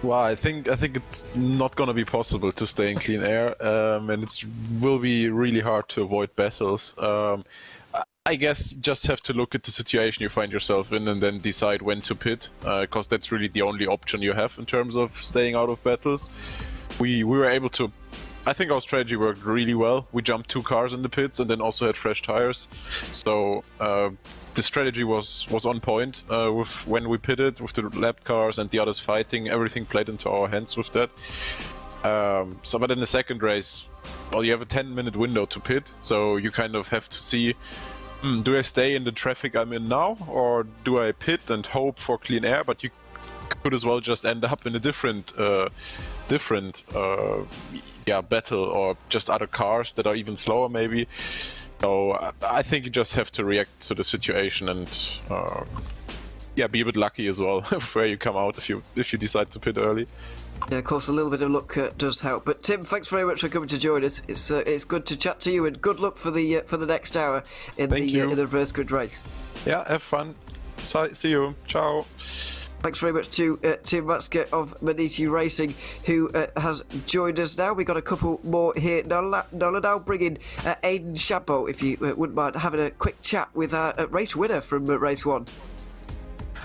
Well, I think it's not gonna be possible to stay in clean air, and it will be really hard to avoid battles. I guess just have to look at the situation you find yourself in and then decide when to pit, because that's really the only option you have in terms of staying out of battles. We were able to, I think our strategy worked really well. We jumped 2 cars in the pits and then also had fresh tires. So the strategy was on point with when we pitted, with the lap cars and the others fighting. Everything played into our hands with that. But in the second race, well, you have a 10-minute window to pit, so you kind of have to see, do I stay in the traffic I'm in now, or do I pit and hope for clean air? But you could as well just end up in a different battle, or just other cars that are even slower maybe. So I think you just have to react to the situation and be a bit lucky as well where you come out if you decide to pit early. Yeah, of course, a little bit of luck does help. But Tim, thanks very much for coming to join us. It's good to chat to you, and good luck for the next hour in the reverse grid race. Yeah, have fun. See you. Ciao. Thanks very much to Tim Matska of Maniti Racing, who has joined us now. We've got a couple more here. Nolan, I'll bring in Aidan Shabbo, if you wouldn't mind having a quick chat with our race winner from race 1.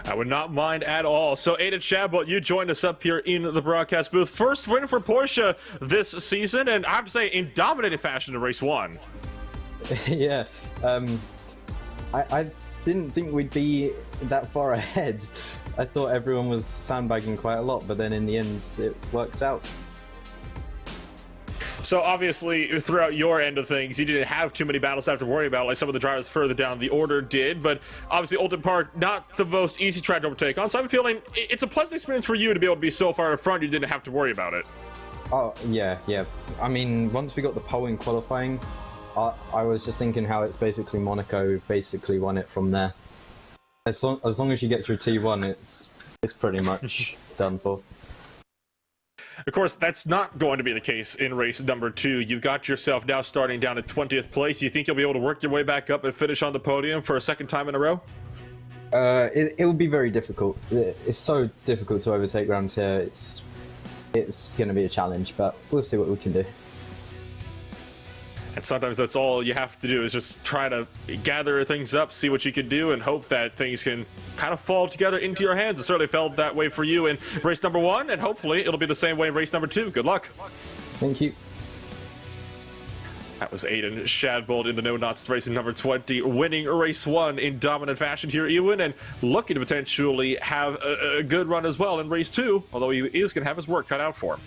I would not mind at all. So, Aidan Shabot, you joined us up here in the broadcast booth. First win for Porsche this season, and I have to say, in dominating fashion in race 1. Yeah, I didn't think we'd be that far ahead. I thought everyone was sandbagging quite a lot, but then in the end, it works out. So obviously, throughout your end of things, you didn't have too many battles to have to worry about, like some of the drivers further down the order did. But obviously, Oulton Park, not the most easy track to overtake on. So I'm feeling it's a pleasant experience for you to be able to be so far in front, you didn't have to worry about it. Oh, yeah. I mean, once we got the pole in qualifying, I was just thinking how it's basically Monaco basically won it from there. As long as you get through T1, it's pretty much done for. Of course, that's not going to be the case in race number 2. You've got yourself now starting down at 20th place. You think you'll be able to work your way back up and finish on the podium for a second time in a row? It will be very difficult. It's so difficult to overtake around here. It's going to be a challenge, but we'll see what we can do. And sometimes that's all you have to do is just try to gather things up, see what you can do, and hope that things can kind of fall together into your hands. It certainly felt that way for you in race number 1, and hopefully it'll be the same way in race number 2. Good luck. Thank you. That was Aiden Shadbolt in the No Knots racing number 20, winning race 1 in dominant fashion here, Ewan, and looking to potentially have a good run as well in race 2, although he is going to have his work cut out for him.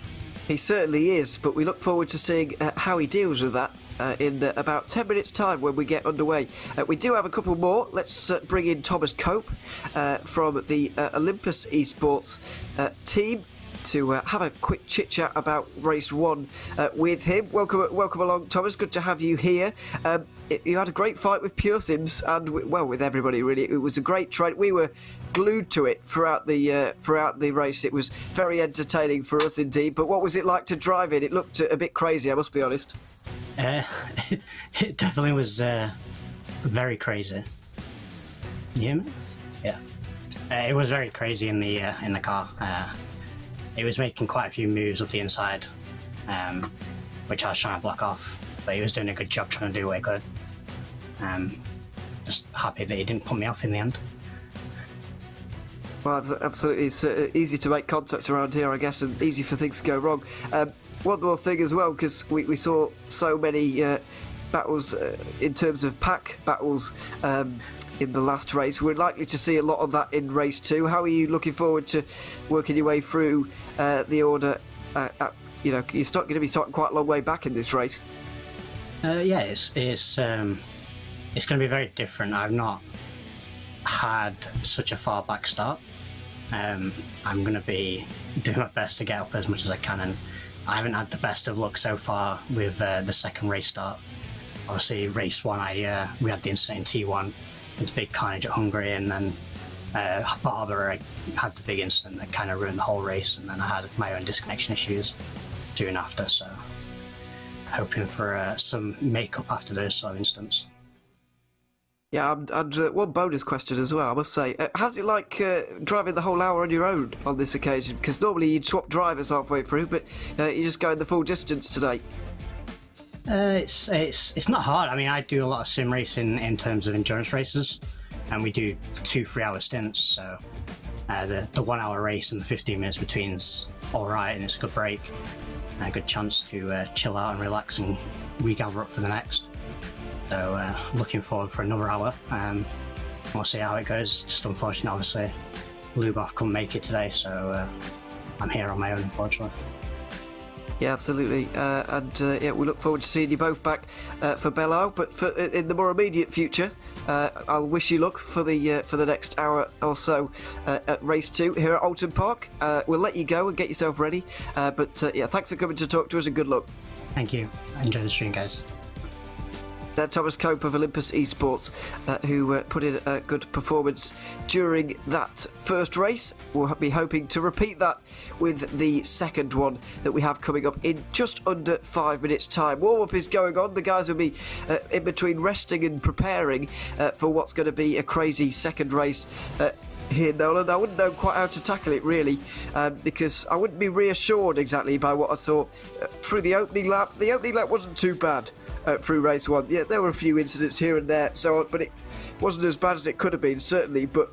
He certainly is, but we look forward to seeing how he deals with that in about 10 minutes' time when we get underway. We do have a couple more. Let's bring in Thomas Cope from the Olympus Esports team to have a quick chit-chat about race 1 with him. Welcome along, Thomas. Good to have you here. You had a great fight with Pure Sims and, well, with everybody, really. It was a great train. We were glued to it throughout the race. It was very entertaining for us indeed. But what was it like to drive it? It looked a bit crazy, I must be honest. It definitely was very crazy. You hear me? Yeah. It was very crazy in the car. It was making quite a few moves up the inside, which I was trying to block off. But he was doing a good job trying to do what he could. Just happy that he didn't put me off in the end. Well, absolutely. It's easy to make contacts around here, I guess, and easy for things to go wrong. One more thing as well, because we saw so many battles in terms of pack battles in the last race. We're likely to see a lot of that in race 2. How are you looking forward to working your way through the order? You're going to be starting quite a long way back in this race. Yeah, it's going to be very different. I've not had such a far back start. I'm going to be doing my best to get up as much as I can, and I haven't had the best of luck so far with the second race start. Obviously, race 1, we had the incident in T1, with the big carnage at Hungary, and then Barber, I had the big incident that kind of ruined the whole race, and then I had my own disconnection issues soon after, so hoping for some makeup after those sort of incidents. Yeah, and one bonus question as well, I must say. How's it like driving the whole hour on your own on this occasion? Because normally you'd swap drivers halfway through, but you're just going the full distance today. It's not hard. I mean, I do a lot of sim racing in terms of endurance races, and we do 2 3-hour stints, so the 1 hour race and the 15 minutes between's alright, and it's a good break, and a good chance to chill out and relax and regather up for the next. So looking forward for another hour. We'll see how it goes. Just unfortunate, obviously, Lubov couldn't make it today, so I'm here on my own, unfortunately. Yeah, absolutely. Yeah, we look forward to seeing you both back for Belle Isle. But in the more immediate future, I'll wish you luck for the next hour or so at race 2 here at Oulton Park. We'll let you go and get yourself ready. But yeah, thanks for coming to talk to us and good luck. Thank you. Enjoy the stream, guys. Thomas Cope of Olympus Esports, who put in a good performance during that first race. We'll be hoping to repeat that with the second one that we have coming up in just under 5 minutes' time. Warm-up is going on. The guys will be in between resting and preparing for what's going to be a crazy second race here, Nolan. I wouldn't know quite how to tackle it, really, because I wouldn't be reassured exactly by what I saw through the opening lap. The opening lap wasn't too bad through race 1. Yeah, there were a few incidents here and there, but it wasn't as bad as it could have been, certainly. But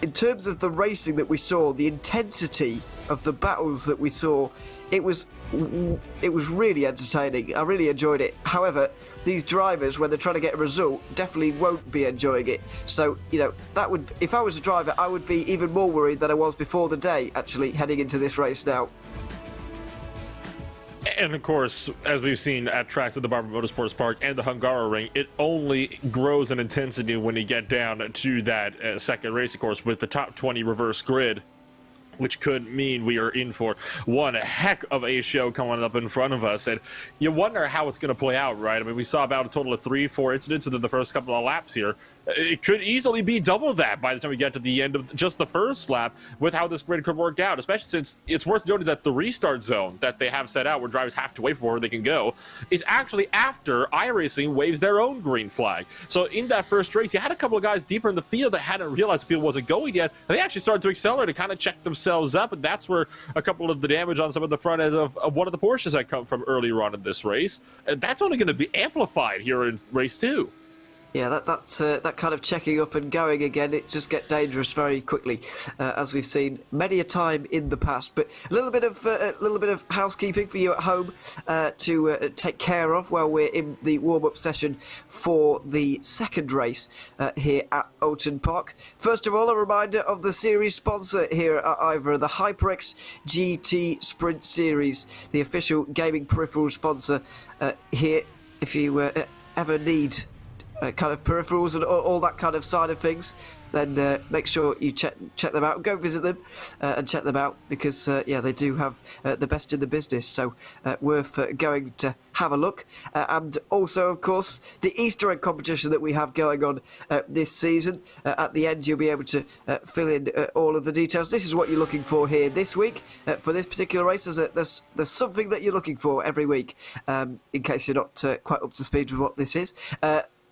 in terms of the racing that we saw, the intensity of the battles that we saw, it was really entertaining. I really enjoyed it. However, these drivers, when they're trying to get a result, definitely won't be enjoying it. So, that would, if I was a driver, I would be even more worried than I was before the day, actually, heading into this race now. And of course, as we've seen at tracks at the Barber Motorsports Park and the Hungaroring, it only grows in intensity when you get down to that second racing course with the top 20 reverse grid, which could mean we are in for one heck of a show coming up in front of us. And you wonder how it's going to play out, right? I mean, we saw about a total of 3-4 incidents within the first couple of laps here. It could easily be double that by the time we get to the end of just the first lap with how this grid could work out, especially since it's worth noting that the restart zone that they have set out where drivers have to wait for where they can go is actually after iRacing waves their own green flag. So in that first race, you had a couple of guys deeper in the field that hadn't realized the field wasn't going yet, and they actually started to accelerate and kind of check themselves up, and that's where a couple of the damage on some of the front end of one of the Porsches that come from earlier on in this race, and that's only going to be amplified here in race 2. Yeah, that kind of checking up and going again, it just gets dangerous very quickly, as we've seen many a time in the past. But a little bit of housekeeping for you at home to take care of while we're in the warm-up session for the second race here at Oulton Park. First of all, a reminder of the series sponsor here at IVRA, the HyperX GT Sprint Series, the official gaming peripheral sponsor here. If you ever need kind of peripherals and all that kind of side of things, then make sure you check them out. Go visit them and check them out, because yeah, they do have the best in the business, so worth going to have a look. And also, of course, the Easter egg competition that we have going on this season. At the end, you'll be able to fill in all of the details. This is what you're looking for here this week for this particular race. There's something that you're looking for every week, in case you're not quite up to speed with what this is.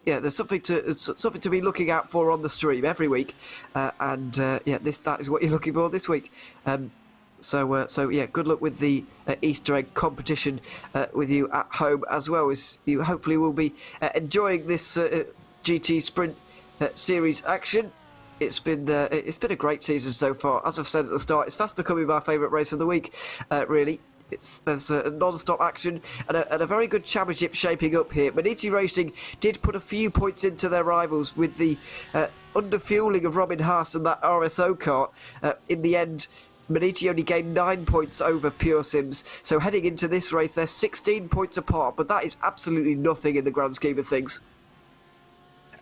Yeah, there's something to be looking out for on the stream every week, and yeah, that is what you're looking for this week. So yeah, good luck with the Easter egg competition with you at home, as well as you hopefully will be enjoying this GT Sprint Series action. It's been a great season so far. As I've said at the start, it's fast becoming my favourite race of the week, really. There's a non-stop action and a very good championship shaping up here. Maniti Racing did put a few points into their rivals with the underfueling of Robin Haas and that RSO kart. In the end, Maniti only gained 9 points over Pure Sims. So heading into this race, they're 16 points apart, but that is absolutely nothing in the grand scheme of things.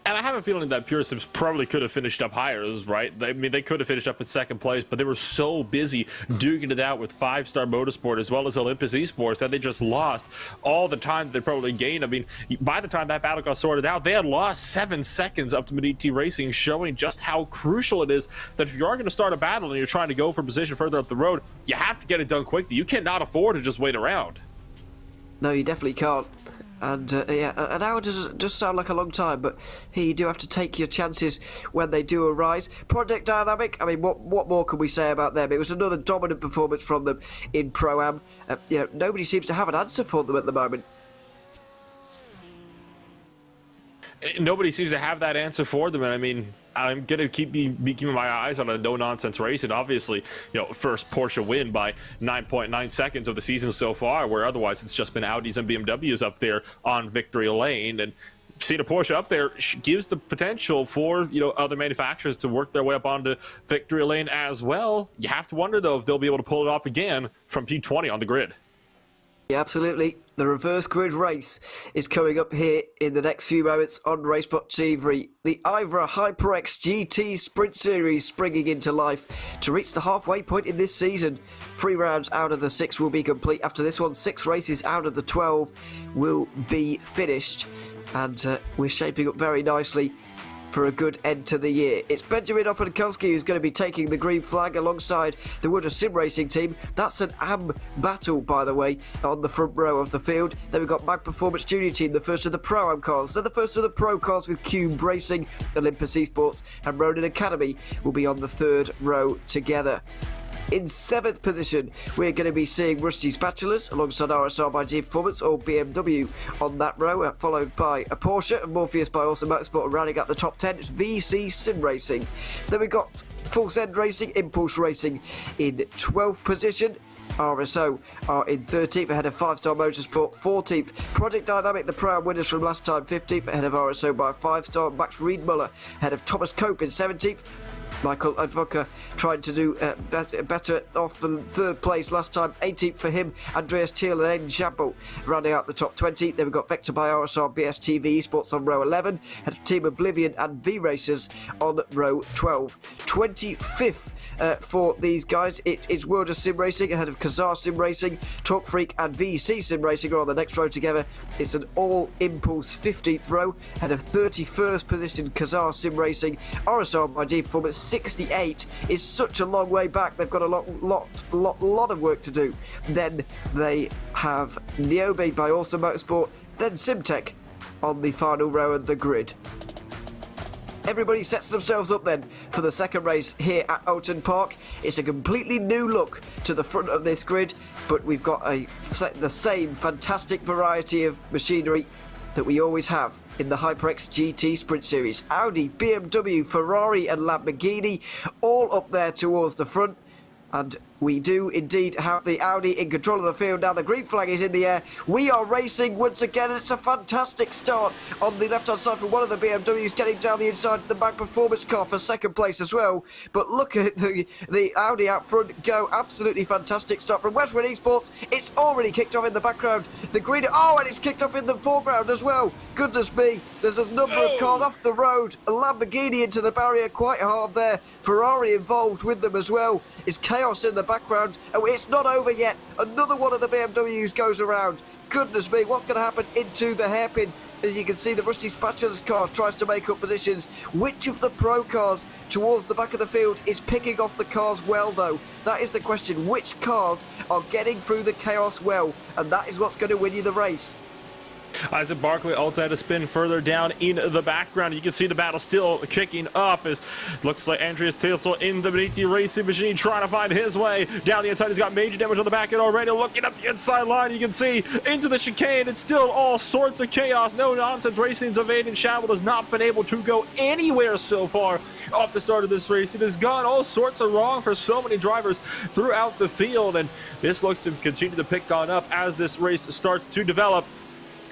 And I have a feeling that Pure Sims probably could have finished up higher, right? I mean, they could have finished up in second place, but they were so busy duking it out with 5-Star Motorsport as well as Olympus Esports that they just lost all the time that they probably gained. I mean, by the time that battle got sorted out, they had lost 7 seconds up to Maniti Racing, showing just how crucial it is that if you are going to start a battle and you're trying to go for position further up the road, you have to get it done quickly. You cannot afford to just wait around. No, you definitely can't. And yeah, an hour does sound like a long time, but here you do have to take your chances when they do arise. Project Dynamic, I mean, what more can we say about them? It was another dominant performance from them in Pro-Am. You know, nobody seems to have an answer for them at the moment. Nobody seems to have that answer for them, and I mean, I'm gonna be keeping my eyes on a no-nonsense race, and obviously, you know, first Porsche win by 9.9 seconds of the season so far, where otherwise it's just been Audis and BMWs up there on victory lane, and seeing a Porsche up there gives the potential for, you know, other manufacturers to work their way up onto victory lane as well. You have to wonder though if they'll be able to pull it off again from P20 on the grid. Yeah, absolutely. The reverse grid race is coming up here in the next few moments on RaceSpotTV. The IVRA HyperX GT Sprint Series springing into life to reach the halfway point in this season. 3 rounds out of the 6 will be complete. After this one, 6 races out of the 12 will be finished. And we're shaping up very nicely for a good end to the year. It's Benjamin Opankowski who's going to be taking the green flag alongside the Wood Sim Racing team. That's an AM battle, by the way, on the front row of the field. Then we've got Mag Performance Junior Team, the first of the Pro-Am cars. Then the first of the Pro cars with Cube Racing, Olympus Esports and Ronin Academy will be on the 3rd row together. In 7th position, we're going to be seeing Rusty Spatulas alongside RSR by G Performance or BMW on that row, followed by a Porsche and Morpheus by Awesome Motorsport, and rounding out the top 10, it's VC Sim Racing. Then we've got Full Send Racing, Impulse Racing in 12th position. RSO are in 13th ahead of 5-Star Motorsport, 14th. Project Dynamic, the Pro-Am winners from last time, 15th ahead of RSO by 5-Star. Max Riedmuller ahead of Thomas Cope in 17th. Michael Advoca trying to do better off than third place last time. 18th for him. Andreas Thiel and Aiden Champo rounding out the top 20. Then we've got Vector by RSR BSTV Esports on row 11. Head of Team Oblivion and V Racers on row 12. 25th for these guys. It is World of Sim Racing ahead of Kazar Sim Racing. Talk Freak and VC Sim Racing are on the next row together. It's an all Impulse 15th row. Head of 31st position Kazar Sim Racing. RSR by G Performance 68 is such a long way back. They've got a lot of work to do. Then they have Niobe by Awesome Motorsport. Then Simtech on the final row of the grid. Everybody sets themselves up then for the second race here at Oulton Park. It's a completely new look to the front of this grid, but we've got the same fantastic variety of machinery that we always have in the HyperX GT Sprint Series. Audi, BMW, Ferrari and Lamborghini all up there towards the front. And we do indeed have the Audi in control of the field. Now the green flag is in the air. We are racing once again. It's a fantastic start on the left-hand side for one of the BMWs, getting down the inside of the back performance car for second place as well. But look at the Audi out front go. Absolutely fantastic start from Westwood Esports. It's already kicked off in the background. The green, oh, and it's kicked off in the foreground as well. Goodness me, there's a number of cars off the road. A Lamborghini into the barrier quite hard there. Ferrari involved with them as well. It's chaos in the background. Oh, it's not over yet. Another one of the BMWs goes around. Goodness me, what's going to happen into the hairpin? As you can see, the Rusty Spatula's car tries to make up positions. Which of the pro cars towards the back of the field is picking off the cars well, though? That is the question. Which cars are getting through the chaos well? And that is what's going to win you the race. Isaac Barkley also had to spin further down in the background. You can see the battle still kicking up. It looks like Andreas Thielsel in the BT Racing Machine trying to find his way down the inside. He's got major damage on the back end already. Looking up the inside line, you can see into the chicane. It's still all sorts of chaos. No nonsense. Racing's of Aiden Shabble has not been able to go anywhere so far off the start of this race. It has gone all sorts of wrong for so many drivers throughout the field, and this looks to continue to pick on up as this race starts to develop.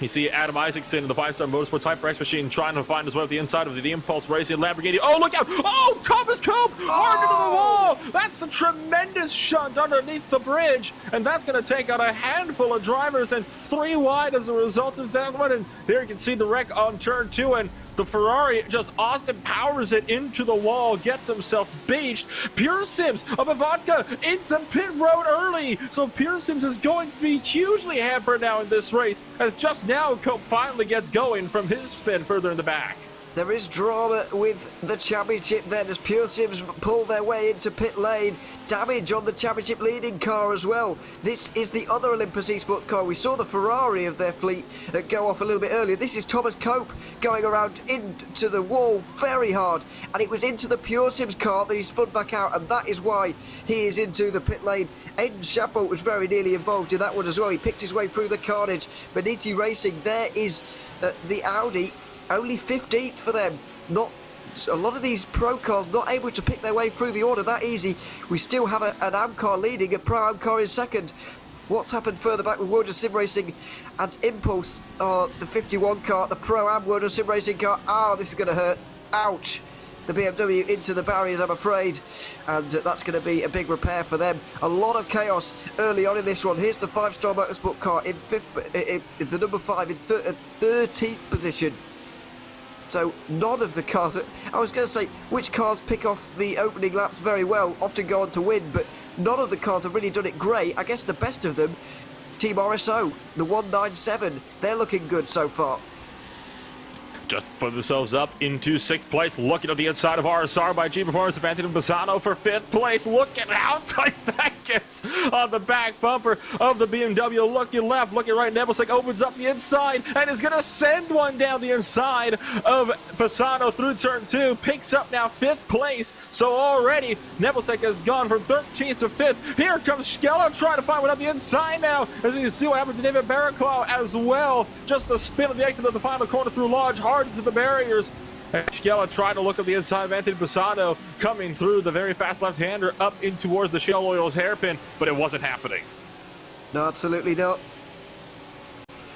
You see Adam Isaacson in the 5-star Motorsports HyperX machine trying to find his way up the inside of the Impulse Racing Lamborghini. Oh, look out! Oh, Thomas Cope! Hard into the wall! That's a tremendous shunt underneath the bridge, and that's going to take out a handful of drivers, and 3 wide as a result of that one. And there you can see the wreck on turn 2, and the Ferrari just Austin powers it into the wall, gets himself beached. Pure Sims of Ivanka into pit road early. So Pure Sims is going to be hugely hampered now in this race, as just now Cope finally gets going from his spin further in the back. There is drama with the championship then as Pure Sims pull their way into pit lane. Damage on the championship leading car as well. This is the other Olympus Esports car. We saw the Ferrari of their fleet go off a little bit earlier. This is Thomas Cope going around into the wall very hard, and it was into the Pure Sims car that he spun back out, and that is why he is into the pit lane. Aiden Chapeau was very nearly involved in that one as well. He picked his way through the carnage. Beniti Racing, there is the Audi. Only 15th for them. Not a lot of these pro cars not able to pick their way through the order that easy. We still have an AM car leading, a pro AM car in second. What's happened further back with World of Sim Racing and Impulse, the 51 car, the pro AM World of Sim Racing car. Oh, this is going to hurt. Ouch. The BMW into the barriers, I'm afraid, and that's going to be a big repair for them. A lot of chaos early on in this one. Here's the 5-star Motorsport car in the number 5 in 13th position. So none of the cars, I was going to say, which cars pick off the opening laps very well, often go on to win, but none of the cars have really done it great. I guess the best of them, Team RSO, the 197, they're looking good so far. Just put themselves up into 6th place. Looking at the inside of RSR by G Performance, Anthony Bassano for 5th place. Look at how tight that gets on the back bumper of the BMW. Looking left, looking right. Nebelsic opens up the inside and is going to send one down the inside of Bassano through turn 2. Picks up now 5th place. So already Nebelsic has gone from 13th to 5th. Here comes Skella trying to find one up the inside now. As you see what happened to David Barraclough as well. Just a spin of the exit of the final corner through Lodge. Hard into the barriers. Skella trying to look at the inside of Anthony Bassano, coming through the very fast left-hander up in towards the Shell Oil's hairpin, but it wasn't happening. No, absolutely not.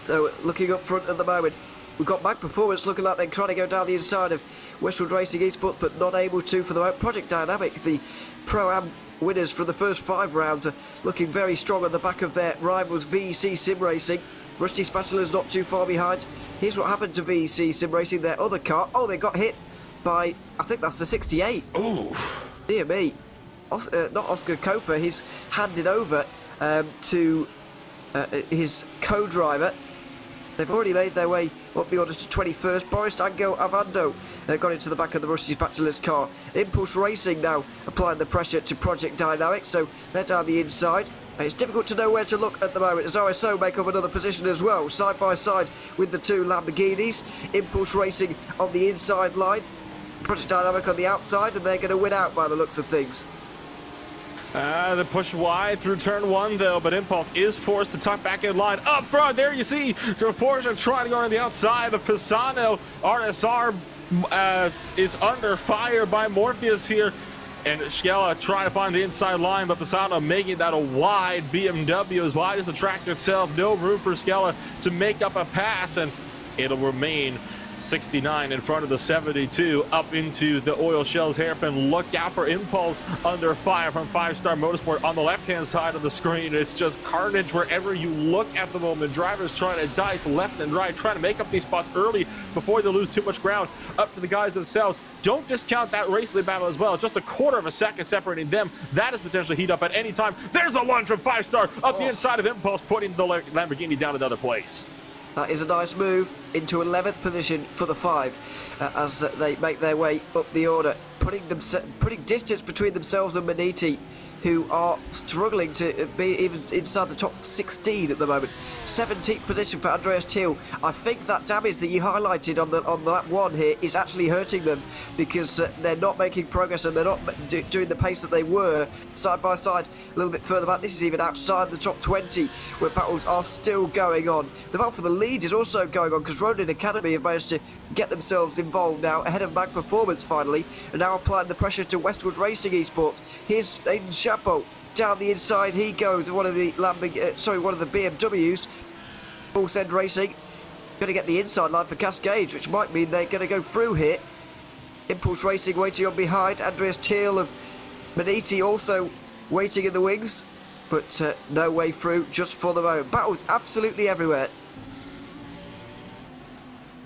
So looking up front at the moment, we've got Mag Performance looking like they're trying to go down the inside of Westwood Racing Esports, but not able to for the moment. Project Dynamic, the Pro-Am winners from the first 5 rounds, are looking very strong on the back of their rivals VEC Sim Racing. Rusty Spatula's not too far behind. Here's what happened to VEC Sim Racing, their other car. Oh, they got hit by, I think that's the 68. Oh, Dear me. Not Oscar Coper, he's handed over to his co-driver. They've already made their way up the order to 21st. Boris Ango Avando got into the back of the Rusty Spatula's car. Impulse Racing now applying the pressure to Project Dynamics, so they're down the inside. And it's difficult to know where to look at the moment as RSO make up another position as well, side by side with the 2 Lamborghinis. Impulse Racing on the inside line, Project Dynamic on the outside, and they're going to win out by the looks of things. The push wide through turn 1 though, but Impulse is forced to tuck back in line. Up front, there you see Porsche trying to go on the outside of Pisano. RSR is under fire by Morpheus here. And Skella trying to find the inside line, but Pisano making that a wide BMW, as wide as the track itself. No room for Skella to make up a pass, and it'll remain 69 in front of the 72 up into the oil shells hairpin. Look out for Impulse under fire from 5-Star Motorsport on the left-hand side of the screen. It's just carnage wherever you look at the moment. Drivers trying to dice left and right, trying to make up these spots early before they lose too much ground up to the guys themselves. Don't discount that race lead battle as well. Just a quarter of a second separating them. That is potentially heat up at any time. There's a lunge from 5-Star up the inside of Impulse, putting the Lamborghini down another place. That is a nice move into 11th position for the 5 as they make their way up the order, putting distance between themselves and Maniti, who are struggling to be even inside the top 16 at the moment. 17th position for Andreas Thiel. I think that damage that you highlighted on the lap 1 here is actually hurting them, because they're not making progress and they're not doing the pace that they were side by side a little bit further back. This is even outside the top 20, where battles are still going on. The battle for the lead is also going on, because Ronin Academy have managed to get themselves involved now ahead of Mag Performance finally, and now applying the pressure to Westwood Racing Esports. Here's Aiden Chapeau down the inside. He goes one of the one of the BMWs. Full Send Racing going to get the inside line for Cascades, which might mean they're going to go through here. Impulse Racing waiting on behind. Andreas Thiel of Maniti also waiting in the wings, but no way through just for the moment. Battles absolutely everywhere.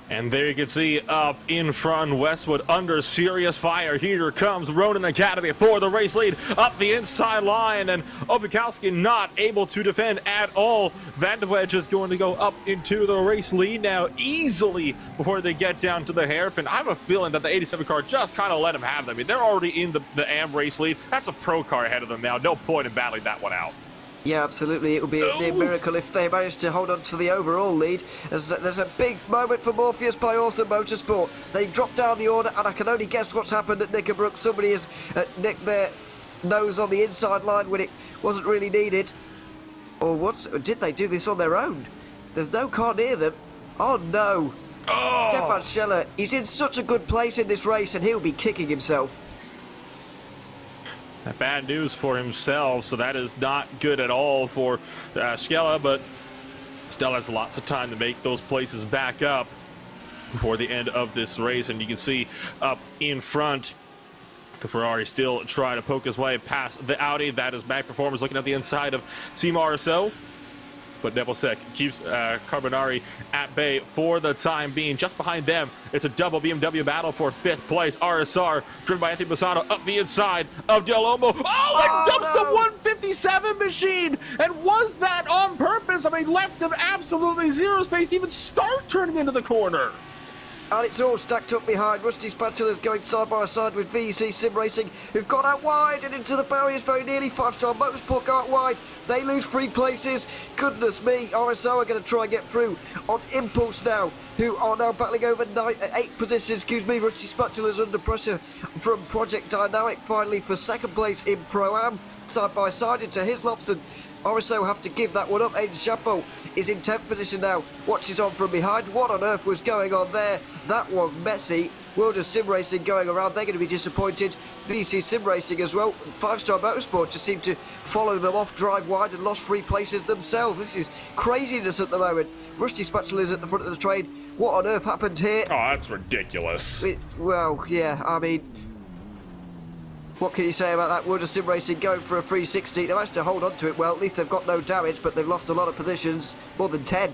And there you can see up in front, Westwood under serious fire. Here comes Ronin Academy for the race lead up the inside line, and Obukowski not able to defend at all. Van de Wedge is going to go up into the race lead now easily before they get down to the hairpin. I have a feeling that the 87 car just kind of let them have them. I mean, they're already in the AM race lead. That's a pro car ahead of them now. No point in battling that one out. Yeah, absolutely. It would be a near miracle if they managed to hold on to the overall lead. There's a big moment for Morpheus by Oulton Motorsport. They dropped down the order, and I can only guess what's happened at Knickerbrook. Somebody has nicked their nose on the inside line when it wasn't really needed. Or what? Did they do this on their own? There's no car near them. Oh no. Oh. Stefan Scheller, he's in such a good place in this race, and he'll be kicking himself. Bad news for himself, so that is not good at all for Skella, but still has lots of time to make those places back up before the end of this race. And you can see up in front, the Ferrari still trying to poke his way past the Audi. That is Mag Performance looking at the inside of Team RSO. But Nebelcek keeps Carbonari at bay for the time being. Just behind them, it's a double BMW battle for 5th place. RSR, driven by Anthony Bassano, up the inside of Del Olmo. Oh, and dumps the 157 machine! And was that on purpose? I mean, left him absolutely zero space to even start turning into the corner. And it's all stacked up behind. Rusty Spatula's going side by side with VEC Sim Racing, who've gone out wide and into the barriers very nearly. 5-Star Motorsport go out wide. They lose 3 places. Goodness me. RSO are going to try and get through on Impulse now, who are now battling over 8th position. Excuse me. Rusty Spatula's under pressure from Project Dynamic finally for 2nd place in Pro-Am. Side by side into Hislopson. RSO have to give that one up. Aiden Chapeau is in 10th position now. Watches on from behind. What on earth was going on there? That was messy. World of Sim Racing going around. They're going to be disappointed. VC Sim Racing as well. 5-Star Motorsport just seemed to follow them off, drive wide, and lost 3 places themselves. This is craziness at the moment. Rusty Spatula is at the front of the train. What on earth happened here? Oh, that's ridiculous. Well, yeah, I mean, what can you say about that? Wood of Sim Racing going for a 360. They managed to hold on to it well. At least they've got no damage, but they've lost a lot of positions, more than 10.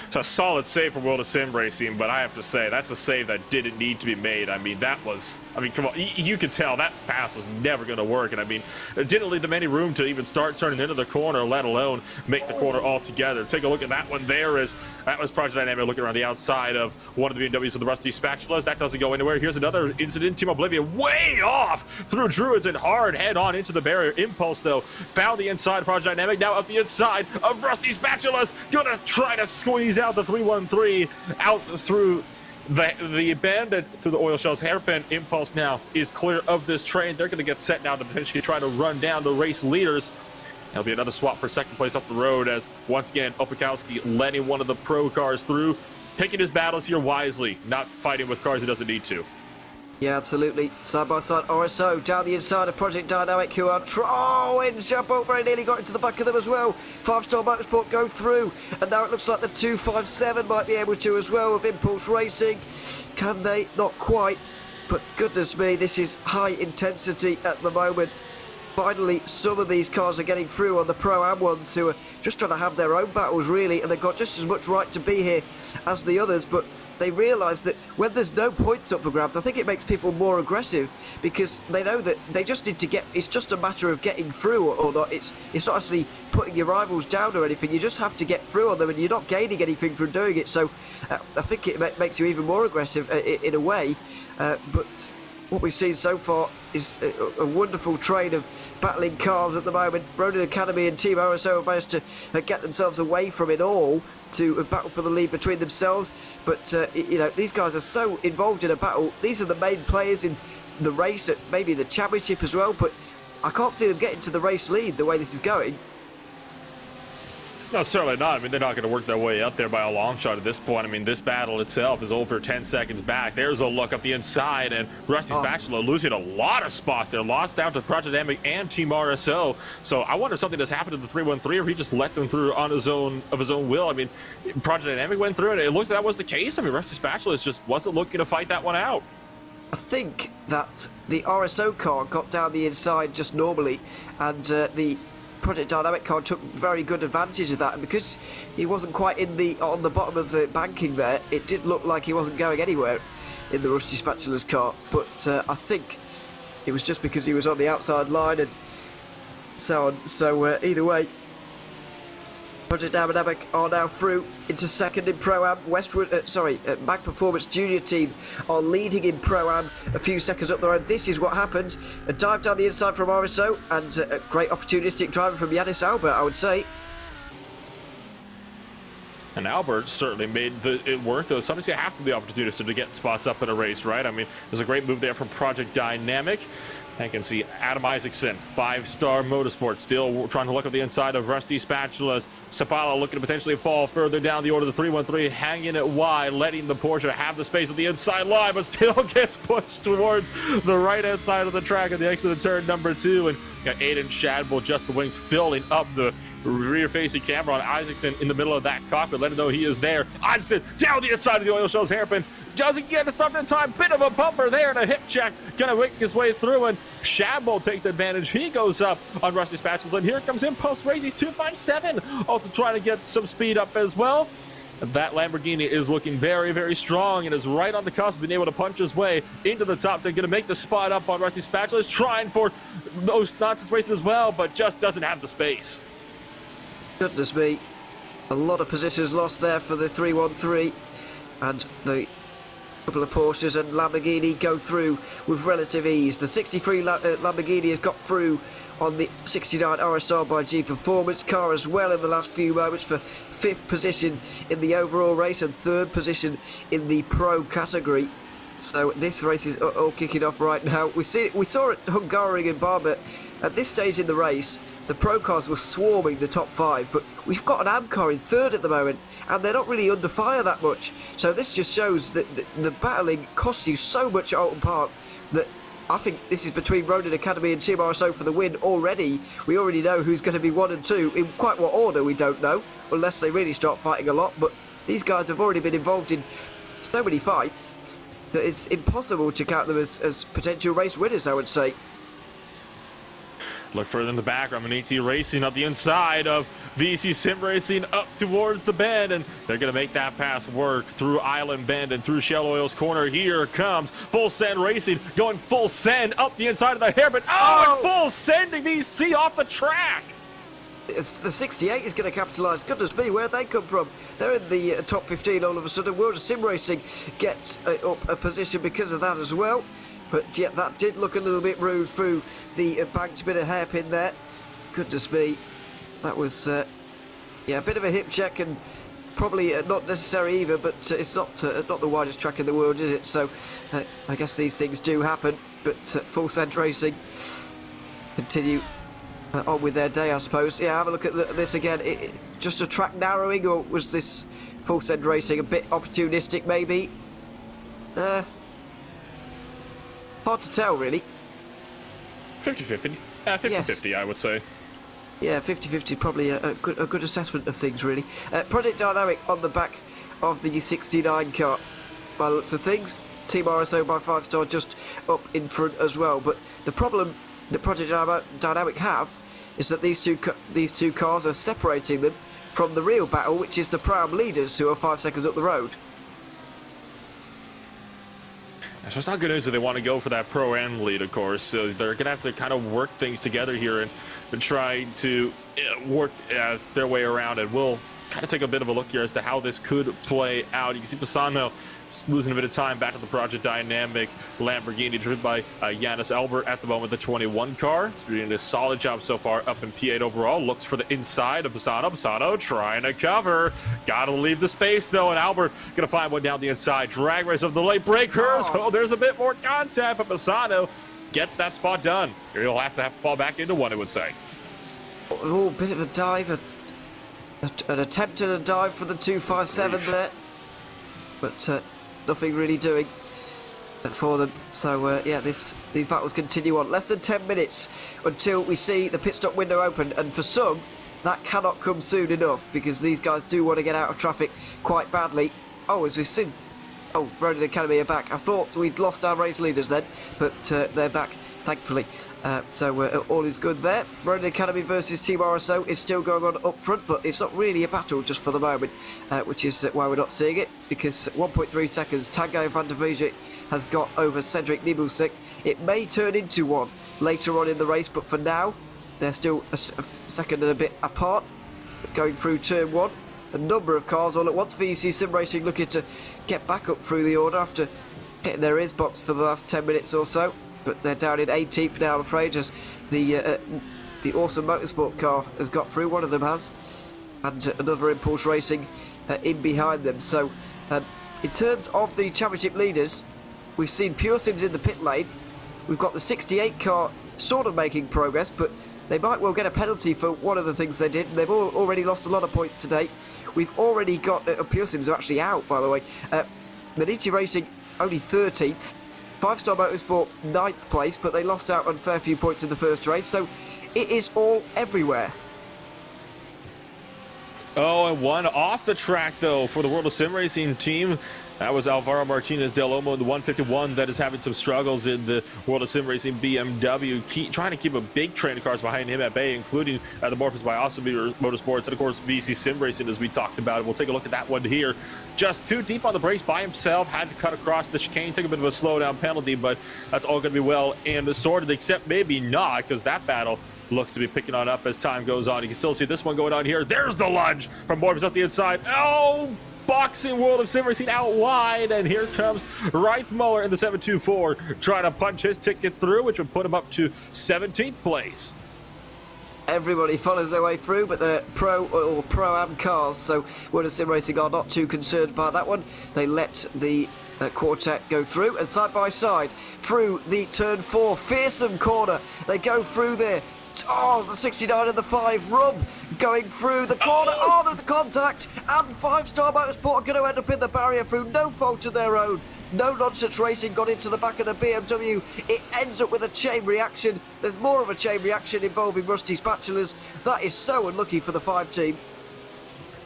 It's a solid save for World of Sim Racing, but I have to say, that's a save that didn't need to be made. I mean, that was, I mean, come on, you could tell that pass was never going to work, and I mean, it didn't leave them any room to even start turning into the corner, let alone make the corner altogether. Take a look at that one there. That was Project Dynamic looking around the outside of one of the BMWs of the Rusty Spatulas. That doesn't go anywhere. Here's another incident. Team Oblivion way off through Druids and hard head on into the barrier. Impulse, though, found the inside of Project Dynamic. Now up the inside of Rusty Spatulas. Gonna try to squeeze out the 313 out through the bend through the oil shells. Hairpin. Impulse now is clear of this train. They're going to get set now to potentially try to run down the race leaders. There'll be another swap for second place up the road as once again Opakowski letting one of the pro cars through, picking his battles here wisely, not fighting with cars he doesn't need to. Yeah, absolutely. Side by side, RSO down the inside of Project Dynamic, who are and Chabot very nearly got into the back of them as well. 5-Star Motorsport go through, and now it looks like the 257 might be able to as well with Impulse Racing. Can they? Not quite, but goodness me, this is high intensity at the moment. Finally, some of these cars are getting through on the Pro-Am ones who are just trying to have their own battles, really, and they've got just as much right to be here as the others, but they realise that when there's no points up for grabs, I think it makes people more aggressive because they know that they just need to get, it's just a matter of getting through or not. It's not actually putting your rivals down or anything. You just have to get through on them and you're not gaining anything from doing it. So I think it makes you even more aggressive in a way. But what we've seen so far is a wonderful train of battling cars at the moment. Ronin Academy and Team RSO have managed to get themselves away from it all to battle for the lead between themselves. But, you know, these guys are so involved in a battle. These are the main players in the race, maybe the championship as well, but I can't see them getting to the race lead the way this is going. No, certainly not. I mean, they're not going to work their way up there by a long shot at this point. I mean, this battle itself is over 10 seconds back. There's a look up the inside, and Rusty Spatula losing a lot of spots there. Lost down to Project Dynamic and Team RSO. So I wonder if something has happened to the 313, or if he just let them through on his own will. I mean, Project Dynamic went through, and it looks like that was the case. I mean, Rusty Spatula just wasn't looking to fight that one out. I think that the RSO car got down the inside just normally, and the Project Dynamic car took very good advantage of that, and because he wasn't quite on the bottom of the banking there, it did look like he wasn't going anywhere in the Rusty Spatula's car. But I think it was just because he was on the outside line and so on. So either way, Project Dynamic are now through into second in Pro-Am. Mag Performance Junior team are leading in Pro-Am a few seconds up the road. This is what happened. A dive down the inside from RSO and a great opportunistic driver from Yanis Albert, I would say. And Albert certainly made it work, though. Sometimes you have to be opportunistic to get spots up in a race, right? I mean, there's a great move there from Project Dynamic. I can see Adam Isaacson, 5-Star Motorsport, still trying to look at the inside of Rusty Spatulas. Sapala looking to potentially fall further down the order. The 313 hanging it wide, letting the Porsche have the space at the inside line, but still gets pushed towards the right-hand side of the track at the exit of turn number 2. And got Aiden Shadwell, just the wings, filling up the rear-facing camera on Isaacson in the middle of that cockpit, letting know he is there. Isaacson down the inside of the oil shells hairpin. Doesn't get to stop in time. Bit of a bumper there and a hip check. Gonna make his way through, and Shadwell takes advantage. He goes up on Rusty Spatulas, and here comes Impulse Racing's 257. Also trying to get some speed up as well. That Lamborghini is looking very, very strong and is right on the cusp of being able to punch his way into the top 10. Going to make the spot up on Rusty Spatulas. Trying for those nonsense racing as well, but just doesn't have the space. Goodness me. A lot of positions lost there for the 313. And the couple of Porsches and Lamborghini go through with relative ease. The 63 Lamborghini has got through on the 69 RSR by G Performance car as well in the last few moments for 5th position in the overall race and 3rd position in the pro category. So this race is all kicking off right now. We saw it Hungaroring and Barber. At this stage in the race, the pro cars were swarming the top 5, but we've got an AM car in 3rd at the moment, and they're not really under fire that much. So this just shows that the battling costs you so much at Oulton Park that I think this is between Ronin Academy and Team RSO for the win already. We already know who's going to be 1 and 2. In quite what order, we don't know, unless they really start fighting a lot. But these guys have already been involved in so many fights that it's impossible to count them as potential race winners, I would say. Look further in the background, Maniti Racing on the inside of VC Sim Racing up towards the bend, and they're going to make that pass work through Island Bend and through Shell Oil's corner. Here comes Full Send Racing going full send up the inside of the hairpin. And full sending VC off the track. It's the 68 is going to capitalise. Goodness me, where'd they come from? They're in the top 15 all of a sudden. World of Sim Racing gets up a position because of that as well. But yeah, that did look a little bit rude through the banked bit of hairpin there. Goodness me, that was yeah, a bit of a hip check, and probably not necessary either. But it's not the widest track in the world, is it? So I guess these things do happen. But Full Send Racing continue on with their day, I suppose. Yeah, have a look at this again. Just a track narrowing, or was this Full Send Racing a bit opportunistic, maybe? Hard to tell, really. 50-50. 50-50, I would say. Yeah, 50-50 is probably a good assessment of things, really. Project Dynamic on the back of the 69 car, by the looks of things. Team RSO by 5-star just up in front as well. But the problem that Project Dynamic have is that these two cars are separating them from the real battle, which is the Pro-Am leaders, who are 5 seconds up the road. So it's not good news that they want to go for that Pro-Am lead, of course. So they're going to have to kind of work things together here and try to work their way around. And we'll kind of take a bit of a look here as to how this could play out. You can see Pisano losing a bit of time back to the Project Dynamic Lamborghini, driven by Yannis Albert at the moment, the 21 car. He's doing a solid job so far up in P8 overall. Looks for the inside of Pisano. Pisano trying to cover. Gotta leave the space though, and Albert gonna find one down the inside. Drag race of the late breakers. Oh, there's a bit more contact, but Pisano gets that spot done. He'll have to fall back into one, it would say. Oh, bit of a dive, an attempt at a dive for the 257 there, but nothing really doing for them. So yeah, these battles continue on. Less than 10 minutes until we see the pit stop window open, and for some that cannot come soon enough, because these guys do want to get out of traffic quite badly. Oh, as we've seen, oh, Ronin Academy are back. I thought we'd lost our race leaders then, but they're back, thankfully. So all is good there. Ronin Academy versus Team RSO is still going on up front, but it's not really a battle just for the moment, which is why we're not seeing it, because 1.3 seconds Tango van der Vijay has got over Cedric Nibelsek. It may turn into one later on in the race, but for now they're still a second and a bit apart. Going through turn one, a number of cars all at once. VC Sim Racing looking to get back up through the order after hitting their ears box for the last 10 minutes or so. But they're down in 18th now, I'm afraid, as the awesome motorsport car has got through. One of them has, and another Impulse Racing in behind them. So in terms of the championship leaders, we've seen Pure Sims in the pit lane. We've got the 68 car sort of making progress, but they might well get a penalty for one of the things they did, and they've already lost a lot of points today. We've already got Pure Sims are actually out, by the way. Maniti Racing only 13th. 5-Star Motorsport 9th place, but they lost out on a fair few points in the first race, so it is all everywhere. Oh, and one off the track, though, for the World of Sim Racing team. That was Alvaro Martinez del Olmo in the 151 that is having some struggles in the World of Sim Racing BMW. Trying to keep a big train of cars behind him at bay, including the Morphers by Awesome Motorsports, and of course VC Sim Racing, as we talked about. We'll take a look at that one here. Just too deep on the brakes by himself, had to cut across the chicane, took a bit of a slowdown penalty, but that's all going to be well and sorted, except maybe not, because that battle looks to be picking on up as time goes on. You can still see this one going on here. There's the lunge from Morphers up the inside. Oh! Boxing World of Sim Racing out wide, and here comes Reith Muller in the 724 trying to punch his ticket through, which would put him up to 17th place. Everybody follows their way through, but they're Pro-Am cars, so World of Sim Racing are not too concerned by that one. They let the quartet go through, and side by side through the turn 4 fearsome corner, they go through there. Oh, the 69 and the 5 Rum going through the corner. Oh, there's a contact, and 5-Star Motorsport are going to end up in the barrier through no fault of their own. No Nonsense Racing got into the back of the BMW. It ends up with a chain reaction. There's more of a chain reaction involving Rusty Spatulas. That is so unlucky for the 5 team.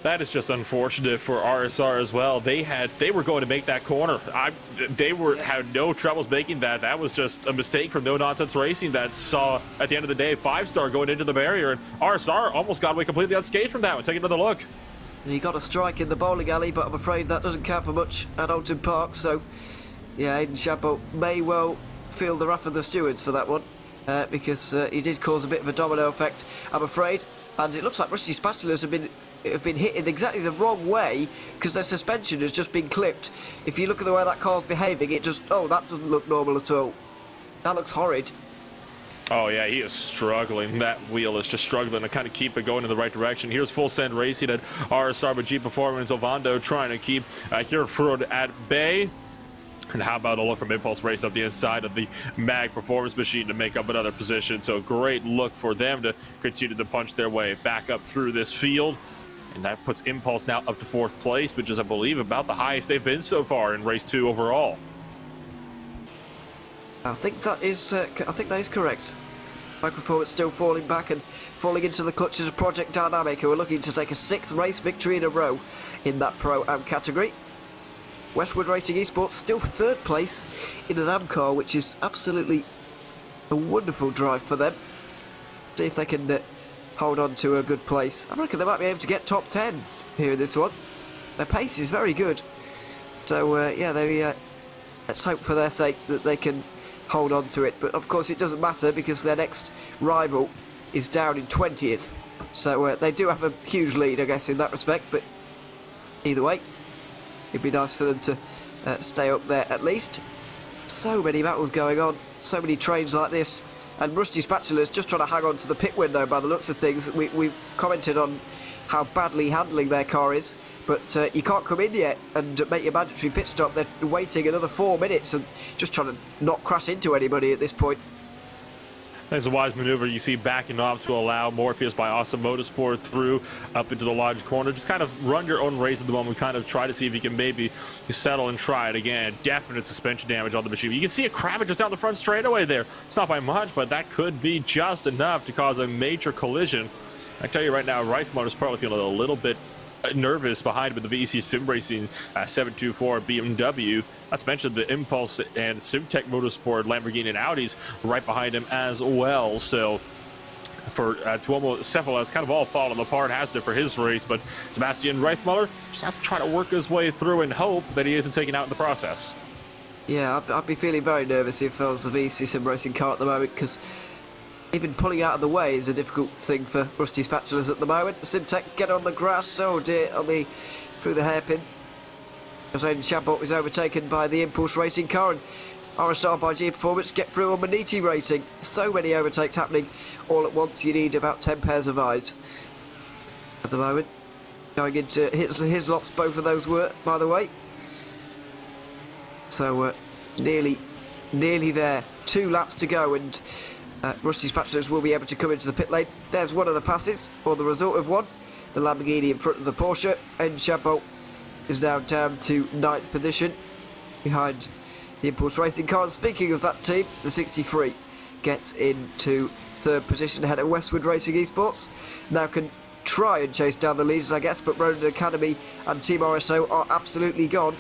That is just unfortunate for RSR as well. They were going to make that corner. Had no troubles making that. That was just a mistake from No Nonsense Racing that saw at the end of the day 5-star going into the barrier, and RSR almost got away completely unscathed from that one. Take another look. He got a strike in the bowling alley, but I'm afraid that doesn't count for much at Oulton Park. So, yeah, Aidan Shambo may well feel the wrath of the stewards for that one, because he did cause a bit of a domino effect, I'm afraid. And it looks like Rusty Spatulas have been hit in exactly the wrong way, because their suspension has just been clipped. If you look at the way that car's behaving, it just, oh, that doesn't look normal at all. That looks horrid. Oh yeah, he is struggling. That wheel is just struggling to kind of keep it going in the right direction. Here's Full Send Racing at RSR with G Performance. Ovando trying to keep Hereford at bay. And how about a look from Impulse Race up the inside of the Mag Performance Machine to make up another position. So great look for them to continue to punch their way back up through this field. And that puts Impulse now up to 4th place, which is, I believe, about the highest they've been so far in Race 2 overall. I think that is correct. Mag Performance still falling back and falling into the clutches of Project Dynamic, who are looking to take a 6th race victory in a row in that Pro-Am category. Westwood Racing Esports still 3rd place in an AM car, which is absolutely a wonderful drive for them. See if they can hold on to a good place. I reckon they might be able to get top 10 here in this one. Their pace is very good. So, yeah, let's hope for their sake that they can hold on to it. But, of course, it doesn't matter because their next rival is down in 20th. So, they do have a huge lead, I guess, in that respect. But either way, it'd be nice for them to stay up there at least. So many battles going on, so many trains like this. And Rusty Spatula's just trying to hang on to the pit window by the looks of things. We've commented on how badly handling their car is, but you can't come in yet and make your mandatory pit stop. They're waiting another 4 minutes and just trying to not crash into anybody at this point. That's a wise maneuver. You see backing off to allow Morpheus by Awesome Motorsport through up into the large corner. Just kind of run your own race at the moment. Kind of try to see if you can maybe settle and try it again. Definite suspension damage on the machine. You can see a crab just down the front straightaway there. It's not by much, but that could be just enough to cause a major collision. I tell you right now, Reithmar is probably feeling a little bit nervous behind him with the VC Sim Racing 724 BMW. Not to mention the Impulse and Simtech Motorsport Lamborghini and Audis right behind him as well. So for Tuomo Cephala, it's kind of all falling apart, hasn't it, for his race? But Sebastian Reithmuller just has to try to work his way through and hope that he isn't taken out in the process. Yeah, I'd be feeling very nervous if I was the VC Sim Racing car at the moment, because even pulling out of the way is a difficult thing for Rusty Spatulas at the moment. Simtech get on the grass, oh dear, through the hairpin. As Aidan Shambo is overtaken by the Impulse Racing car, and RSR by G Performance get through on Maniti Racing. So many overtakes happening all at once, you need about 10 pairs of eyes at the moment. Going into Hislops, both of those were, by the way. So nearly there. 2 laps to go, and Rusty Spatulas will be able to come into the pit lane. There's one of the passes, or the result of one. The Lamborghini in front of the Porsche, and Shambo is now down to 9th position behind the Impulse Racing car. And speaking of that team, the 63 gets into 3rd position ahead of Westwood Racing Esports. Now can try and chase down the leaders, I guess, but Ronin Academy and Team RSO are absolutely gone.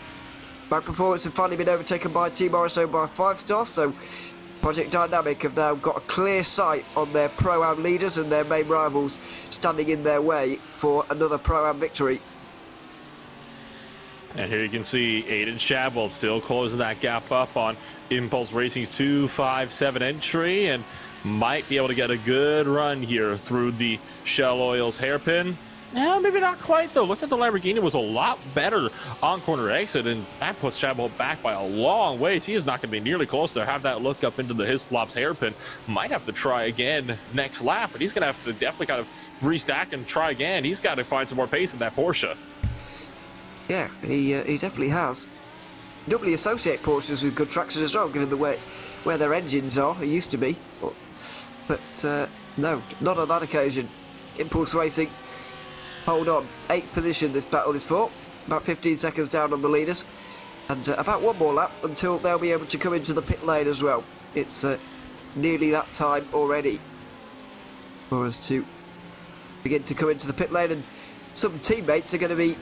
Mag Performance have finally been overtaken by Team RSO by 5 stars, so Project Dynamic have now got a clear sight on their Pro-Am leaders and their main rivals standing in their way for another Pro-Am victory. And here you can see Aidan Shambo still closing that gap up on Impulse Racing's 2.57 entry, and might be able to get a good run here through the Shell Oil's hairpin. Yeah, maybe not quite though. Looks like the Lamborghini was a lot better on corner exit, and that puts Shambo back by a long ways. He is not going to be nearly close to have that look up into the Hislop's hairpin. Might have to try again next lap, but he's going to have to definitely kind of restack and try again. He's got to find some more pace in that Porsche. Yeah, he definitely has. You don't really associate Porsches with good traction as well, given the way where their engines are. It used to be, but no, not on that occasion. Impulse Racing hold on, 8th position this battle is for. About 15 seconds down on the leaders, and about 1 more lap until they'll be able to come into the pit lane as well. It's nearly that time already for us to begin to come into the pit lane, and some teammates are going to be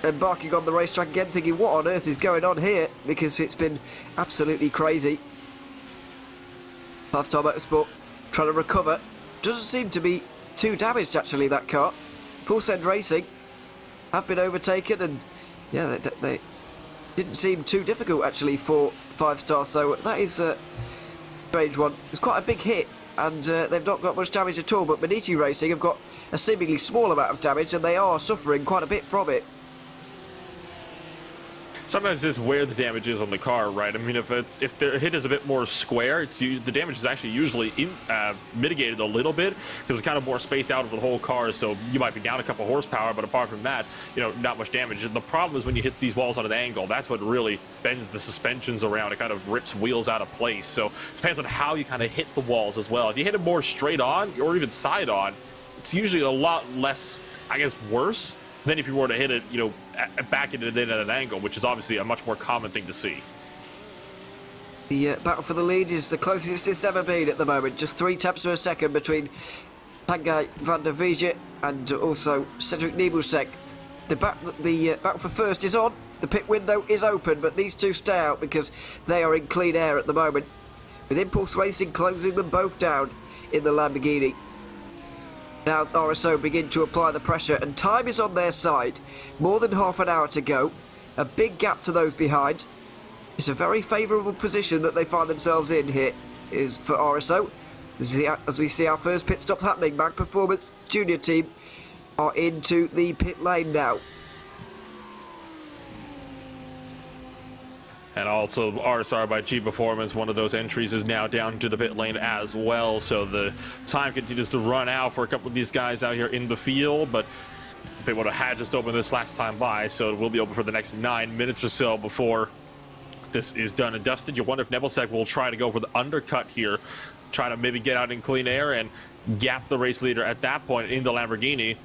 embarking on the racetrack again, thinking, what on earth is going on here? Because it's been absolutely crazy. 5 Star Motorsport trying to recover. Doesn't seem to be too damaged, actually, that car. Full Send Racing have been overtaken, and yeah, they didn't seem too difficult, actually, for 5 Star. So that is a strange one. It's quite a big hit, and they've not got much damage at all. But Maniti Racing have got a seemingly small amount of damage, and they are suffering quite a bit from it. Sometimes it's where the damage is on the car, right? I mean, if the hit is a bit more square, the damage is actually usually mitigated a little bit because it's kind of more spaced out over the whole car. So you might be down a couple horsepower, but apart from that, you know, not much damage. And the problem is when you hit these walls on an angle, that's what really bends the suspensions around. It kind of rips wheels out of place. So it depends on how you kind of hit the walls as well. If you hit it more straight on or even side on, it's usually a lot less, I guess, worse than if you were to hit it, you know, back into it at an angle, which is obviously a much more common thing to see. The battle for the lead is the closest it's ever been at the moment. Just 3 tenths of a second between Tanguy van der Veege and also Cedric Nebulsek. The battle for first is on. The pit window is open, but these two stay out because they are in clean air at the moment, with Impulse Racing closing them both down in the Lamborghini. Now RSO begin to apply the pressure, and time is on their side. More than half an hour to go. A big gap to those behind. It's a very favourable position that they find themselves in here is for RSO. As we see our first pit stop happening, Mag Performance Junior team are into the pit lane now. And also RSR by G Performance, one of those entries is now down to the pit lane as well. So the time continues to run out for a couple of these guys out here in the field, but they would have had just opened this last time by, so it will be open for the next 9 minutes or so before this is done and dusted. You wonder if Nebulsek will try to go for the undercut here, try to maybe get out in clean air and gap the race leader at that point in the Lamborghini.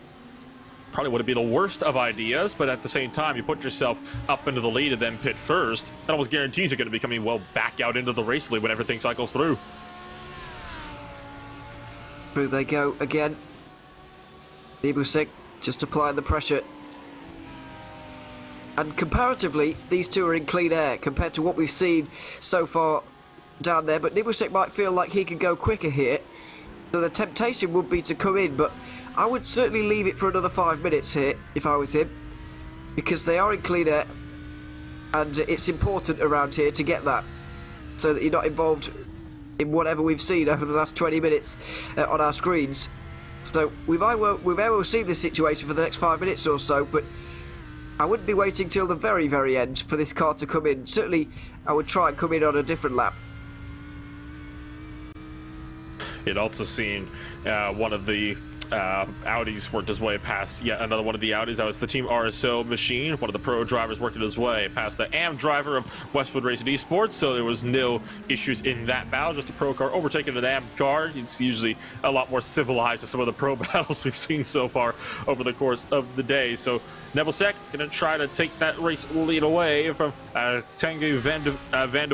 Probably would be the worst of ideas, but at the same time, you put yourself up into the lead and then pit first. That almost guarantees you're going to be coming well back out into the race lead when everything cycles through. Through they go again. Nebulsek just applying the pressure. And comparatively, these two are in clean air compared to what we've seen so far down there. But Nebulsek might feel like he could go quicker here. So the temptation would be to come in, but I would certainly leave it for another 5 minutes here if I was him, because they are in clean air and it's important around here to get that so that you're not involved in whatever we've seen over the last 20 minutes on our screens. So we may well see this situation for the next 5 minutes or so, but I wouldn't be waiting till the very, very end for this car to come in. Certainly I would try and come in on a different lap. You'd also seen one of the Audis worked his way past yet another one of the Audis. That was the Team RSO machine. One of the pro drivers working his way past the AM driver of Westwood Racing Esports, so there was no issues in that battle. Just a pro car overtaking an AM car. It's usually a lot more civilized than some of the pro battles we've seen so far over the course of the day. So Nebulsek going to try to take that race lead away from Tanguy van der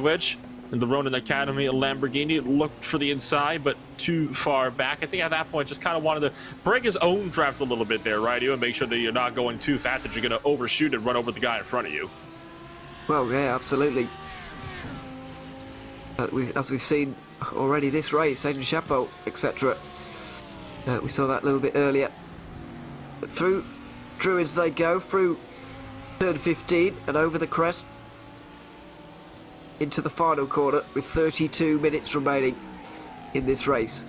Veege. And the Ronin Academy Lamborghini looked for the inside, but too far back. I think at that point just kind of wanted to break his own draft a little bit there, right? And make sure that you're not going too fast, that you're going to overshoot and run over the guy in front of you. Well, yeah, absolutely. As we've seen already this race, Adrian Chapeau, etc. We saw that a little bit earlier. But through Druids they go, through turn 15 and over the crest into the final corner with 32 minutes remaining in this race.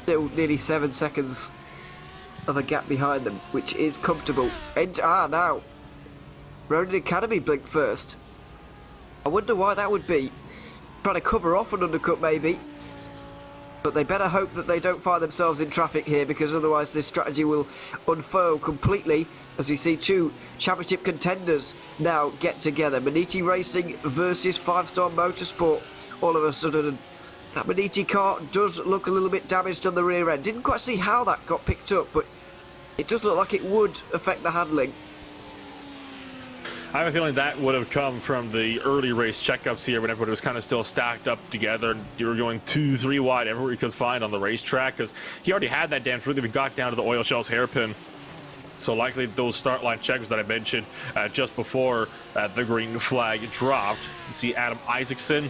Still nearly 7 seconds of a gap behind them, which is comfortable. And now Ronin Academy blink first. I wonder why that would be. Trying to cover off an undercut maybe, but they better hope that they don't find themselves in traffic here, because otherwise this strategy will unfurl completely as we see two championship contenders now get together. Maniti Racing versus 5 Star Motorsport. All of a sudden, that Maniti car does look a little bit damaged on the rear end. Didn't quite see how that got picked up, but it does look like it would affect the handling. I have a feeling that would have come from the early race checkups here when everybody was kind of still stacked up together. You were going 2-3 wide everywhere you could find on the racetrack, because he already had that damage, really even got down to the oil shells hairpin. So likely those start line checkers that I mentioned just before the green flag dropped. You see Adam Isaacson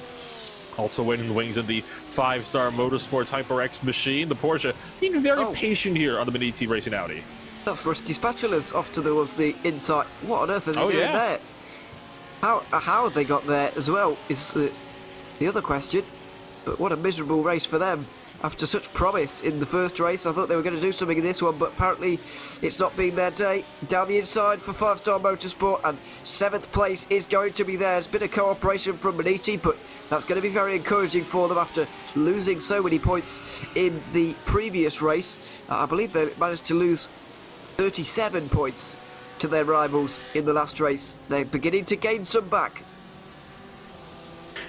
also waiting in the wings of the 5-star Motorsports HyperX machine. The Porsche being very patient here on the Mini-T Racing Audi. That's Rusty Spatulas off towards the inside. What on earth are they doing there? How have they got there as well is the other question. But what a miserable race for them. After such promise in the first race, I thought they were going to do something in this one, but apparently it's not been their day. Down the inside for 5-star Motorsport, and 7th place is going to be there. There's been a cooperation from Maniti, but that's going to be very encouraging for them after losing so many points in the previous race. I believe they managed to lose 37 points to their rivals in the last race. They're beginning to gain some back.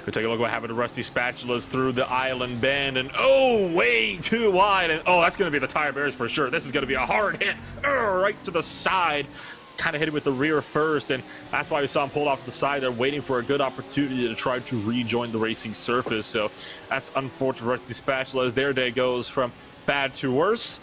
We take a look at what happened to Rusty Spatulas through the island bend, and way too wide, and that's going to be the tire bearers for sure. This is going to be a hard hit right to the side. Kind of hit it with the rear first, and that's why we saw him pull off to the side there, waiting for a good opportunity to try to rejoin the racing surface. So that's unfortunate for Rusty Spatulas. Their day goes from bad to worse.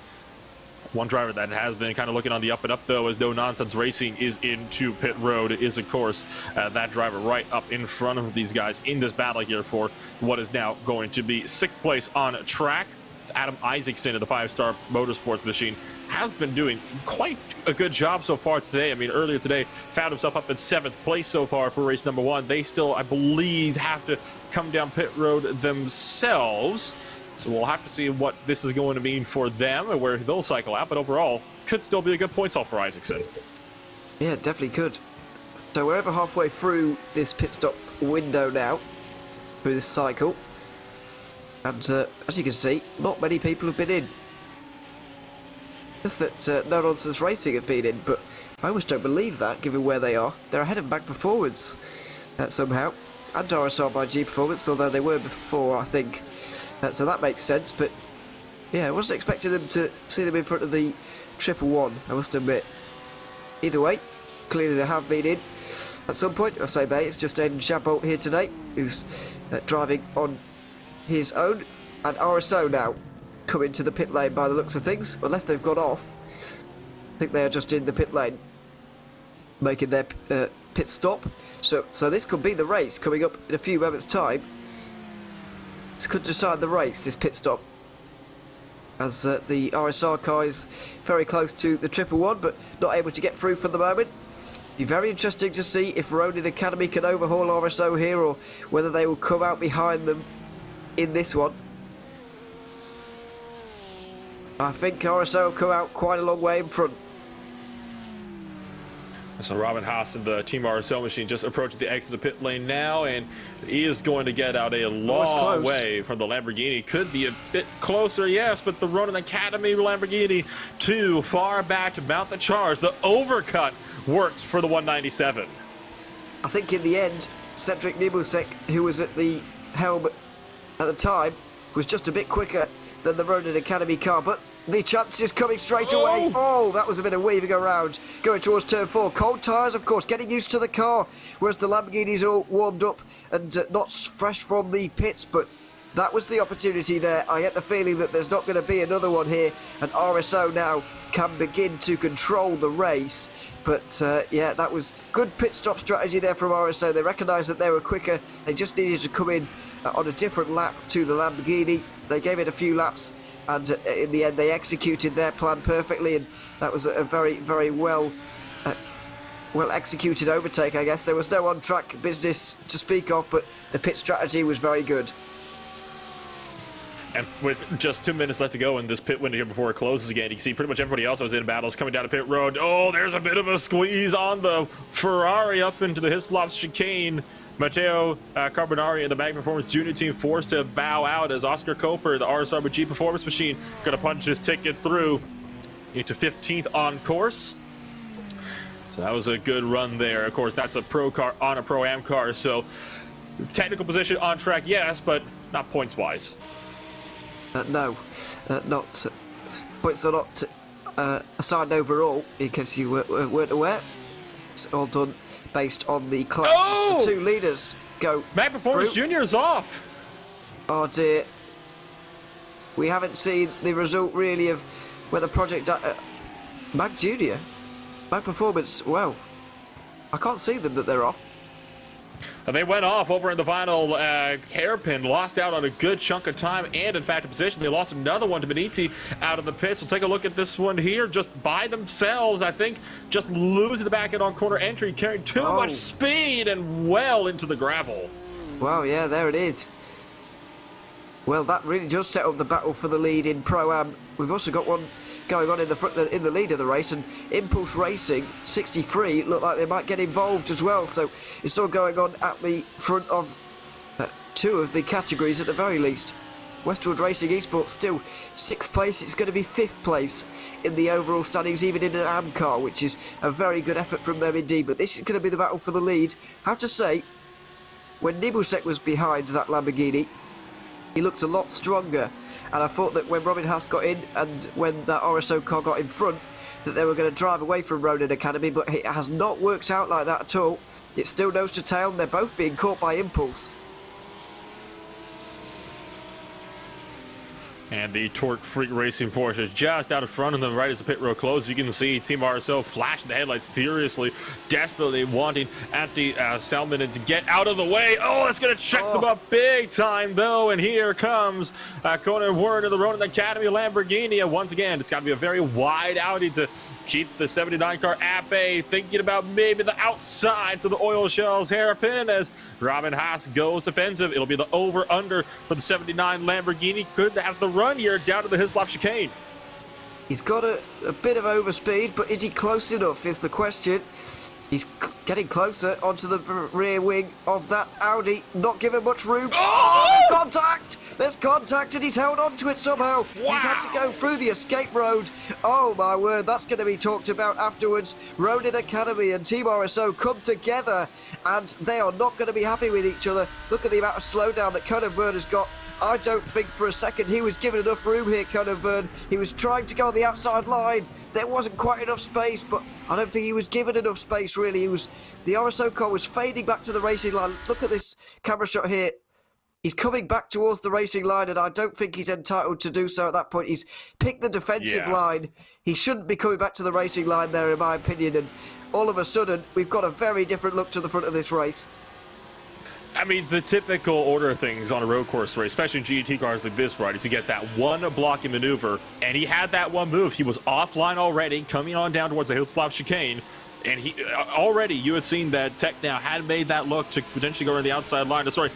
One driver that has been kind of looking on the up and up, though, as No Nonsense Racing is into pit road, is, of course, that driver right up in front of these guys in this battle here for what is now going to be 6th place on track. Adam Isaacson of the 5-star Motorsports machine has been doing quite a good job so far today. I mean, earlier today, found himself up in 7th place so far for race number 1. They still, I believe, have to come down pit road themselves. So we'll have to see what this is going to mean for them and where they'll cycle out. But overall, could still be a good points haul for Isaacson. Yeah, definitely could. So we're over halfway through this pit stop window now, through this cycle. And as you can see, not many people have been in. Just that No Nonsense Racing have been in, but I almost don't believe that, given where they are. They're ahead of Mag Performance somehow, and RSR by G Performance, although they were before, I think. So that makes sense, but yeah, I wasn't expecting them to see them in front of the 111, I must admit. Either way, clearly they have been in at some point. I say they, it's just Aidan Shabolt here today, who's driving on his own, and RSO now coming to the pit lane by the looks of things, unless they've got off. I think they are just in the pit lane, making their pit stop. So this could be the race coming up in a few moments' time. This could decide the race, this pit stop, as the RSR car is very close to the 111, but not able to get through for the moment. Be very interesting to see if Ronin Academy can overhaul RSO here, or whether they will come out behind them in this one. I think RSO will come out quite a long way in front. So Robin Haas and the Team RSL machine just approaching the exit of the pit lane now, and he is going to get out a long way from the Lamborghini. Could be a bit closer, yes, but the Ronin Academy Lamborghini too far back to mount the charge. The overcut works for the 197. I think in the end, Cedric Nibusek, who was at the helm at the time, was just a bit quicker than the Ronin Academy car, but the chance is coming straight away. Oh, that was a bit of weaving around. Going towards turn 4. Cold tyres, of course, getting used to the car, whereas the Lamborghini's all warmed up and not fresh from the pits, but that was the opportunity there. I get the feeling that there's not going to be another one here, and RSO now can begin to control the race. But yeah, that was good pit stop strategy there from RSO. They recognised that they were quicker. They just needed to come in on a different lap to the Lamborghini. They gave it a few laps, and in the end they executed their plan perfectly, and that was a very, very well executed overtake, I guess. There was no on-track business to speak of, but the pit strategy was very good. And with just 2 minutes left to go in this pit window here before it closes again, you can see pretty much everybody else that was in battles coming down the pit road. Oh, there's a bit of a squeeze on the Ferrari up into the Hislop chicane. Matteo Carbonari and the Mag Performance Junior team forced to bow out as Oscar Koper, the RSR G Performance machine, going to punch his ticket through into 15th on course. So that was a good run there. Of course, that's a pro car on a Pro-Am car, so technical position on track, yes, but not points-wise. No, not points are not assigned overall, in case you weren't aware. It's all done based on the class. Oh! The two leaders go Mag Performance through. Junior is off. Oh dear. We haven't seen the result really of whether Project Mag Junior. Back performance, well, I can't see them that they're off. They went off over in the final hairpin, lost out on a good chunk of time, and in fact, a position. They lost another one to Beniti out of the pits. We'll take a look at this one here, just by themselves, I think, just losing the back end on corner entry, carrying too much speed and well into the gravel. Wow, yeah, there it is. Well, that really does set up the battle for the lead in Pro-Am. We've also got one going on in the front, in the lead of the race, and Impulse Racing 63 look like they might get involved as well. So it's all going on at the front of two of the categories at the very least. Westwood Racing Esports still 6th place. It's going to be 5th place in the overall standings, even in an AM car, which is a very good effort from them indeed. But this is going to be the battle for the lead. I have to say, when Nibusek was behind that Lamborghini, he looked a lot stronger, and I thought that when Robin Haas got in and when that RSO car got in front, that they were going to drive away from Ronin Academy, but it has not worked out like that at all. It's still nose to tail, and they're both being caught by Impulse. And the Torque Freak Racing Porsche is just out in front, and then right as the pit road closes, you can see Team RSO flashing the headlights furiously, desperately wanting anti-Salmon to get out of the way. Oh, that's going to check them up big time, though, and here comes Conan Ward of the Ronin Academy Lamborghini. And once again, it's got to be a very wide Audi to keep the 79 car at bay, thinking about maybe the outside for the oil shells hairpin as Robin Haas goes defensive. It'll be the over-under for the 79 Lamborghini. Could have the run here down to the Hislop chicane. He's got a bit of overspeed, but is he close enough is the question. He's getting closer onto the rear wing of that Audi, not given much room. Oh, there's contact! There's contact, and he's held onto it somehow. Wow. He's had to go through the escape road. Oh my word, that's going to be talked about afterwards. Ronin Academy and Team RSO come together, and they are not going to be happy with each other. Look at the amount of slowdown that Conan Byrne has got. I don't think for a second he was given enough room here, Conan Byrne. He was trying to go on the outside line. There wasn't quite enough space, but I don't think he was given enough space, really. The RSO car was fading back to the racing line. Look at this camera shot here. He's coming back towards the racing line, and I don't think he's entitled to do so at that point. He's picked the defensive line. He shouldn't be coming back to the racing line there, in my opinion. And all of a sudden, we've got a very different look to the front of this race. I mean, the typical order of things on a road course race, especially in GT cars like this, right, is you get that one blocking maneuver, and he had that one move. He was offline already, coming on down towards the Hislop chicane, and he already, you had seen that Tech now had made that look to potentially go around the outside line. Sorry,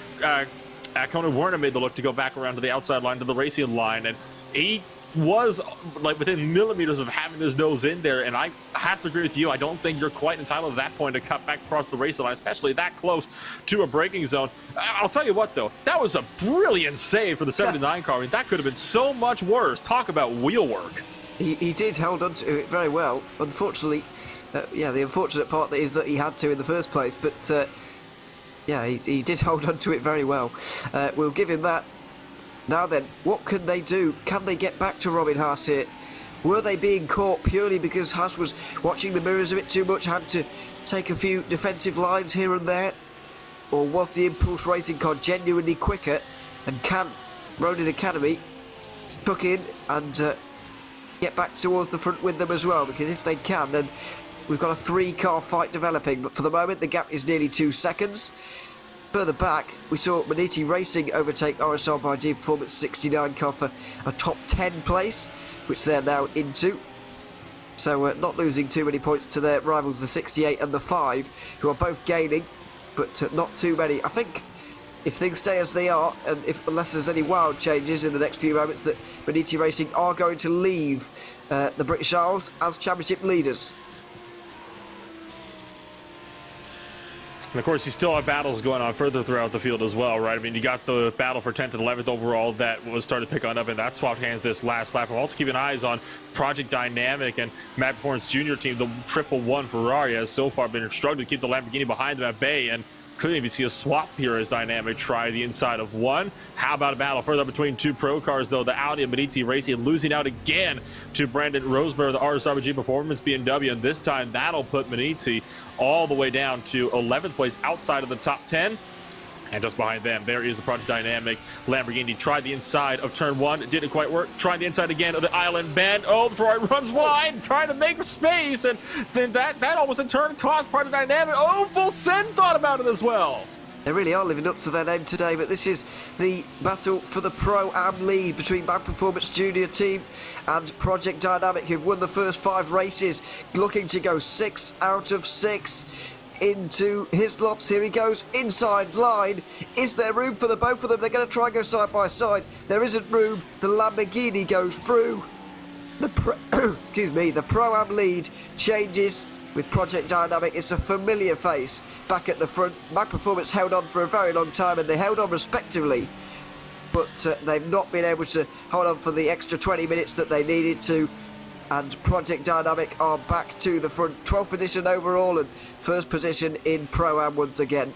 Conan Warner made the look to go back around to the outside line, to the racing line, and he was like within millimeters of having his nose in there. And I have to agree with you, I don't think you're quite entitled at that point to cut back across the racing line, especially that close to a braking zone. I'll tell you what though, that was a brilliant save for the 79 car. I mean, that could have been so much worse. Talk about wheel work. He did hold on to it very well. Unfortunately, the unfortunate part is that he had to in the first place, but yeah, he did hold on to it very well. We'll give him that. Now then, what can they do? Can they get back to Robin Haas here? Were they being caught purely because Haas was watching the mirrors a bit too much, had to take a few defensive lines here and there? Or was the Impulse Racing car genuinely quicker? And can Ronin Academy tuck in and get back towards the front with them as well? Because if they can, then we've got a 3-car fight developing. But for the moment, the gap is nearly 2 seconds. Further back, we saw Maniti Racing overtake RSR by G Performance 69 car for a top 10 place, which they're now into. So not losing too many points to their rivals, the 68 and the 5, who are both gaining, but not too many. I think if things stay as they are, and unless there's any wild changes in the next few moments, that Maniti Racing are going to leave the British Isles as championship leaders. And of course, you still have battles going on further throughout the field as well, right? I mean, you got the battle for 10th and 11th overall that was started to pick on up, and that swapped hands this last lap. We're also keeping eyes on Project Dynamic and Matt Performance Jr. team. The 111 Ferrari has so far been struggling to keep the Lamborghini behind them at bay, and couldn't even see a swap here as Dynamic tried the inside of one. How about a battle further between two pro cars, though? The Audi and Maniti Racing losing out again to Brandon Roseberry, the RSRG Performance BMW, and this time that'll put Maniti all the way down to 11th place outside of the top 10. And just behind them, there is the Project Dynamic Lamborghini. Tried the inside of turn 1, didn't quite work. Tried the inside again of the island bend. Oh, the Ferrari runs wide, trying to make space, and then that almost in turn cost Project Dynamic. Oh, Full Send thought about it as well. They really are living up to their name today, but this is the battle for the Pro-Am lead between Mag Performance Junior Team and Project Dynamic, who've won the first 5 races, looking to go 6 out of 6. Into Hislops, here he goes, inside line. Is there room for the both of them? They're going to try and go side by side. There isn't room. The Lamborghini goes through. The Pro-Am lead changes with Project Dynamic. It's a familiar face back at the front. Mag Performance held on for a very long time, and they held on respectively, but they've not been able to hold on for the extra 20 minutes that they needed to. And Project Dynamic are back to the front. 12th position overall and first position in Pro-Am once again.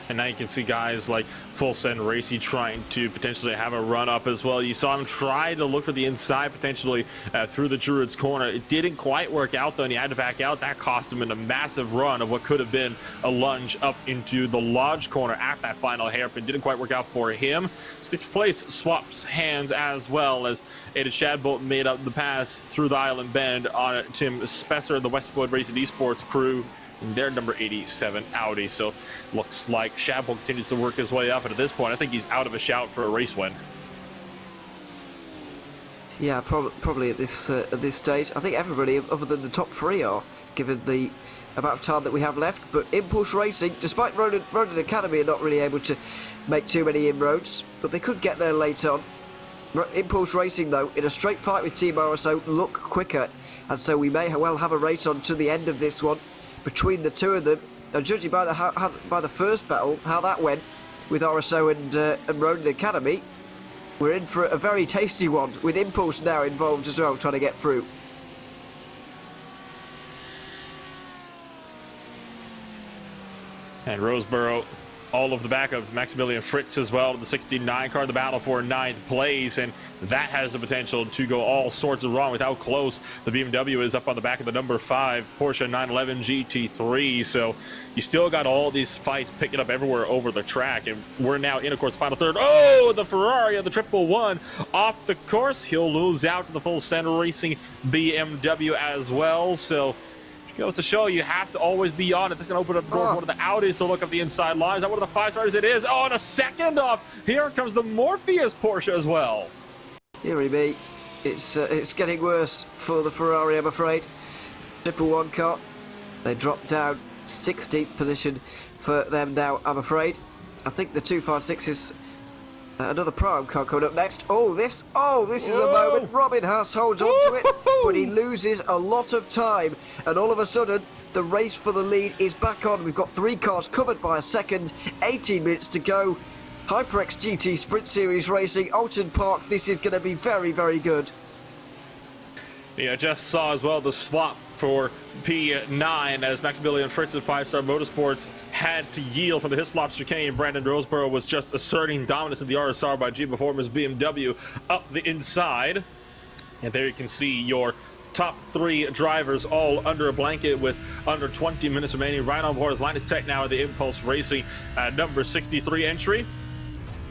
And now you can see guys like Full Send Racy trying to potentially have a run up as well. You saw him try to look for the inside potentially through the Druid's corner. It didn't quite work out though, and he had to back out. That cost him in a massive run of what could have been a lunge up into the Lodge corner at that final hairpin. Didn't quite work out for him. 6th place swaps hands as well as Ada Shadbolt made up the pass through the island bend on Tim Spesser, the Westwood Racing Esports crew, in their number 87 Audi. So looks like Shadbolt continues to work his way up, and at this point I think he's out of a shout for a race win. Yeah, probably at this stage. I think everybody other than the top 3 are, given the amount of time that we have left. But Impulse Racing, despite Ronin Academy, are not really able to make too many inroads, but they could get there late on. Impulse Racing though, in a straight fight with Team RSO, look quicker, and so we may well have a race on to the end of this one between the two of them. And judging by the first battle, how that went with RSO and Ronin Academy, we're in for a very tasty one, with Impulse now involved as well, trying to get through. And Roseboro all over the back of Maximilian Fritz as well, the 69 car, the battle for 9th place, and that has the potential to go all sorts of wrong with how close the BMW is up on the back of the number 5 Porsche 911 GT3. So you still got all these fights picking up everywhere over the track, and we're now in, of course, the final third. Oh, the Ferrari of the 111 off the course. He'll lose out to the Full Send Racing BMW as well. So goes to show you have to always be on it. This is going to open up the door for one of the Audis to look up the inside lines. Is that one of the 5 stars? It is. Oh, and a second off. Here comes the Morpheus Porsche as well. Deary me, it's getting worse for the Ferrari, I'm afraid. 111 car, they dropped down 16th position for them now, I'm afraid. I think the 256 is another Pro-Am car coming up next. This is a moment. Robin Haas holds on to it, but he loses a lot of time, and all of a sudden the race for the lead is back on. We've got 3 cars covered by a second, 18 minutes to go. HyperX GT Sprint Series Racing, Oulton Park. This is going to be very, very good. Yeah, just saw as well the swap for P9 as Maximilian Fritz and 5-Star Motorsports had to yield from the Hislop chicane. Brandon Roseboro was just asserting dominance in the RSR by G Performance BMW up the inside. And there you can see your top 3 drivers all under a blanket with under 20 minutes remaining. Right on board is Linus Tech now at the Impulse Racing number 63 entry.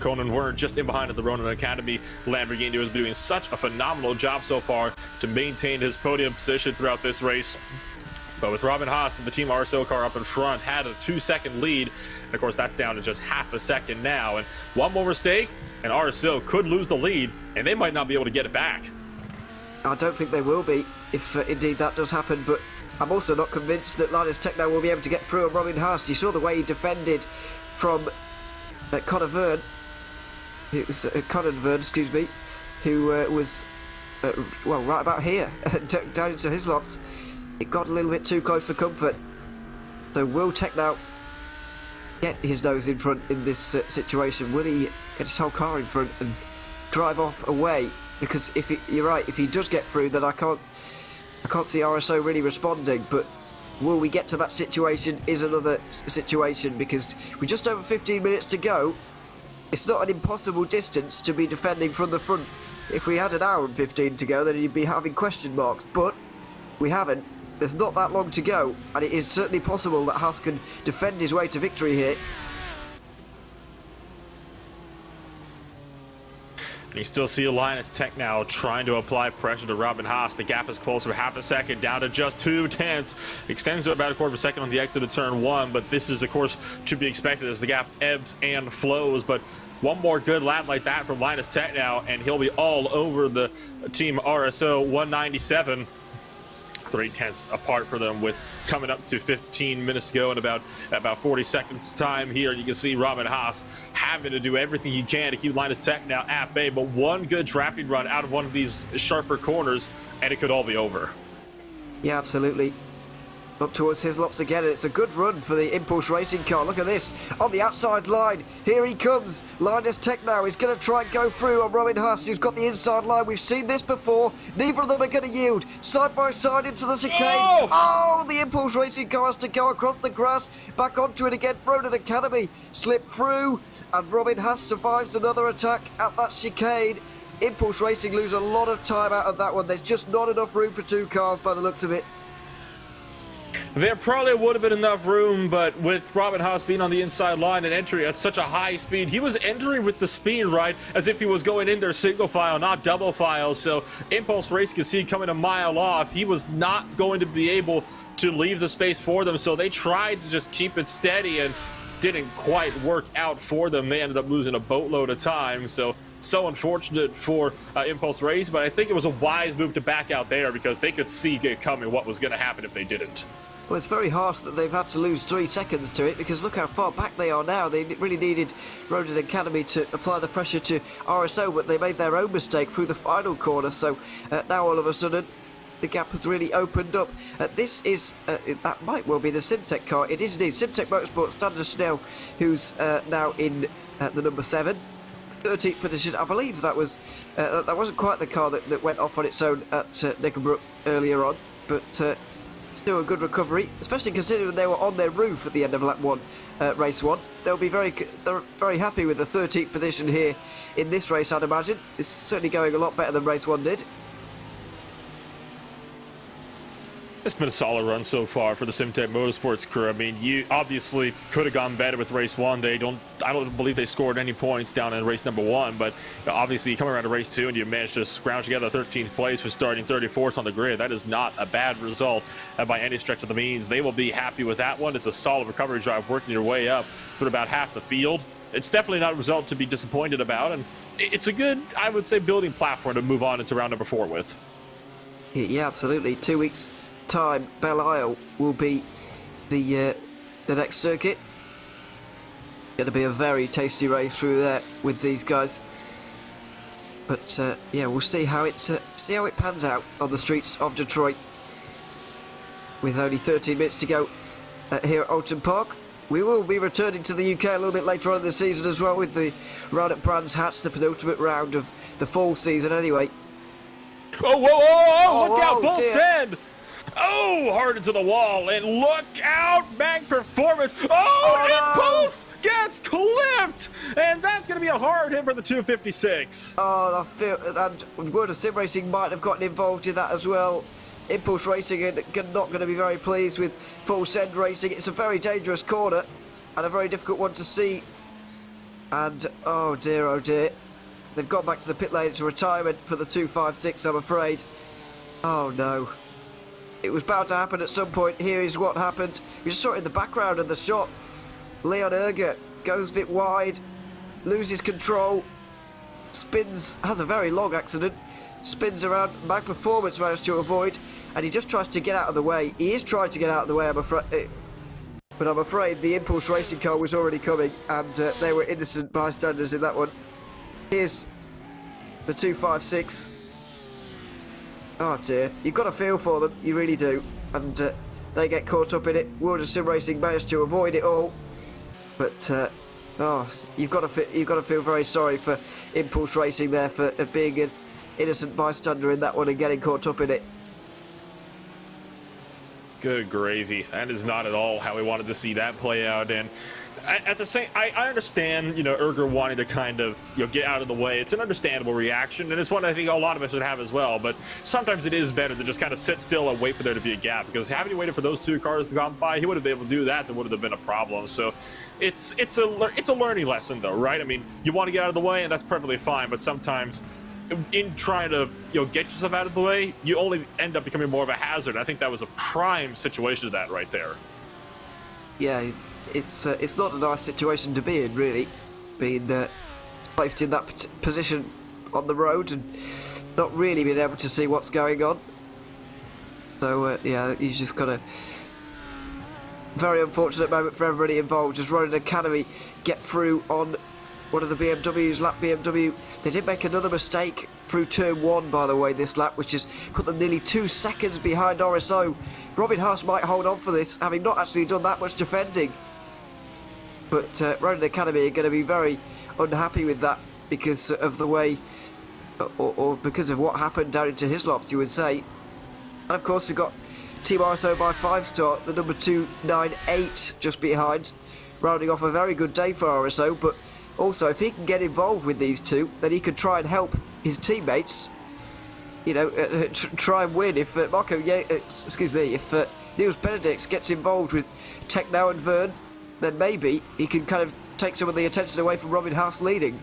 Conan Werner just in behind at the Ronin Academy Lamborghini, who has been doing such a phenomenal job so far to maintain his podium position throughout this race. But with Robin Haas and the Team RSO car up in front, had a 2-second lead. And of course, that's down to just half a second now. And one more mistake, and RSO could lose the lead, and they might not be able to get it back. I don't think they will be, if indeed that does happen. But I'm also not convinced that Linus Tech now will be able to get through on Robin Haas. You saw the way he defended from Conor Verne. It was Conan Verne, excuse me, who was, well, right about here, down into Hislops. It got a little bit too close for comfort. So will Tech now get his nose in front in this situation? Will he get his whole car in front and drive off away? Because you're right, if he does get through, then I can't see RSO really responding. But will we get to that situation is another situation, because with just over 15 minutes to go, it's not an impossible distance to be defending from the front. If we had an hour and 15 to go, then you'd be having question marks, but we haven't. There's not that long to go, and it is certainly possible that Haas can defend his way to victory here. You still see Linus Tech now trying to apply pressure to Robin Haas. The gap is closer, half a second, down to just 0.2. Extends to about a quarter of a second on the exit of turn 1, but this is, of course, to be expected as the gap ebbs and flows. But one more good lap like that from Linus Tech now, and he'll be all over the team RSO 197. 0.3 apart for them, with coming up to 15 minutes to go and about 40 seconds time here. You can see Robin Haas having to do everything he can to keep Linus Tech now at bay, but one good drafting run out of one of these sharper corners and it could all be over. Yeah, absolutely. Up towards Hislops again, and it's a good run for the Impulse Racing car. Look at this, on the outside line, here he comes. Linus Tech now is going to try and go through on Robin Haas, who's got the inside line. We've seen this before. Neither of them are going to yield. Side by side into the chicane. Oh, the Impulse Racing car has to go across the grass, back onto it again. Ronan Academy slip through, and Robin Haas survives another attack at that chicane. Impulse Racing lose a lot of time out of that one. There's just not enough room for two cars by the looks of it. There probably would have been enough room, but with Robin Haas being on the inside line and entering at such a high speed, he was entering with the speed, right, as if he was going in there single file, not double file. So Impulse Racing can see coming a mile off. He was not going to be able to leave the space for them, so they tried to just keep it steady and didn't quite work out for them. They ended up losing a boatload of time, so unfortunate for Impulse Racing, but I think it was a wise move to back out there because they could see it coming what was going to happen if they didn't. Well, it's very harsh that they've had to lose 3 seconds to it, because look how far back they are now. They really needed Ronan Academy to apply the pressure to RSO, but they made their own mistake through the final corner. So now all of a sudden the gap has really opened up. This is, that might well be the Simtech car. It is indeed Simtech Motorsport Standard Snell, who's now in the number 7. 13th position. I believe that was that wasn't quite the car that went off on its own at Nickenbrook earlier on, but still a good recovery, especially considering they were on their roof at the end of lap 1, race 1. They're very happy with the 13th position here in this race, I'd imagine. It's certainly going a lot better than race 1 did. It's been a solid run so far for the Simtech Motorsports crew. I mean, you obviously could have gone better with race 1. I don't believe they scored any points down in race number 1, but obviously coming around to race 2 and you managed to scrounge together 13th place with starting 34th on the grid. That is not a bad result by any stretch of the means. They will be happy with that one. It's a solid recovery drive, working your way up through about half the field. It's definitely not a result to be disappointed about, and it's a good, I would say, building platform to move on into round number 4 with. Yeah, absolutely. 2 weeks time, Belle Isle will be the next circuit. Going to be a very tasty race through there with these guys. But yeah, we'll see how it pans out on the streets of Detroit. With only 13 minutes to go here at Oulton Park. We will be returning to the UK a little bit later on in the season as well, with the round at Brands Hatch, the penultimate round of the fall season anyway. Oh, whoa, whoa, whoa, look out, full dear. send! Oh, hard into the wall, and look out, Mag Performance. Oh, Impulse gets clipped, and that's going to be a hard hit for the 256. Oh, I feel that World of Sim Racing might have gotten involved in that as well. Impulse Racing are not going to be very pleased with full send racing. It's a very dangerous corner and a very difficult one to see. And oh dear, they've gone back to the pit lane to retirement for the 256, I'm afraid. Oh no. It was bound to happen at some point. Here is what happened. We just saw it in the background of the shot. Leon Erger goes a bit wide, loses control, spins, has a very long accident, spins around. Mag Performance managed to avoid, and he just tries to get out of the way. He is trying to get out of the way, I'm afraid. But I'm afraid the Impulse Racing car was already coming, and they were innocent bystanders in that one. Here's the 256. Oh dear, you've got to feel for them, you really do, and they get caught up in it. World of Sim Racing managed to avoid it all, but oh, you've got to feel very sorry for Impulse Racing there for being an innocent bystander in that one and getting caught up in it. Good gravy. That is not at all how we wanted to see that play out, and At the same, I understand, you know, Erger wanting to kind of, you know, get out of the way. It's an understandable reaction, and it's one I think a lot of us would have as well. But sometimes it is better to just kind of sit still and wait for there to be a gap, because having waited for those two cars to go by, he would have been able to do that. There would have been a problem. So it's a learning lesson, though, right? I mean, you want to get out of the way, and that's perfectly fine. But sometimes, in trying to, you know, get yourself out of the way, you only end up becoming more of a hazard. I think that was a prime situation of that right there. Yeah, it's not a nice situation to be in, really, being placed in that position on the road and not really being able to see what's going on. So yeah, he's just got a very unfortunate moment for everybody involved. Just Ronin Academy get through on one of the BMWs, lap BMW. They did make another mistake through turn 1, by the way, this lap, which has put them nearly 2 seconds behind RSO. Robin Haas might hold on for this, having not actually done that much defending. But Ronin Academy are going to be very unhappy with that because of the way, or because of what happened down into his laps, you would say. And of course, we've got Team RSO by 5-star, the number 298 just behind, rounding off a very good day for RSO. But also, if he can get involved with these two, then he could try and help his teammates, you know, try and win. If if Niels Benedict gets involved with Technow and Vern, then maybe he can kind of take some of the attention away from Robin Haas leading.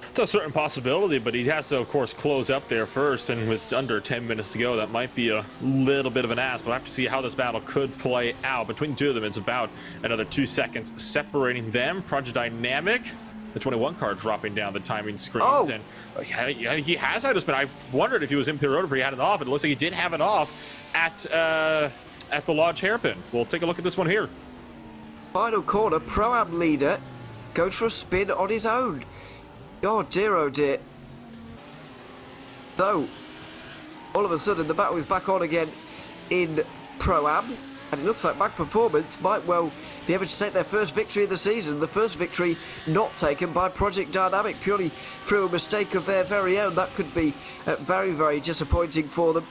It's a certain possibility, but he has to, of course, close up there first, and with under 10 minutes to go, that might be a little bit of an ask. But I have to see how this battle could play out. Between the two of them, it's about another 2 seconds separating them. Project Dynamic, the 21 car, dropping down the timing screens, and he has had a spin. I wondered if he was in pit road, if he had it off. It looks like he did have it off at the Lodge hairpin. We'll take a look at this one here. Final corner, Pro-Am leader goes for a spin on his own. Oh dear. So, all of a sudden the battle is back on again in Pro-Am, and it looks like Mag Performance might well be able to take their first victory of the season. The first victory not taken by Project Dynamic purely through a mistake of their very own. That could be very, very disappointing for them,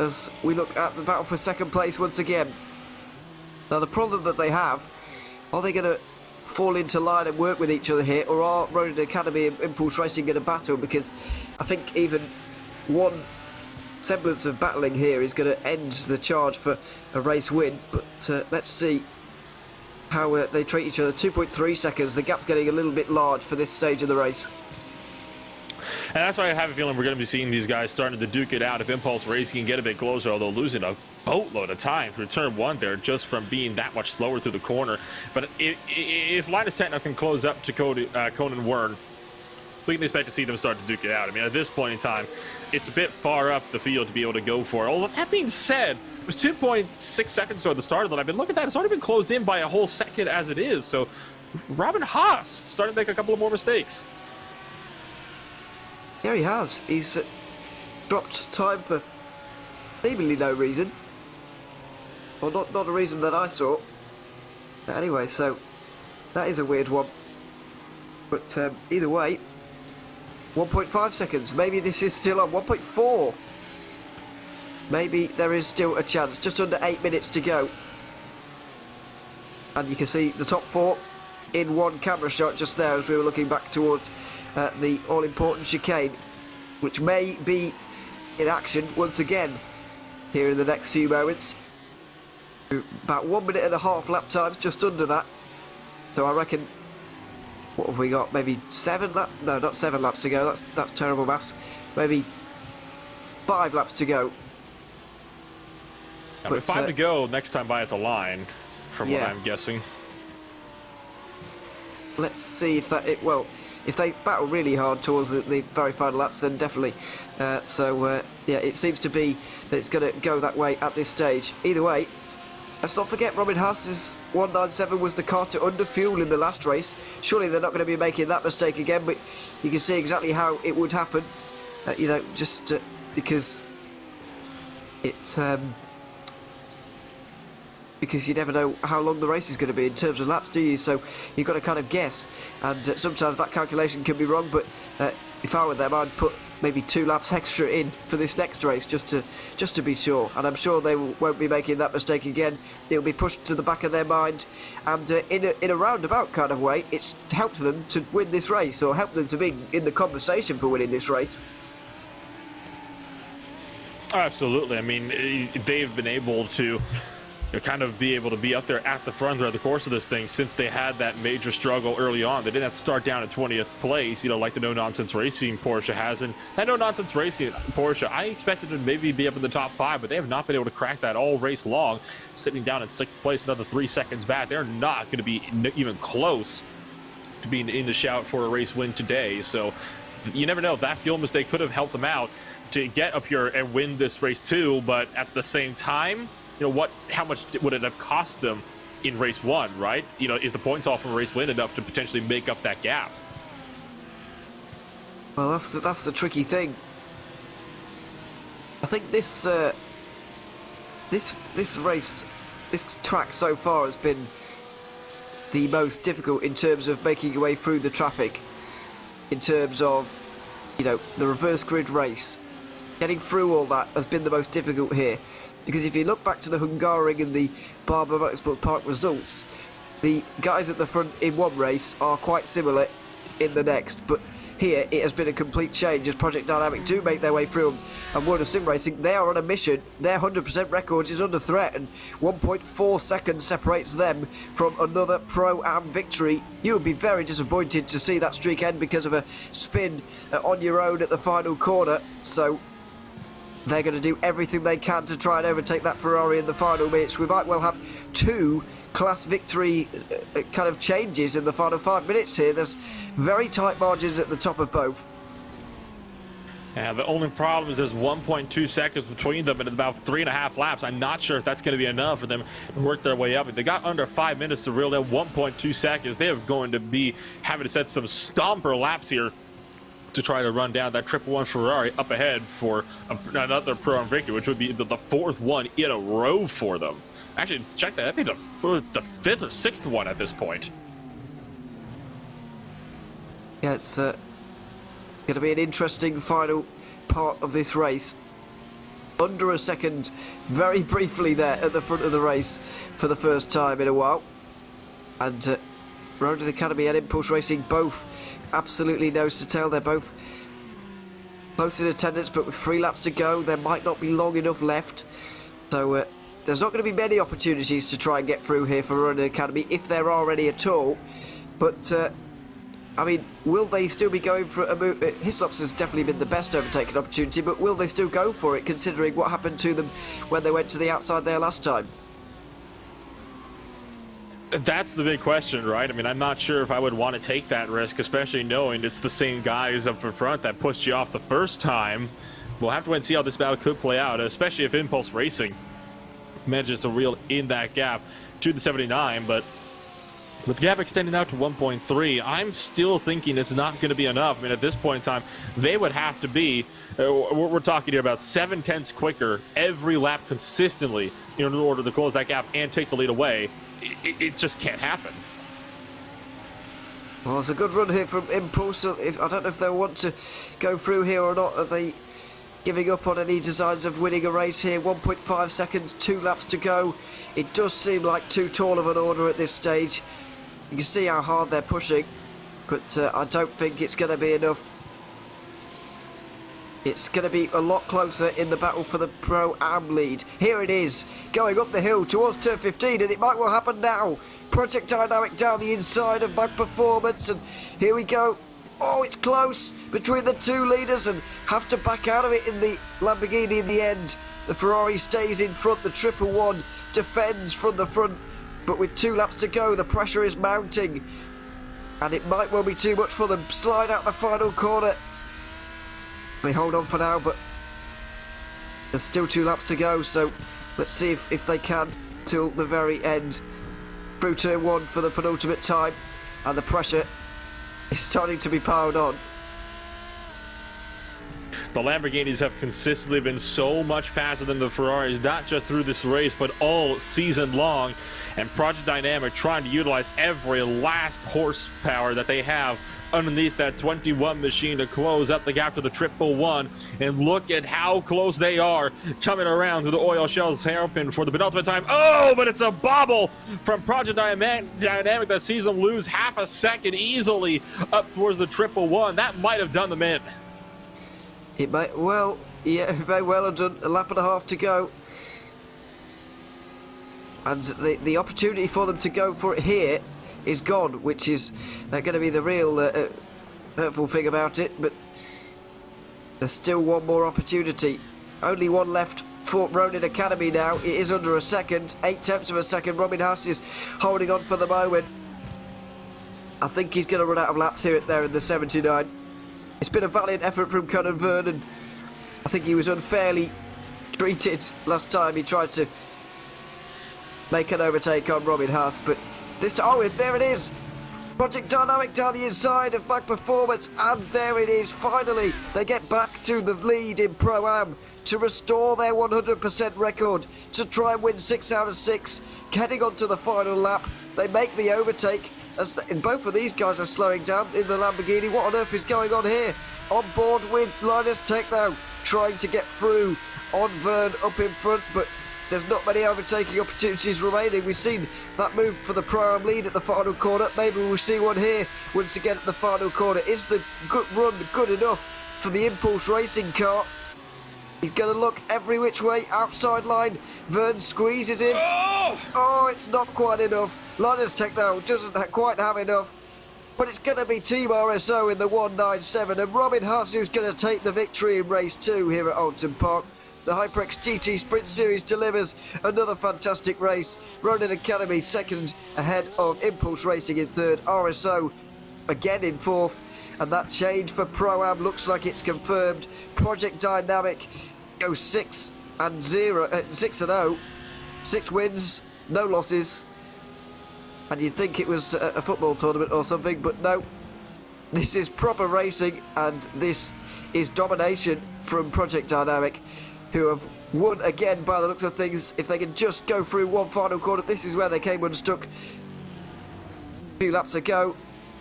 as we look at the battle for second place once again. Now the problem that they have, are they going to fall into line and work with each other here, or are Ronin Academy and Impulse Racing going to battle? Because I think even one semblance of battling here is going to end the charge for a race win. But let's see how they treat each other. 2.3 seconds, the gap's getting a little bit large for this stage of the race. And that's why I have a feeling we're going to be seeing these guys starting to duke it out if Impulse Racing can get a bit closer, although losing a boatload of time through turn 1 there just from being that much slower through the corner. But if Linus Techno can close up to Conan Wern, we can expect to see them start to duke it out. I mean, at this point in time, it's a bit far up the field to be able to go for it. Although that being said, it was 2.6 seconds at the start of that. I've been looking at that. It's already been closed in by a whole second as it is. So Robin Haas starting to make a couple of more mistakes. Yeah, he has. He's dropped time for seemingly no reason. Well, not a reason that I saw. But anyway, so that is a weird one. But either way, 1.5 seconds. Maybe this is still on. 1.4. Maybe there is still a chance. Just under 8 minutes to go. And you can see the top 4 in one camera shot just there as we were looking back towards the all-important chicane, which may be in action once again here in the next few moments. About 1 minute and a half lap times, just under that. So I reckon, what have we got? Maybe 7 laps? No, not 7 laps to go. That's terrible maths. Maybe 5 laps to go. But 5 to go next time by at the line, from what I'm guessing. Let's see if that... if they battle really hard towards the very final laps, then definitely. Yeah, it seems to be that it's going to go that way at this stage. Either way, let's not forget Robin Haas's 197 was the car to underfuel in the last race. Surely they're not going to be making that mistake again, but you can see exactly how it would happen. You know, just because it's... because you never know how long the race is going to be in terms of laps, do you? So you've got to kind of guess, and sometimes that calculation can be wrong. But if I were them, I'd put maybe 2 laps extra in for this next race just to be sure, and I'm sure they won't be making that mistake again. It'll be pushed to the back of their mind, and in a roundabout kind of way, it's helped them to win this race, or helped them to be in the conversation for winning this race. Absolutely. I mean, they've been able to kind of be able to be up there at the front throughout the course of this thing since they had that major struggle early on. They didn't have to start down in 20th place, like the No Nonsense Racing Porsche has. And that No Nonsense Racing Porsche, I expected to maybe be up in the top 5, but they have not been able to crack that all race long, sitting down in 6th place, another 3 seconds back. They're not going to be even close to being in the shout for a race win today. So you never know. That fuel mistake could have helped them out to get up here and win this race too, but at the same time, how much would it have cost them in race 1, right? Is the points off from a race win enough to potentially make up that gap? Well, that's the tricky thing. I think this race, this track so far has been the most difficult in terms of making your way through the traffic, in terms of, the reverse grid race. Getting through all that has been the most difficult here. Because if you look back to the Hungaroring and the Barber Motorsports Park results, the guys at the front in one race are quite similar in the next. But here, it has been a complete change as Project Dynamic do make their way through. And World of Sim Racing, they are on a mission. Their 100% record is under threat, and 1.4 seconds separates them from another Pro-Am victory. You would be very disappointed to see that streak end because of a spin on your own at the final corner. So they're going to do everything they can to try and overtake that Ferrari in the final minutes. We might well have 2 class victory kind of changes in the final 5 minutes here. There's very tight margins at the top of both. Yeah, the only problem is there's 1.2 seconds between them and about 3.5 laps. I'm not sure if that's going to be enough for them to work their way up. If they got under 5 minutes to reel in 1.2 seconds, they are going to be having to set some stomper laps here to try to run down that 111 Ferrari up ahead for another Pro-Am victory, which would be the 4th one in a row for them. Actually, check that. That'd be the 5th or 6th one at this point. Yeah, it's going to be an interesting final part of this race. Under a second, very briefly there at the front of the race for the first time in a while. And Ronin Academy and Impulse Racing both absolutely nose to tail. They're both close in attendance, but with 3 laps to go, there might not be long enough left. So there's not going to be many opportunities to try and get through here for Ronin Academy, if there are any at all. But I mean, will they still be going for a move? Hislop's has definitely been the best overtaking opportunity, but will they still go for it, considering what happened to them when they went to the outside there last time? That's the big question, right? I mean, I'm not sure if I would want to take that risk, especially knowing it's the same guys up in front that pushed you off the first time. We'll have to wait and see how this battle could play out, especially if Impulse Racing manages to reel in that gap to the 79, but with the gap extending out to 1.3, I'm still thinking it's not going to be enough. I mean, at this point in time, they would have to be, we're talking here about 7/10 quicker every lap consistently in order to close that gap and take the lead away. It just can't happen. Well, it's a good run here from Impulse. I don't know if they want to go through here or not. Are they giving up on any designs of winning a race here? 1.5 seconds, 2 laps to go. It does seem like too tall of an order at this stage. You can see how hard they're pushing, but I don't think it's going to be enough. It's going to be a lot closer in the battle for the Pro-Am lead. Here it is, going up the hill towards turn 15, and it might well happen now. Project Dynamic down the inside of Mag Performance, and here we go. Oh, it's close between the 2 leaders, and have to back out of it in the Lamborghini in the end. The Ferrari stays in front, the 111 defends from the front, but with 2 laps to go, the pressure is mounting, and it might well be too much for them. Slide out the final corner. They hold on for now, but there's still 2 laps to go, so let's see if they can till the very end. Through turn 1 for the penultimate time, and the pressure is starting to be piled on. The Lamborghinis have consistently been so much faster than the Ferraris, not just through this race, but all season long. and Project Dynamic trying to utilize every last horsepower that they have underneath that 21 machine to close up the gap to the 111. And look at how close they are coming around through the oil shells hairpin for the penultimate time. Oh, but it's a bobble from Project Dynamic that sees them lose half a second easily up towards the 111. That might have done them in. It may well, yeah, it may well have done. A lap and a half to go. And the opportunity for them to go for it here is gone, which is going to be the real hurtful thing about it. But there's still one more opportunity. Only one left for Ronin Academy now. It is under a second, 8/10 of a second. Robin Haas is holding on for the moment. I think he's going to run out of laps here and there in the 79. It's been a valiant effort from Conan Vernon. I think he was unfairly treated last time he tried to make an overtake on Robin Haas, but this time, oh, there it is! Project Dynamic down the inside of Mac Performance, and there it is, finally! They get back to the lead in Pro-Am to restore their 100% record, to try and win 6 out of 6, heading on to the final lap. They make the overtake, as both of these guys are slowing down in the Lamborghini. What on earth is going on here? On board with Linus Tech now, trying to get through on Vern up in front, but there's not many overtaking opportunities remaining. We've seen that move for the Pro-Am lead at the final corner. Maybe we'll see one here once again at the final corner. Is the good run good enough for the Impulse Racing car? He's going to look every which way. Outside line. Vern squeezes him. Oh, it's not quite enough. Linus Tech now doesn't quite have enough. But it's going to be Team RSO in the 197. And Robin Haas who's going to take the victory in race 2 here at Oulton Park. The HyperX GT Sprint Series delivers another fantastic race. Ronin Academy second ahead of Impulse Racing in third. RSO again in fourth. And that change for Pro-Am looks like it's confirmed. Project Dynamic goes 6-0. 6 wins, no losses. And you'd think it was a football tournament or something, but no. This is proper racing, and this is domination from Project Dynamic, who have won again by the looks of things. If they can just go through one final corner, this is where they came unstuck a few laps ago,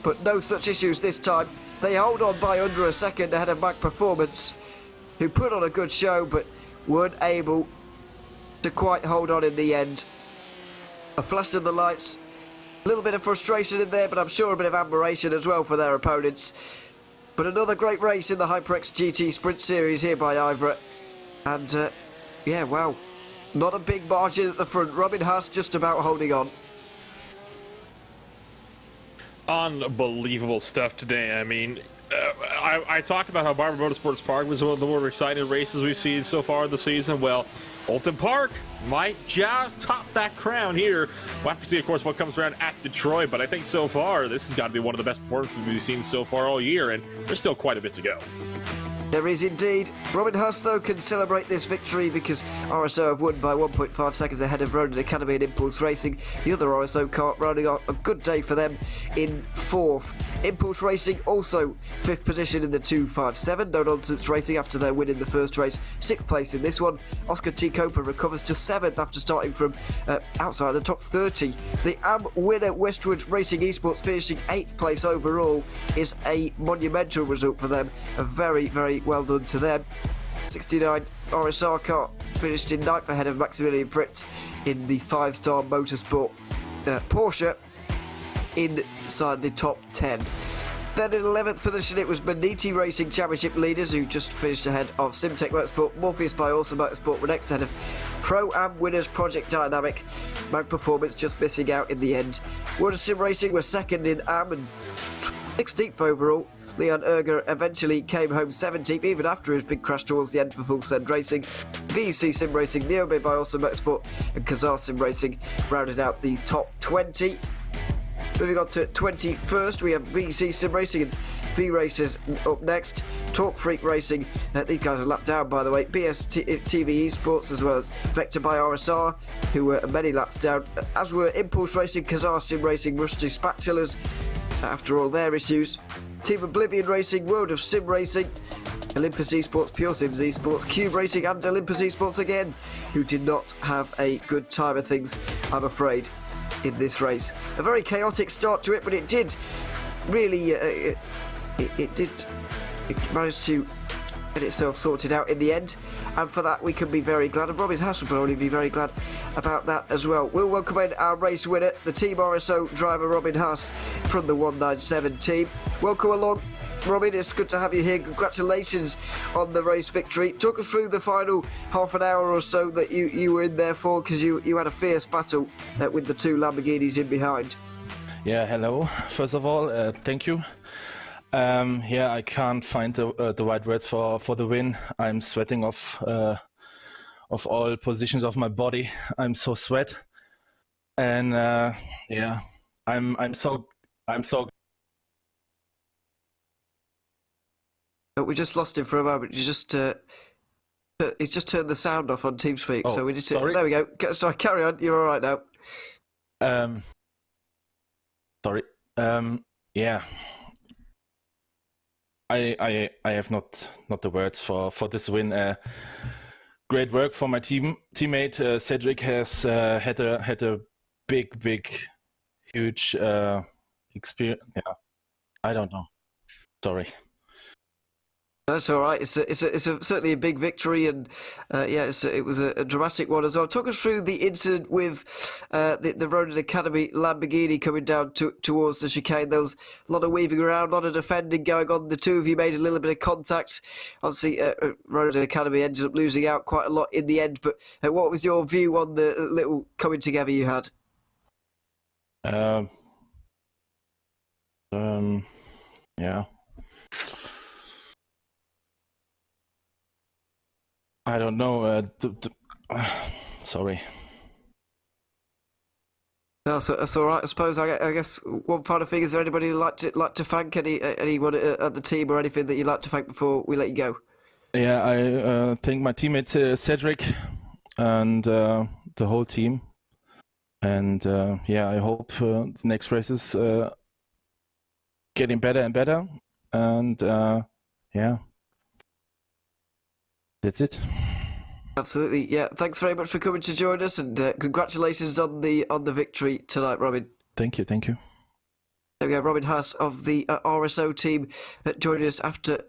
but no such issues this time. They hold on by under a second ahead of Mac Performance, who put on a good show but weren't able to quite hold on in the end. A flash of the lights, a little bit of frustration in there, but I'm sure a bit of admiration as well for their opponents. But another great race in the HyperX GT Sprint Series here by IVRA. And, yeah, wow. Not a big margin at the front. Robin Haas just about holding on. Unbelievable stuff today. I mean, I talked about how Barber Motorsports Park was one of the more exciting races we've seen so far this season. Well, Oulton Park might just top that crown here. We'll have to see, of course, what comes around at Detroit, but I think so far this has got to be one of the best performances we've seen so far all year, and there's still quite a bit to go. There is indeed. Robin Haas, though, can celebrate this victory because RSO have won by 1.5 seconds ahead of Ronin Academy and Impulse Racing. The other RSO car rounding out a good day for them in fourth. Impulse Racing also fifth position in the 257. No nonsense racing after their win in the first race. Sixth place in this one. Oscar T. Coper recovers to seventh after starting from outside the top 30. The AM winner Westwood Racing Esports finishing 8th place overall is a monumental result for them. A very, very well done to them. 69 RSR car finished in 9th ahead of Maximilian Fritz in the 5-star motorsport Porsche inside the top 10. Then in 11th position it was Maniti Racing Championship leaders who just finished ahead of Simtech Motorsport. Morpheus by Awesome Motorsport were next ahead of Pro-Am winners Project Dynamic. Mag Performance just missing out in the end. World Sim Racing were second in AM and 16th overall. Leon Erger eventually came home 17th even after his big crash towards the end for Full Send Racing. VEC Sim Racing, Neobe by Awesome Motorsport and Kazar Sim Racing rounded out the top 20. Moving on to 21st, we have VC Sim Racing and V Racers up next. Talk Freak Racing, these guys are lapped down by the way. BSTV Esports as well as Vector by RSR, who were many laps down, as were Impulse Racing, Kazar Sim Racing, Rusty Spatulas, after all their issues. Team Oblivion Racing, World of Sim Racing, Olympus Esports, Pure Sims Esports, Cube Racing and Olympus Esports again, who did not have a good time of things, I'm afraid. in this race. A very chaotic start to it, but it did really, it managed to get itself sorted out in the end, and for that we can be very glad, and Robin Hass will probably be very glad about that as well. We'll welcome in our race winner, the Team RSO driver Robin Hass from the 197 team. Welcome along, Robin, it's good to have you here. Congratulations on the race victory. Talk us through the final half an hour or so that you were in there for, because you had a fierce battle with the two Lamborghinis in behind. Yeah, hello. First of all, thank you. Yeah, I can't find the right words for the win. I'm sweating off all positions of my body. I'm so sweat, and yeah, I'm so. We just lost him for a moment. He's just turned the sound off on TeamSpeak, Oh, so we need to. sorry. There we go. Sorry, carry on. You're all right now. Sorry. Yeah. I have not the words for this win. Great work for my teammate Cedric has had a big huge experience. Yeah, I don't know. Sorry. That's all right. It's certainly a big victory, and yeah, it was a dramatic one as well. Talk us through the incident with the Ronin Academy Lamborghini coming down towards the chicane. There was a lot of weaving around, a lot of defending going on. The two of you made a little bit of contact. Obviously, Ronin Academy ended up losing out quite a lot in the end. But what was your view on the little coming together you had? Yeah. I don't know. Sorry. No, that's all right. I suppose. I guess one final thing: is there anybody you'd like to thank? Anyone at the team or anything that you'd like to thank before we let you go? Yeah, I thank my teammate Cedric and the whole team. And yeah, I hope the next races getting better and better. And yeah. That's it. Absolutely, yeah. Thanks very much for coming to join us, and congratulations on the victory tonight, Robin. Thank you. There we go, Robin Hass of the RSO team joining us after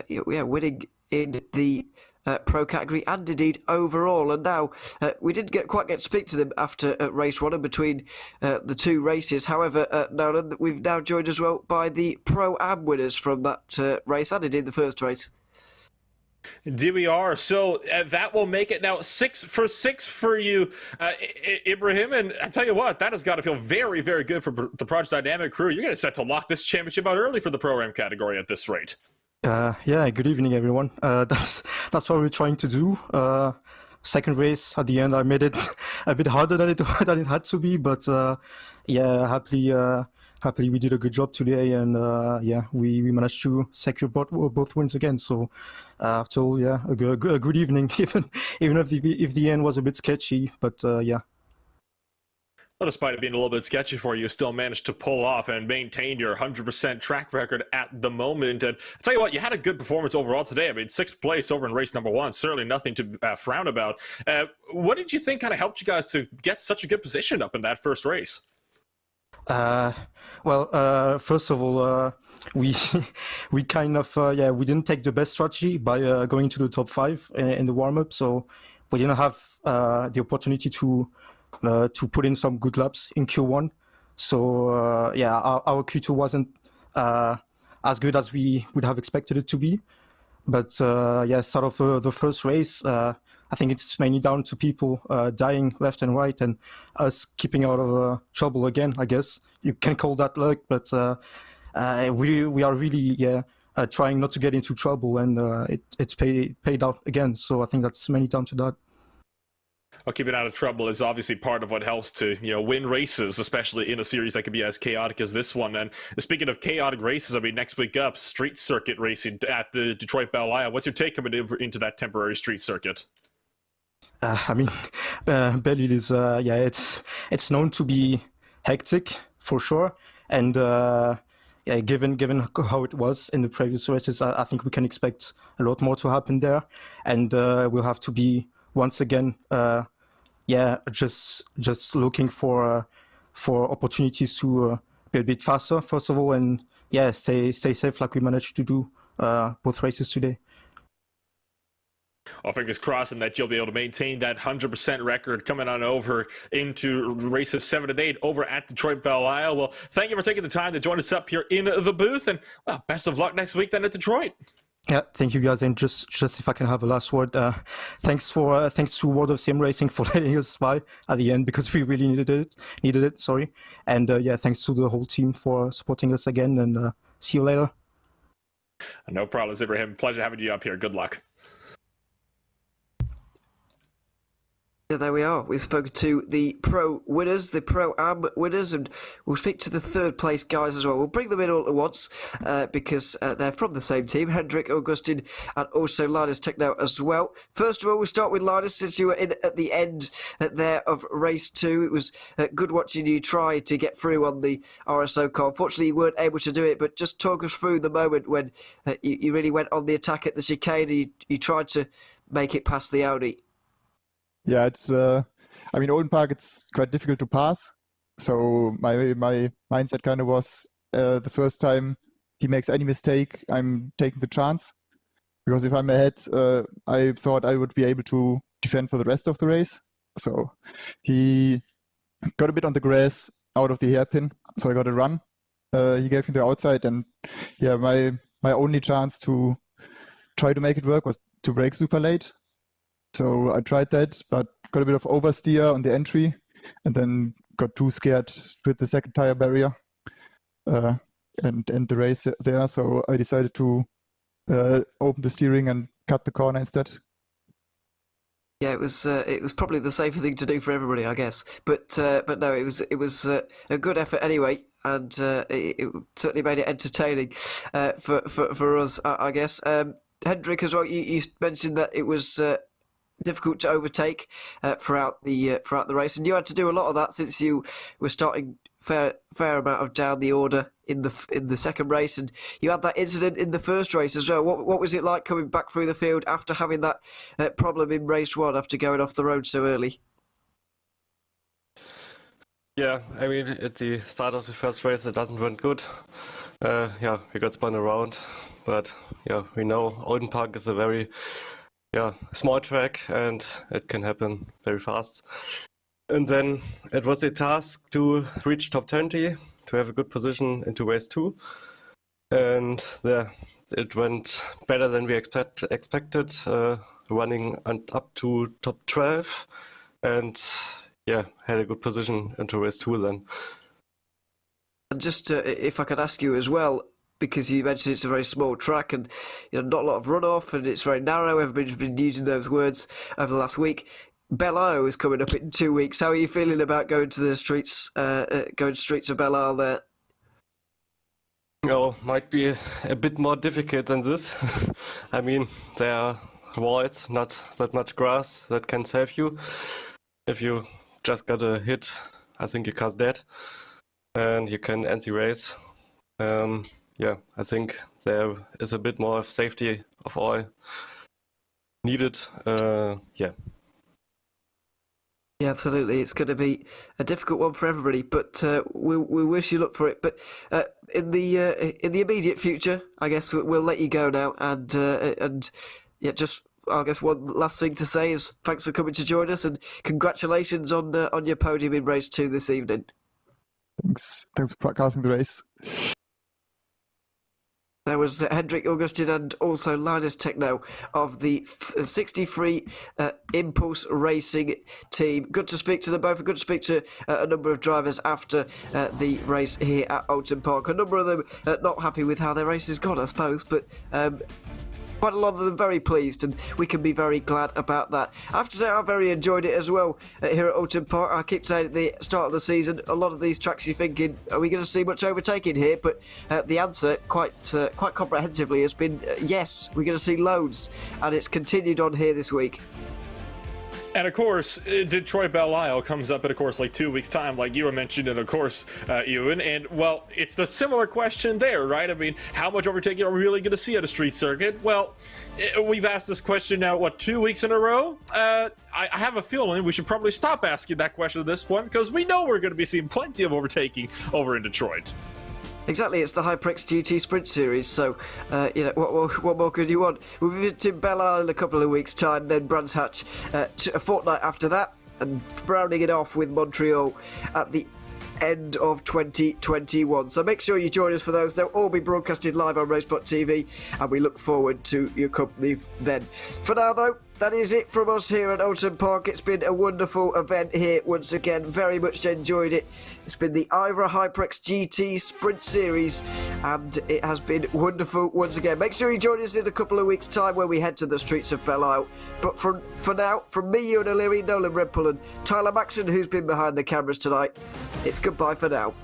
winning in the pro category and indeed overall. And now we didn't quite get to speak to them after race one and between the two races. However, Nolan, we've now joined as well by the Pro-Am winners from that race and indeed the first race. Indeed we are. So that will make it now 6 for 6 for you, Ibrahim. And I tell you what, that has got to feel very, very good for the Project Dynamic crew. You're going to set to lock this championship out early for the Pro-Am category at this rate. Yeah, good evening, everyone. That's what we're trying to do. Second race, at the end, I made it a bit harder than it had to be. But yeah, happily we did a good job today, and yeah, we managed to secure both wins again. So after all, yeah, a good evening, even if the end was a bit sketchy, but yeah. Well, despite it being a little bit sketchy for you, you still managed to pull off and maintain your 100% track record at the moment. And I'll tell you what, you had a good performance overall today. I mean, 6th place over in race number 1, certainly nothing to frown about. What did you think kind of helped you guys to get such a good position up in that first race? Well, first of all, we kind of we didn't take the best strategy by going to the top 5 in the warm-up, so we didn't have the opportunity to put in some good laps in Q1. So yeah, our Q2 wasn't as good as we would have expected it to be. But yeah, start of the first race, I think it's mainly down to people dying left and right and us keeping out of trouble again, I guess. You can call that luck, but we are really trying not to get into trouble, and it's paid out again. So I think that's mainly down to that. Well, keeping out of trouble is obviously part of what helps to, win races, especially in a series that can be as chaotic as this one. And speaking of chaotic races, I mean, next week up, street circuit racing at the Detroit Belle Isle. What's your take coming into that temporary street circuit? I mean, Belle Isle is it's known to be hectic for sure, and yeah, given how it was in the previous races, I think we can expect a lot more to happen there, and we'll have to be once again, just looking for for opportunities to be a bit faster, first of all, and yeah, stay safe like we managed to do both races today. Well, fingers crossed and that you'll be able to maintain that 100% record coming on over into races 7 and 8 over at Detroit Belle Isle. Well, thank you for taking the time to join us up here in the booth, and well, best of luck next week then at Detroit. Yeah, thank you guys, and just if I can have a last word, thanks to World of Sim Racing for letting us by at the end, because we really needed it. Sorry, and yeah, thanks to the whole team for supporting us again, and see you later. No problems, Ibrahim. Pleasure having you up here. Good luck. Yeah, there we are. We've spoken to the Pro winners, the Pro-Am winners, and we'll speak to the third place guys as well. We'll bring them in all at once because they're from the same team, Hendrik, Augustin, and also Linus Techno as well. First of all, we'll start with Linus, since you were in at the end there of race 2. It was good watching you try to get through on the RSO car. Unfortunately, you weren't able to do it, but just talk us through the moment when you really went on the attack at the chicane and you tried to make it past the Audi. Yeah, it's. I mean, Oulton Park, it's quite difficult to pass. So my mindset kind of was the first time he makes any mistake, I'm taking the chance, because if I'm ahead, I thought I would be able to defend for the rest of the race. So he got a bit on the grass out of the hairpin, so I got a run. He gave me the outside, and yeah, my only chance to try to make it work was to brake super late. So I tried that, but got a bit of oversteer on the entry, and then got too scared to hit the second tire barrier and end the race there. So I decided to open the steering and cut the corner instead. Yeah, it was probably the safer thing to do for everybody, I guess. But no, it was a good effort anyway, and it certainly made it entertaining for us, I guess. Hendrik, as well, you mentioned that it was difficult to overtake throughout the race, and you had to do a lot of that since you were starting fair amount of down the order in the second race, and you had that incident in the first race as well. What was it like coming back through the field after having that problem in race 1 after going off the road so early? Yeah, I mean, at the start of the first race, it doesn't went good. Yeah, we got spun around, but yeah, we know Oulton Park is a very small track, and it can happen very fast. And then it was a task to reach top 20, to have a good position into race 2. And there, it went better than we expected, running up to top 12. And yeah, had a good position into race 2 then. And just if I could ask you as well, because you mentioned it's a very small track and not a lot of runoff and it's very narrow. Everybody's been using those words over the last week. Belle Isle is coming up in 2 weeks. How are you feeling about going to the streets, of Belle Isle there? Oh, might be a bit more difficult than this. I mean, there are voids, not that much grass that can save you. If you just got a hit, I think your car's dead, and you can end the race. Yeah, I think there is a bit more of safety of all needed. Yeah. Yeah, absolutely. It's going to be a difficult one for everybody, but we wish you luck for it. But in the immediate future, I guess we'll let you go now. And yeah, just I guess one last thing to say is thanks for coming to join us, and congratulations on your podium in race 2 this evening. Thanks for broadcasting the race. There was Hendrik Augustin and also Linus Techno of the 63 Impulse Racing team. Good to speak to them both, and good to speak to a number of drivers after the race here at Oulton Park. A number of them not happy with how their race has gone, I suppose, but quite a lot of them very pleased, and we can be very glad about that. I have to say I very enjoyed it as well here at Oulton Park. I keep saying at the start of the season, a lot of these tracks you're thinking, are we going to see much overtaking here? But the answer quite comprehensively has been yes, we're going to see loads, and it's continued on here this week. And of course, Detroit Belle Isle comes up in, of course, like 2 weeks' time, like you were mentioned, and of course, Ewan. And, well, it's the similar question there, right? I mean, how much overtaking are we really going to see at a street circuit? Well, we've asked this question now, what, 2 weeks in a row? I have a feeling we should probably stop asking that question at this point, because we know we're going to be seeing plenty of overtaking over in Detroit. Exactly, it's the HyperX GT Sprint Series, so, you know, what more could you want? We'll be visiting Belle Isle in a couple of weeks' time, then Brands Hatch a fortnight after that, and rounding it off with Montreal at the end of 2021. So make sure you join us for those. They'll all be broadcasted live on RaceSpotTV, and we look forward to your company then. For now, though, that is it from us here at Oulton Park. It's been a wonderful event here once again. Very much enjoyed it. It's been the IVRA HyperX GT Sprint Series, and it has been wonderful once again. Make sure you join us in a couple of weeks' time when we head to the streets of Belle Isle. But for now, from me, Ewan O'Leary, Nolan Redpull, and Tyler Maxson, who's been behind the cameras tonight, it's goodbye for now.